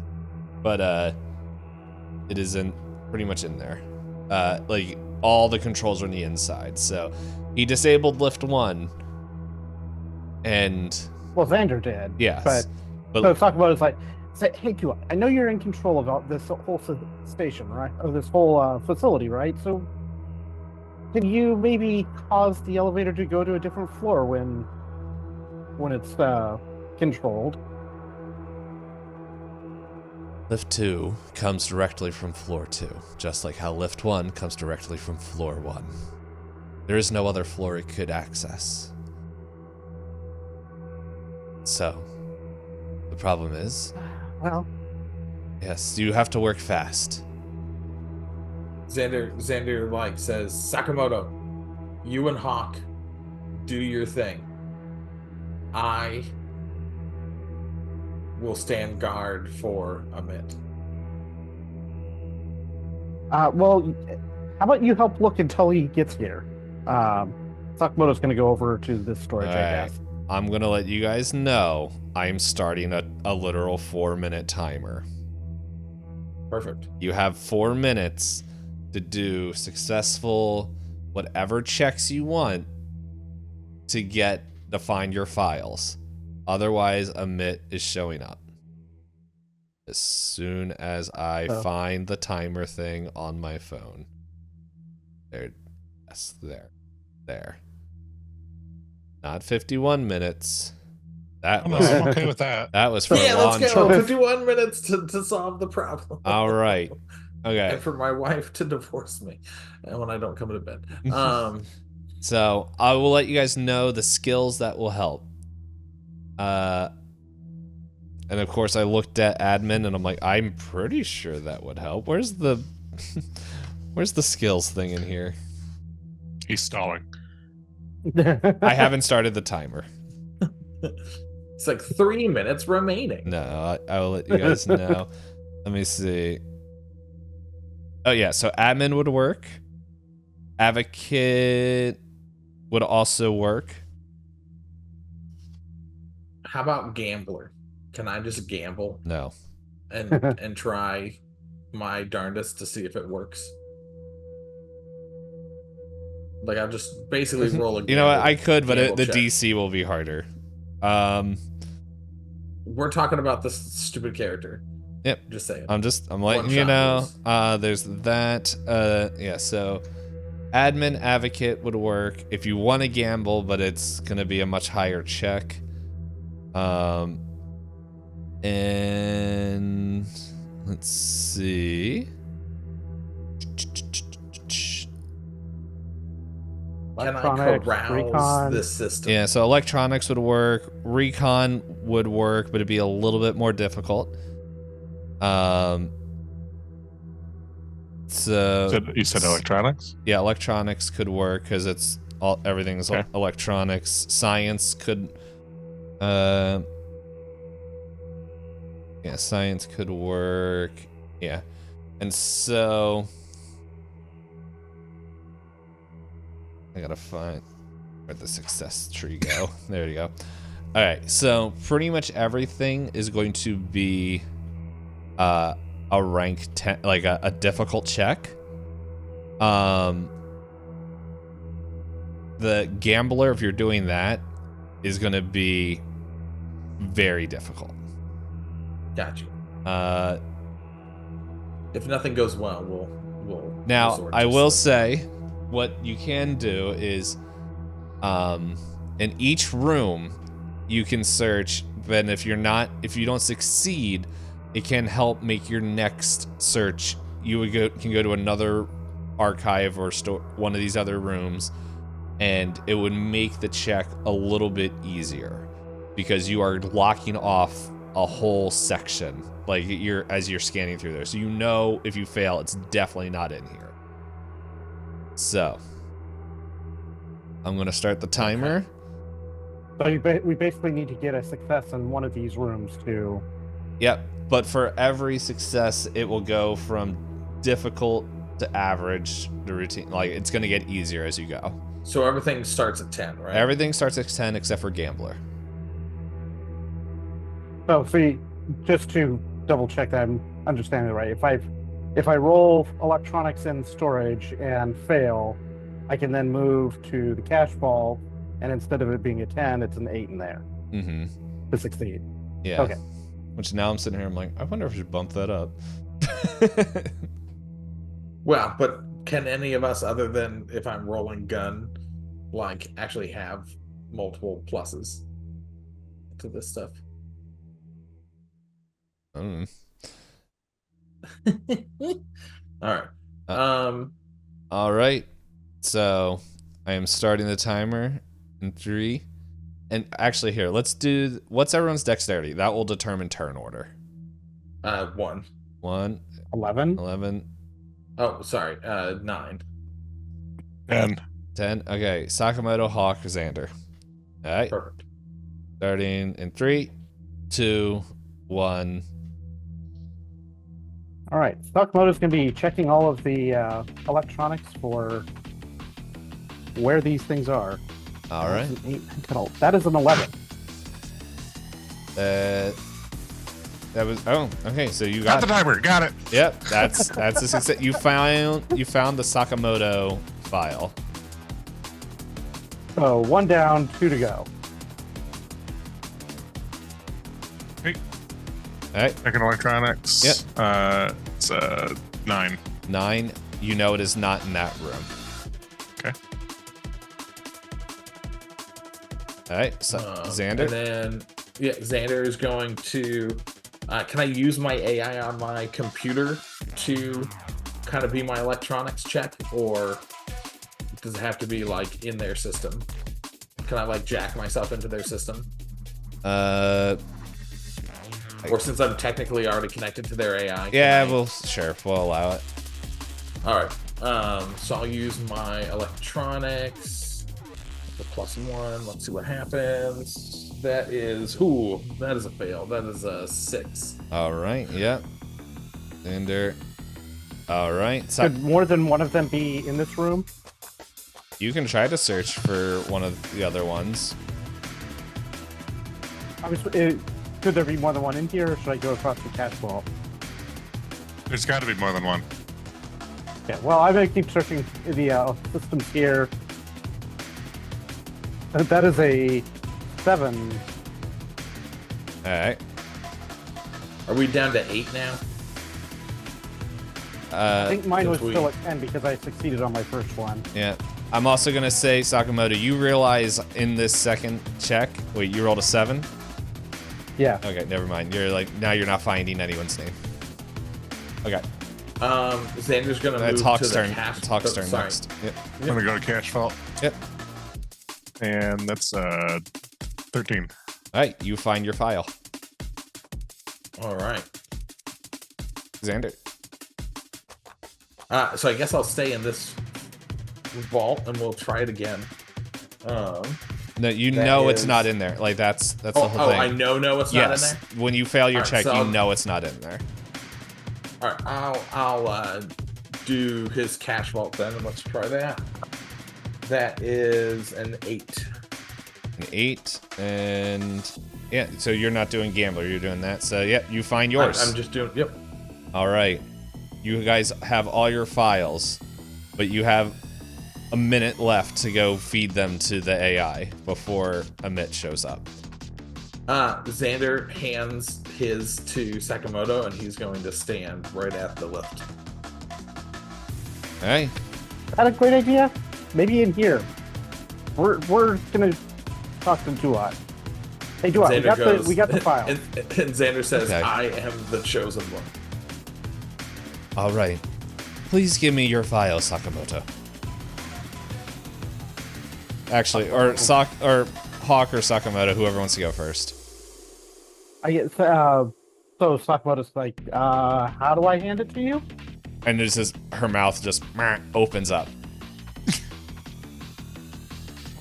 But it is pretty much in there. Like, all the controls are on the inside. So he disabled lift 1, and Well, Xander did. yes, But but so Sakamoto's like, say, "Hey, Tua, I know you're in control of this whole station, right? Or this whole facility, right? So can you maybe cause the elevator to go to a different floor when it's controlled?" lift 2 comes directly from floor 2, just like how lift 1 comes directly from floor 1. There is no other floor it could access. So, the problem is, Well, yes, you have to work fast. Xander like says, "Sakamoto, you and Hawk do your thing. I will stand guard for Amit." well, how about you help look until he gets here? Sakamoto's going to go over to this storage, I Alright. guess. I'm gonna let you guys know I'm starting a literal 4-minute timer. Perfect. You have 4 minutes to do successful whatever checks you want to find your files. Otherwise, a MIT is showing up. As soon as I find the timer thing on my phone. There. Yes, there. Not 51 minutes. That was I'm okay with that. that was for Yeah, let's launch. go. 51 minutes to solve the problem. All right. Okay. And for my wife to divorce me when I don't come to bed. So I will let you guys know the skills that will help. And of course I looked at admin and I'm like, I'm pretty sure that would help. Where's the skills thing in here? He's stalling. I haven't started the timer. It's like 3 minutes remaining. No, I will let you guys know. Let me see. Oh yeah, so admin would work. Advocate would also work. How about gambler? Can I just gamble No. and try my darndest to see if it works? Like I'll just basically roll a gamble. You know what? I could, but the check. DC will be harder. We're talking about this stupid character. Yep. Just saying. I'm letting you know. There's that. Yeah, so admin advocate would work if you want to gamble, but it's going to be a much higher check. And let's see. Can I Electronics, carouse recon. this system? Yeah, so electronics would work. Recon would work, but it'd be a little bit more difficult. So You said electronics? yeah, electronics could work because everything's Okay. electronics. Science could, yeah, science could work. Yeah, and so I gotta find where'd the success tree go. There you go. All right, so pretty much everything is going to be a rank 10, like a difficult check. The gambler, if you're doing that, is going to be very difficult. Got you. Uh, If nothing goes well, we'll now resort I to will stuff. say, what you can do is, in each room, you can search. But if you don't succeed, it can help make your next search. You can go to another archive or one of these other rooms, and it would make the check a little bit easier because you are locking off a whole section, like as you're scanning through there. So you know if you fail, it's definitely not in here. So I'm gonna start the timer. So we basically need to get a success in one of these rooms to. Yep. But for every success, it will go from difficult to average, the routine. Like, it's going to get easier as you go. So everything starts at 10, right? Everything starts at 10 except for Gambler. So see, just to double check that I'm understanding it right. If I roll electronics in storage and fail, I can then move to the cash ball, and instead of it being a 10, it's an 8 in there Mm-hmm. to succeed. Yeah. Okay. Which now I'm sitting here, I'm like, I wonder if I should bump that up. Well, but can any of us, other than if I'm rolling gun, like actually have multiple pluses to this stuff? Mm. All right. All right. So I am starting the timer in 3. And actually, here, let's do. What's everyone's dexterity? That will determine turn order. 1. 1, 11. 11, Oh, sorry. 9. 10. 10. Okay, Sakamoto, Hawk, Xander. All right. Perfect. Starting in 3, 2, 1. All right. Sakamoto's going to be checking all of the electronics for where these things are. All right. That's an 8, 10, 12. That is an 11. That was okay. So you Got got the timer. Got it. Yep, that's a success. You found the Sakamoto file. So 1 down, 2 to go. Hey, All right, second electronics. Yep. It's 9. 9. You know it is not in that room. Okay. All right, so Xander. And then Xander is going to. Can I use my AI on my computer to kind of be my electronics check, or does it have to be like in their system? Can I like jack myself into their system? Or since I'm technically already connected to their AI. We'll allow it. All right. So I'll use my electronics. The +1. Let's see what happens. That is a fail. That is a 6. All right, yep. Xander. All right. So Could more than one of them be in this room? you can try to search for one of the other ones. Could there be more than one in here, or should I go across the cash vault? There's got to be more than one. Yeah, well, I'm going to keep searching the systems here. That is a 7. All right. Are we down to 8 now? I think mine was since still at 10 because I succeeded on my first one. Yeah. I'm also gonna say, Sakamoto, you realize in this second check, wait, you rolled a 7? Yeah. Okay, never mind. Now you're not finding anyone's name. Okay. Xander's gonna move It's to Hawk's the turn. cash. It's Hawk's turn sorry. next. Yep. I'm going to go to cash vault. Yep. And that's 13. All right, you find your file. All right. Xander. So I guess I'll stay in this vault and we'll try it again. No, you That know it's is- not in there. Like that's the whole thing. I know it's not in Yes. there. When you fail your Alright, check, so you I'll- know it's not in there. All right, I'll do his cash vault then, and let's try that. That is an 8. An 8, and yeah. So you're not doing gambler. You're doing that. So yeah, you find yours. I'm just doing. Yep. All right. You guys have all your files, but you have a minute left to go feed them to the AI before Amit shows up. Xander hands his to Sakamoto, and he's going to stand right at the lift. Hey, Is that a great idea? Maybe in here. We're gonna talk to Duat. Hey Duat, we got the file. And Xander says, Okay. "I am the chosen one." all right. Please give me your file, Sakamoto. Actually, or Hawk or Sakamoto, whoever wants to go first. I get so Sakamoto's like, how do I hand it to you? And it's just her mouth just opens up.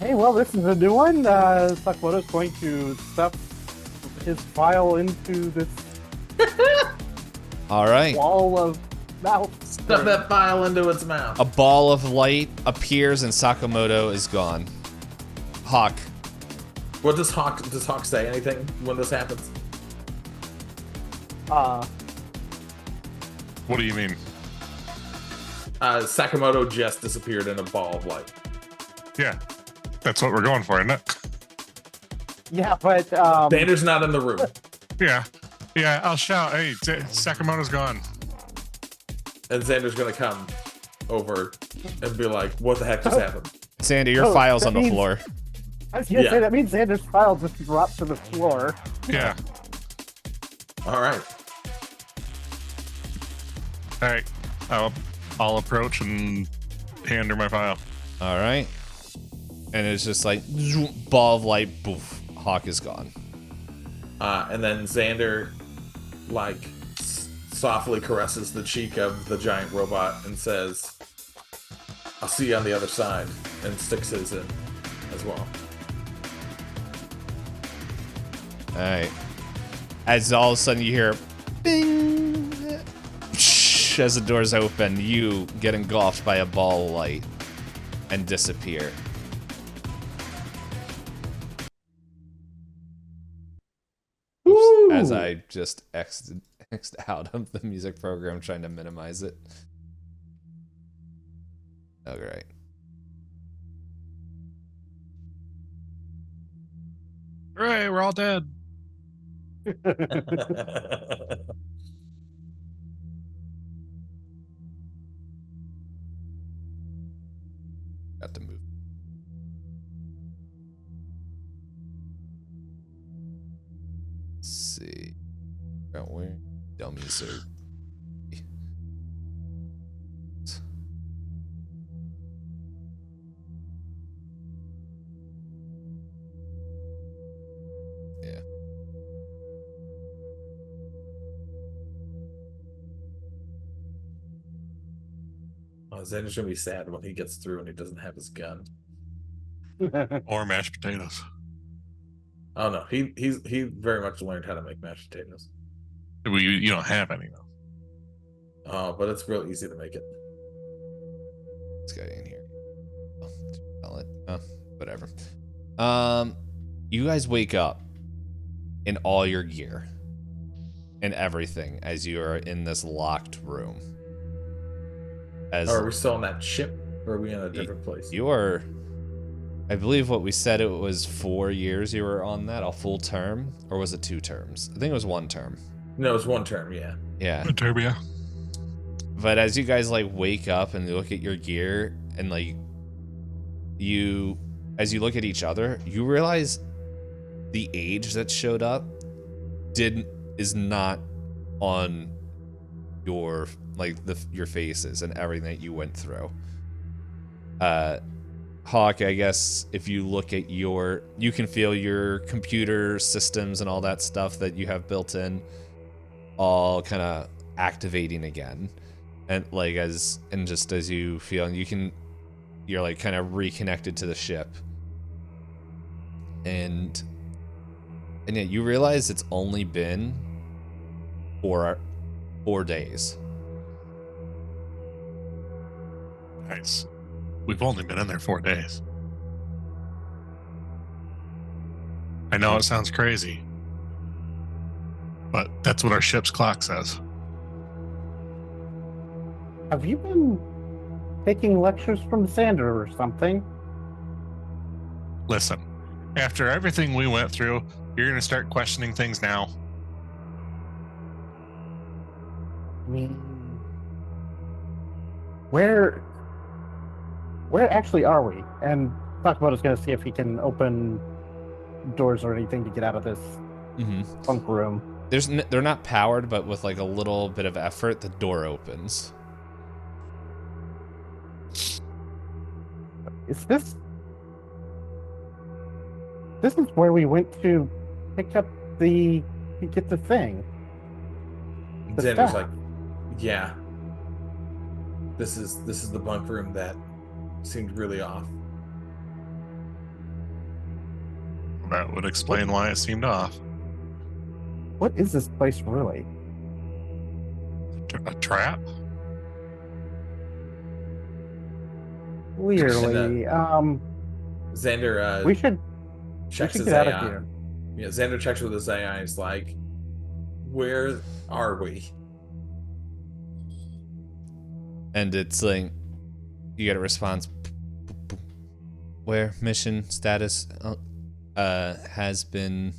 Hey, well, this is a new one. Sakamoto's going to stuff his file into this All right. wall of mouth. Stuff that file into its mouth. A ball of light appears and Sakamoto is gone. Hawk. What does Hawk say anything when this happens? What do you mean? Sakamoto just disappeared in a ball of light. Yeah, that's what we're going for, isn't it? Yeah, but Xander's not in the room. Yeah, I'll shout, hey, Sakamoto's gone. And Xander's gonna come over and be like, "What the heck just happened?" Sandy, your Oh, file's that on the means- floor. I was gonna Yeah. say that means Xander's file just dropped to the floor. Yeah. All right. All right. I'll approach and hand her my file. All right. And it's just like zoom, ball of light, poof. Hawk is gone. And then Xander, like, softly caresses the cheek of the giant robot and says, "I'll see you on the other side," and sticks his in as well. All right. As all of a sudden you hear, bing, as the doors open, you get engulfed by a ball of light and disappear. as I just X'd out of the music program trying to minimize it. Oh, great. Hooray, we're all dead. Got to move. Let's see. Got where dummies are. Yeah. Oh, Xander's gonna be sad when he gets through and he doesn't have his gun. Or mashed potatoes. Oh no, he very much learned how to make mashed potatoes. Well, you don't have any though. Oh, but it's real easy to make it. This guy in here. Whatever. You guys wake up in all your gear and everything as you are in this locked room. Are we still on that ship, or are we in a different place? You are, I believe what we said, it was 4 years you were on that, a full term, or was it 2 terms? I think it was 1 term. No, it was 1 term. Yeah. Yeah. Turbia. But as you guys like wake up and you look at your gear and like as you look at each other, you realize the age that showed up is not on your your faces and everything that you went through. Hawk, I guess if you look at you can feel your computer systems and all that stuff that you have built in all kind of activating again. And just as you feel, and you're like kind of reconnected to the ship. And yet you realize it's only been 4 days. Nice. We've only been in there 4 days. I know it sounds crazy, but that's what our ship's clock says. Have you been taking lectures from Xander or something? Listen, after everything we went through, you're going to start questioning things now. I mean, where actually are we? And Sakamoto's going to see if he can open doors or anything to get out of this bunk room. They're not powered, but with like a little bit of effort, the door opens. Is this is where we went to pick up get the thing. Xander's like, yeah. This is the bunk room that seemed really off. That would explain why it seemed off. What is this place really? A trap? Clearly, Xander we should checks his get out AI. of here. Yeah, Xander checks with his AI. He's like, "Where are we?" And it's like you get a response. Where mission status has been.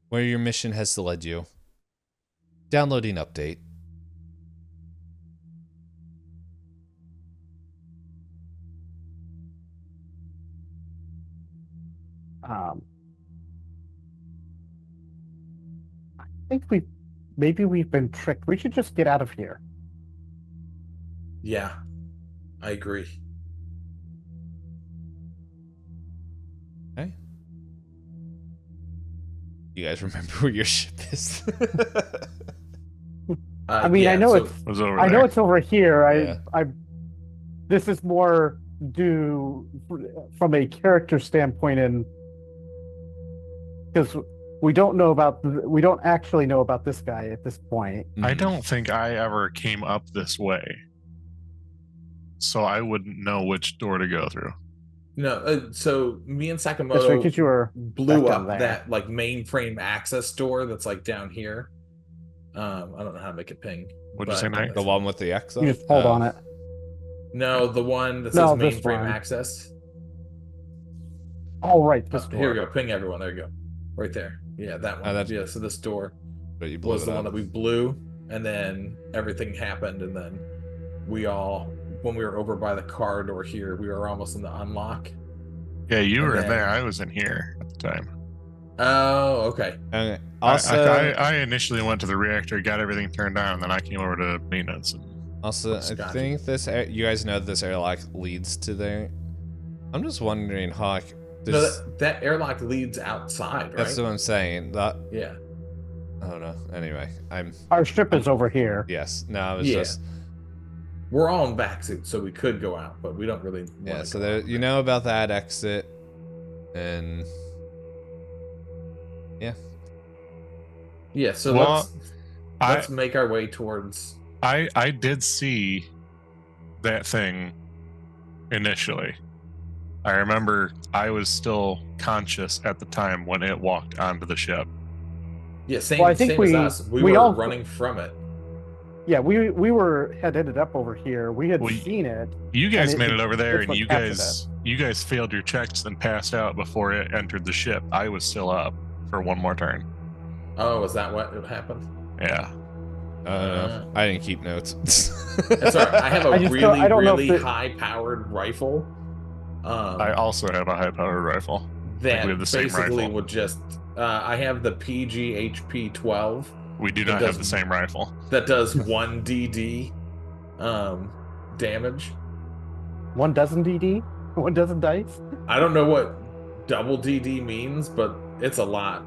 Where your mission has led you. Downloading update. I think maybe we've been tricked. We should just get out of here. Yeah, I agree. Okay. You guys remember where your ship is? I mean, yeah, I know so- I know it's over here. Yeah. This is more due from a character standpoint, and because we don't actually know about this guy at this point. I don't think I ever came up this way, so I wouldn't know which door to go through. No, so me and That's right, Sakamoto 'cause you were blew back down up there. that like mainframe access door that's like down here. I don't know how to make it ping. What'd you say, Knight? The one with the X on You it? just hold on it. No, the one that No, says this mainframe one. access. Oh, right, this Here we door. go. Ping everyone. There you go. Right there. Yeah, that one. that's- Yeah, so this door But you blew was it the up. one that we blew, and then everything happened, and then we all, when we were over by the car door here, we were almost in the unlock. Yeah, you And were then- there. I was in here at the time. Oh, okay. And also, I initially went to the reactor, got everything turned on, and then I came over to maintenance. And also, Oops, I gotcha. think this. You guys know this airlock leads to there. I'm just wondering, Hawk. No, that airlock leads outside, right? That's what I'm saying. That Yeah. I don't know. Anyway, Our ship is over here. yes. No, I was Yeah. just We're all in back suits, so we could go out, but we don't really want yeah. to So go there, out. you know about that exit, and yeah. Yeah, so Well, let's make our way towards. I did see that thing initially. I remember I was still conscious at the time when it walked onto the ship. Yeah, same, Well, I think same we- as us. We we were all- running from it. Yeah, we had ended up over here. We had Well, seen it. You guys And made it over there, it's and what you captured guys failed your checks and passed out before it entered the ship. I was still up for one more turn. Oh, is that what happened? Yeah. I don't know. I didn't keep notes. That's all right. I have a I just don't- really, I don't know if really it- high-powered rifle. I also have a high-powered rifle. That we have the same basically rifle. would just. I have the PGHP-12 We do It not have does- the same rifle. that does 1 DD damage. 1 dozen DD, 1 dozen dice. I don't know what double DD means, but it's a lot.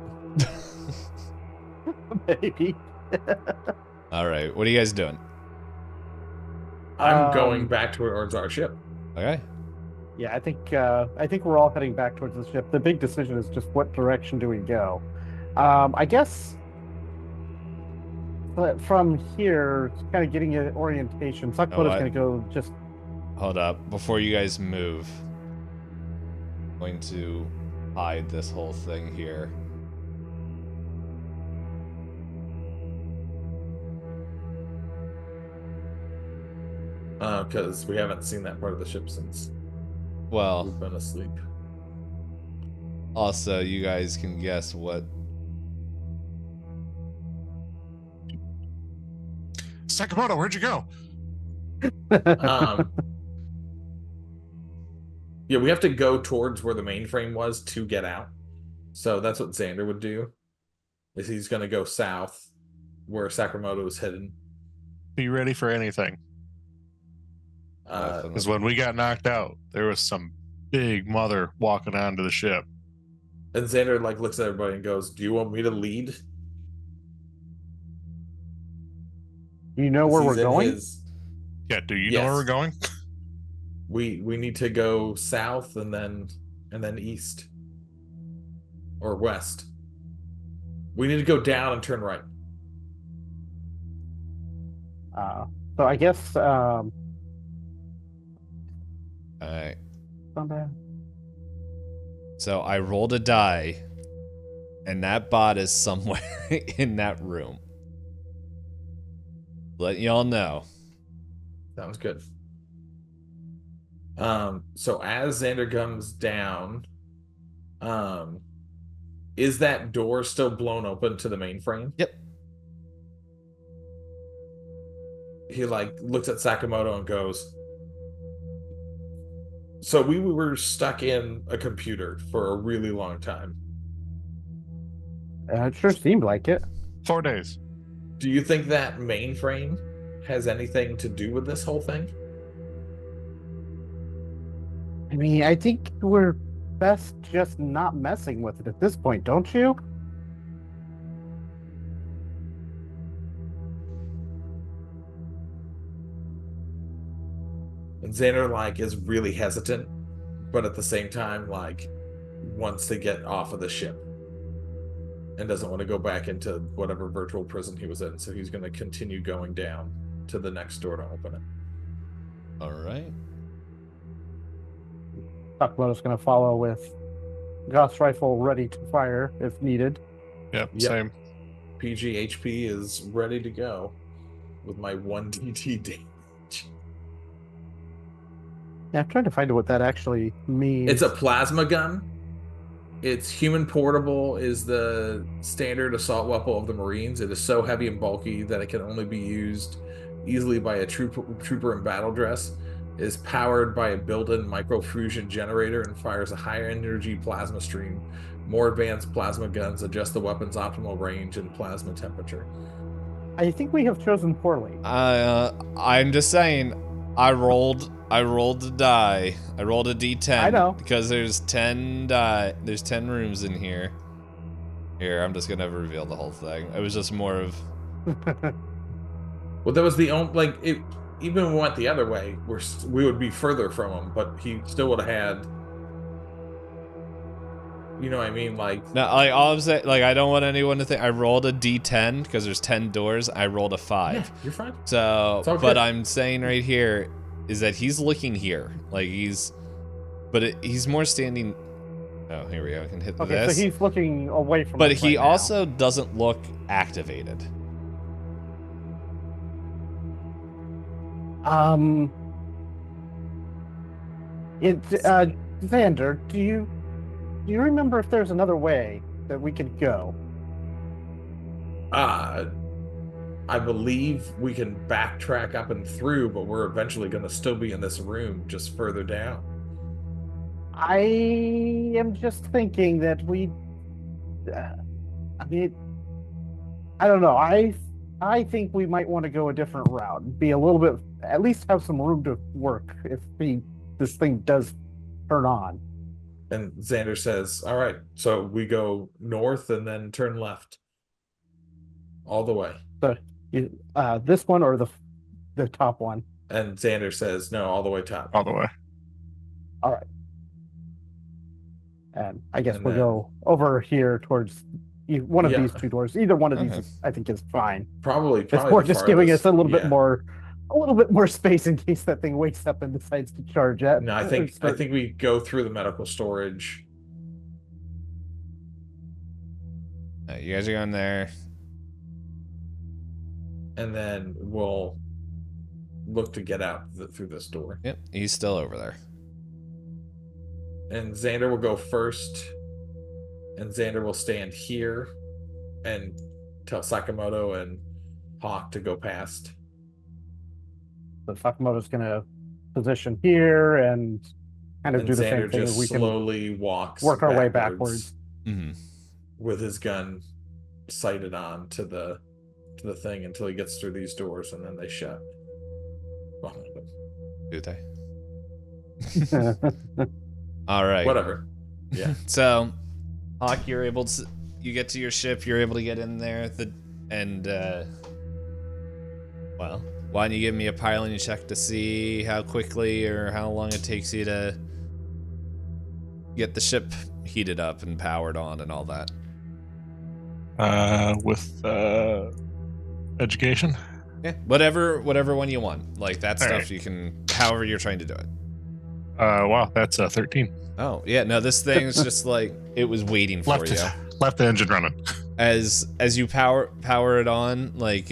Maybe. All right, what are you guys doing? I'm going back towards our ship. Okay. Yeah, I think we're all heading back towards the ship. The big decision is just what direction do we go. I guess but from here, kind of getting an orientation. Sakamoto's what? going to go just. Hold up. Before you guys move, I'm going to hide this whole thing here. Because we haven't seen that part of the ship since Well, we've been asleep. also, you guys can guess what. Sakamoto, where'd you go? Um, yeah, we have to go towards where the mainframe was to get out. So that's what Xander would do. Is he's going to go south where Sakamoto is hidden. Be ready for anything. Because when we got knocked out, there was some big mother walking onto the ship. And Xander like looks at everybody and goes, "Do you want me to lead?" You know where we're He's in going? his- Yeah, do you know where Yes. we're going? We need to go south and then east or west. We need to go down and turn right. So I guess. Alright. Someday. So I rolled a die, and that bot is somewhere in that room. Let y'all know. Sounds good. So as Xander comes down, is that door still blown open to the mainframe? Yep. He like looks at Sakamoto and goes, "So we were stuck in a computer for a really long time. It sure seemed like it. 4 days. Do you think that mainframe has anything to do with this whole thing?" I mean, I think we're best just not messing with it at this point, don't you? And Xander like is really hesitant, but at the same time like wants to get off of the ship and doesn't want to go back into whatever virtual prison he was in. So he's going to continue going down to the next door to open it. Alright. Sakamoto's going to follow with Gauss rifle ready to fire if needed. Yep, Yep. same. PGHP is ready to go with my 1DT damage. Yeah, I'm trying to find out what that actually means. It's a plasma gun. It's human portable, is the standard assault weapon of the Marines. It is so heavy and bulky that it can only be used easily by a trooper in battle dress. It is powered by a built-in microfusion generator and fires a higher energy plasma stream. More advanced plasma guns adjust the weapon's optimal range and plasma temperature. I think we have chosen poorly. I'm just saying, I rolled the die. I rolled a D10. I know. Because there's 10 die. There's 10 rooms in here. Here, I'm just gonna reveal the whole thing. It was just more of. Well, that was the only, like, it, even if we went the other way, we would be further from him, but he still would have had. You know what I mean? Like, No, like all I'm saying, like I don't want anyone to think I rolled a D10 because there's 10 doors. I rolled a 5. yeah, you're fine. So, It's all but good. I'm saying right here is that he's looking here, like he's more standing. Oh, here we go. I can hit Okay, this. so he's looking away from But us he right now. also doesn't look activated. Xander, do you remember if there's another way that we could go? I believe we can backtrack up and through, but we're eventually going to still be in this room just further down. I am just thinking that we. I mean, I don't know. I think we might want to go a different route. Be a little bit, at least have some room to work if this thing does turn on. And Xander says, all right, so we go north and then turn left. All the way. This one or the top one? And Xander says, no, all the way top. All the way. All right. And I guess And we'll then- go over here towards one of Yeah. these 2 doors. Either one of these, Okay. I think, is fine. Probably It's more the just giving us farthest. a little Yeah. bit more space in case that thing wakes up and decides to charge at. No, I think we go through the medical storage. You guys are going there. And then we'll look to get out through this door. Yep, he's still over there. And Xander will go first. And Xander will stand here and tell Sakamoto and Hawk to go past. So Sakamoto's going to position here and kind of And do the Xander same thing. just We can slowly walks work our way backwards. Mm-hmm. with his gun sighted on to the thing until he gets through these doors, and then they shut behind him. Do they? All right. Whatever. Yeah. So, Hawk, you get to your ship. You're able to get in there. Well, why don't you give me a piloting check to see how quickly or how long it takes you to get the ship heated up and powered on and all that. With education. Yeah, whatever one you want. Like that All stuff right. you can, however you're trying to do it. Wow, that's 13. Oh yeah, no, this thing is just like it was waiting for you. Left the engine running. As you power it on, like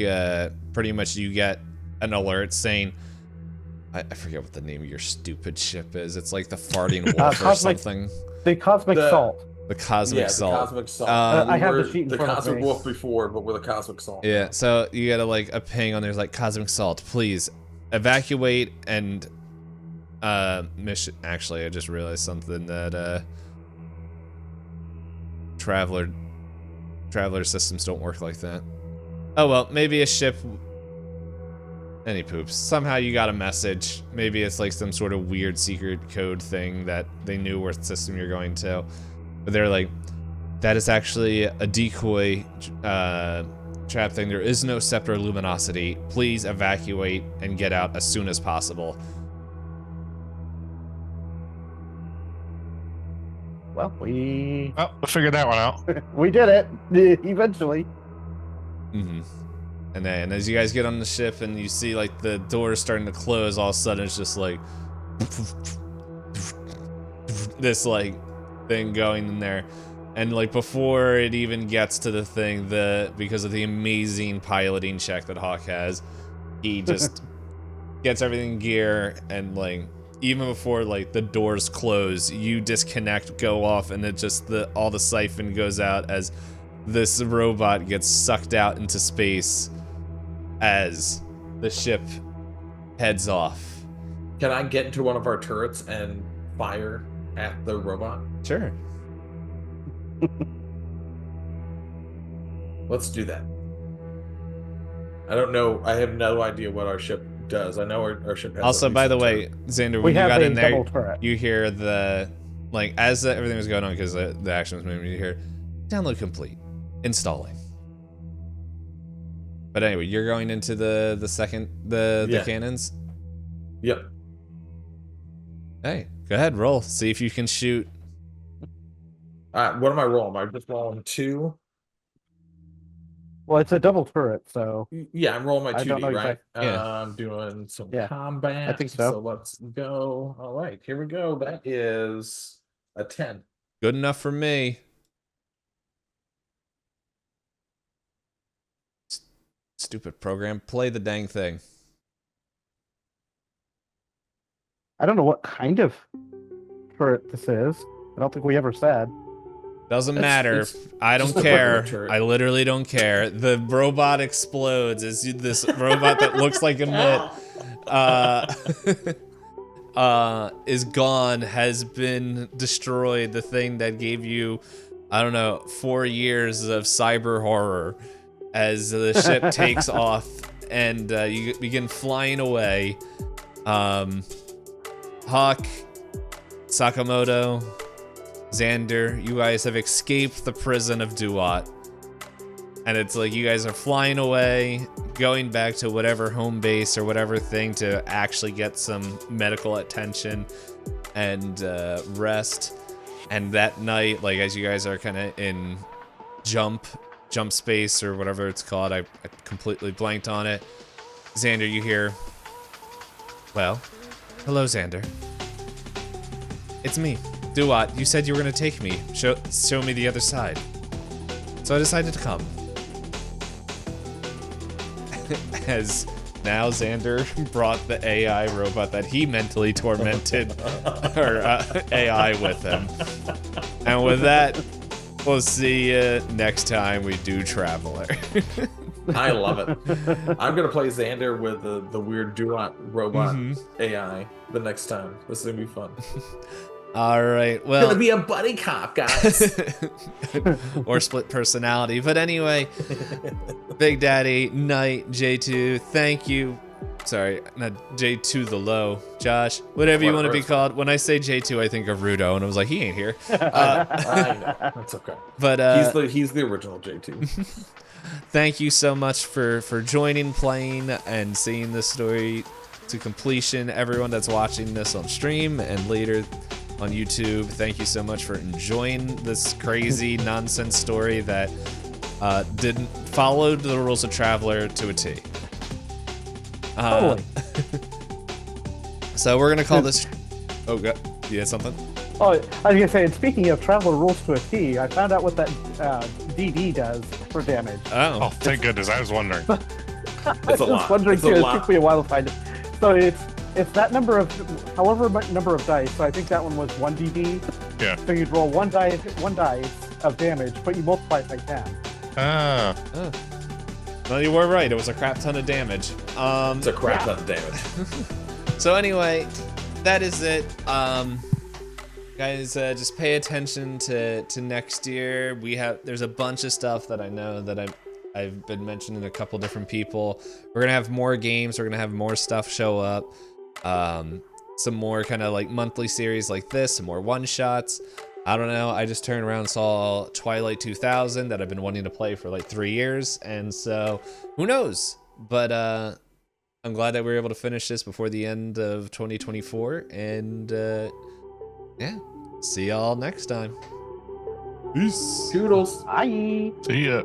pretty much you get an alert saying, I forget what the name of your stupid ship is. It's like the farting wolf or Cosmic- something. The Cosmic The- Salt. The cosmic Yeah, salt. the Cosmic Salt. I have We're the sheet in the front of Cosmic me. Wolf before, but we're the Cosmic Salt. Yeah, so you get a ping on there's like cosmic salt. Please evacuate and mission. Actually, I just realized something that traveler systems don't work like that. Oh well, maybe a ship. Any poops. Somehow you got a message. Maybe it's like some sort of weird secret code thing that they knew what system you're going to. But they're like, that is actually a decoy trap thing. There is no scepter luminosity. Please evacuate and get out as soon as possible. Well, we Well, we'll figure that one out. we did it eventually. Mm-hmm. And then as you guys get on the ship and you see like the doors starting to close, all of a sudden it's just like this like thing going in there. And like before it even gets to the thing, because of the amazing piloting check that Hawk has, he just gets everything in gear, and like even before like the doors close, you disconnect, go off, and it just all the siphon goes out as this robot gets sucked out into space as the ship heads off. Can I get into one of our turrets and fire at the robot? Sure. Let's do that. I don't know. I have no idea what our ship does. I know our ship has. Also, by the way, Xander, when you got in there, you hear like as everything was going on, because the action was moving, you hear download complete, installing. But anyway, you're going into the cannons. Yep. Hey, go ahead, roll. See if you can shoot. What am I rolling? Am I just rolling 2? Well, it's a double turret, so Yeah, I'm rolling my 2D, right? exactly. I'm doing some combat. I think so. So let's go. All right, here we go. That is a 10. Good enough for me. Stupid program. Play the dang thing. I don't know what kind of turret this is. I don't think we ever said. Doesn't matter. I don't care. I literally don't care. The robot explodes as this robot that looks like a mitt is gone, has been destroyed. The thing that gave you, I don't know, 4 years of cyber horror, as the ship takes off and you begin flying away. Hawk, Sakamoto, Xander, you guys have escaped the prison of Duat. And it's like you guys are flying away, going back to whatever home base or whatever thing to actually get some medical attention and rest. And that night, like as you guys are kind of in jump space or whatever it's called, I completely blanked on it. Xander, you hear, well, hello Xander. It's me. Duat, you said you were gonna take me, show me the other side. So I decided to come. As now Xander brought the AI robot that he mentally tormented her AI with him. And with that, we'll see you next time we do Traveler. I love it. I'm gonna play Xander with the weird Duat robot AI the next time. This is gonna be fun. All right, well, it's gonna be a buddy cop, guys. Or split personality. But anyway, Big Daddy, Knight, J2, thank you. Sorry, not J2 the low. Josh, whatever you want to be called. When I say J2, I think of Rudo, and I was like, he ain't here. I know. That's okay. But he's the original J2. Thank you so much for joining, playing, and seeing this story to completion. Everyone that's watching this on stream and later on YouTube, thank you so much for enjoying this crazy nonsense story that didn't follow the rules of Traveler to a T. Totally. So we're gonna call this. Oh, God, you had something? Oh, I was gonna say, and speaking of Traveler rules to a T, I found out what that DD does for damage. Oh, thank goodness! I was wondering. It's a lot. Wondering too. It took me a while to find it. So it's that number of, however much number of dice. So I think that one was 1 DD. Yeah. So you'd roll one dice of damage, but you multiply it by 10. Ah. Oh. No, you were right. It was a crap ton of damage. It's a crap ton of damage. So anyway, that is it. Guys, just pay attention to next year. There's a bunch of stuff that I know that I've been mentioning to a couple different people. We're gonna have more games. We're gonna have more stuff show up. Some more kind of like monthly series like this. Some more one-shots. I don't know. I just turned around and saw Twilight 2000 that I've been wanting to play for like 3 years, and so who knows? But I'm glad that we were able to finish this before the end of 2024, and yeah, see y'all next time. Peace. Toodles. Bye. See ya.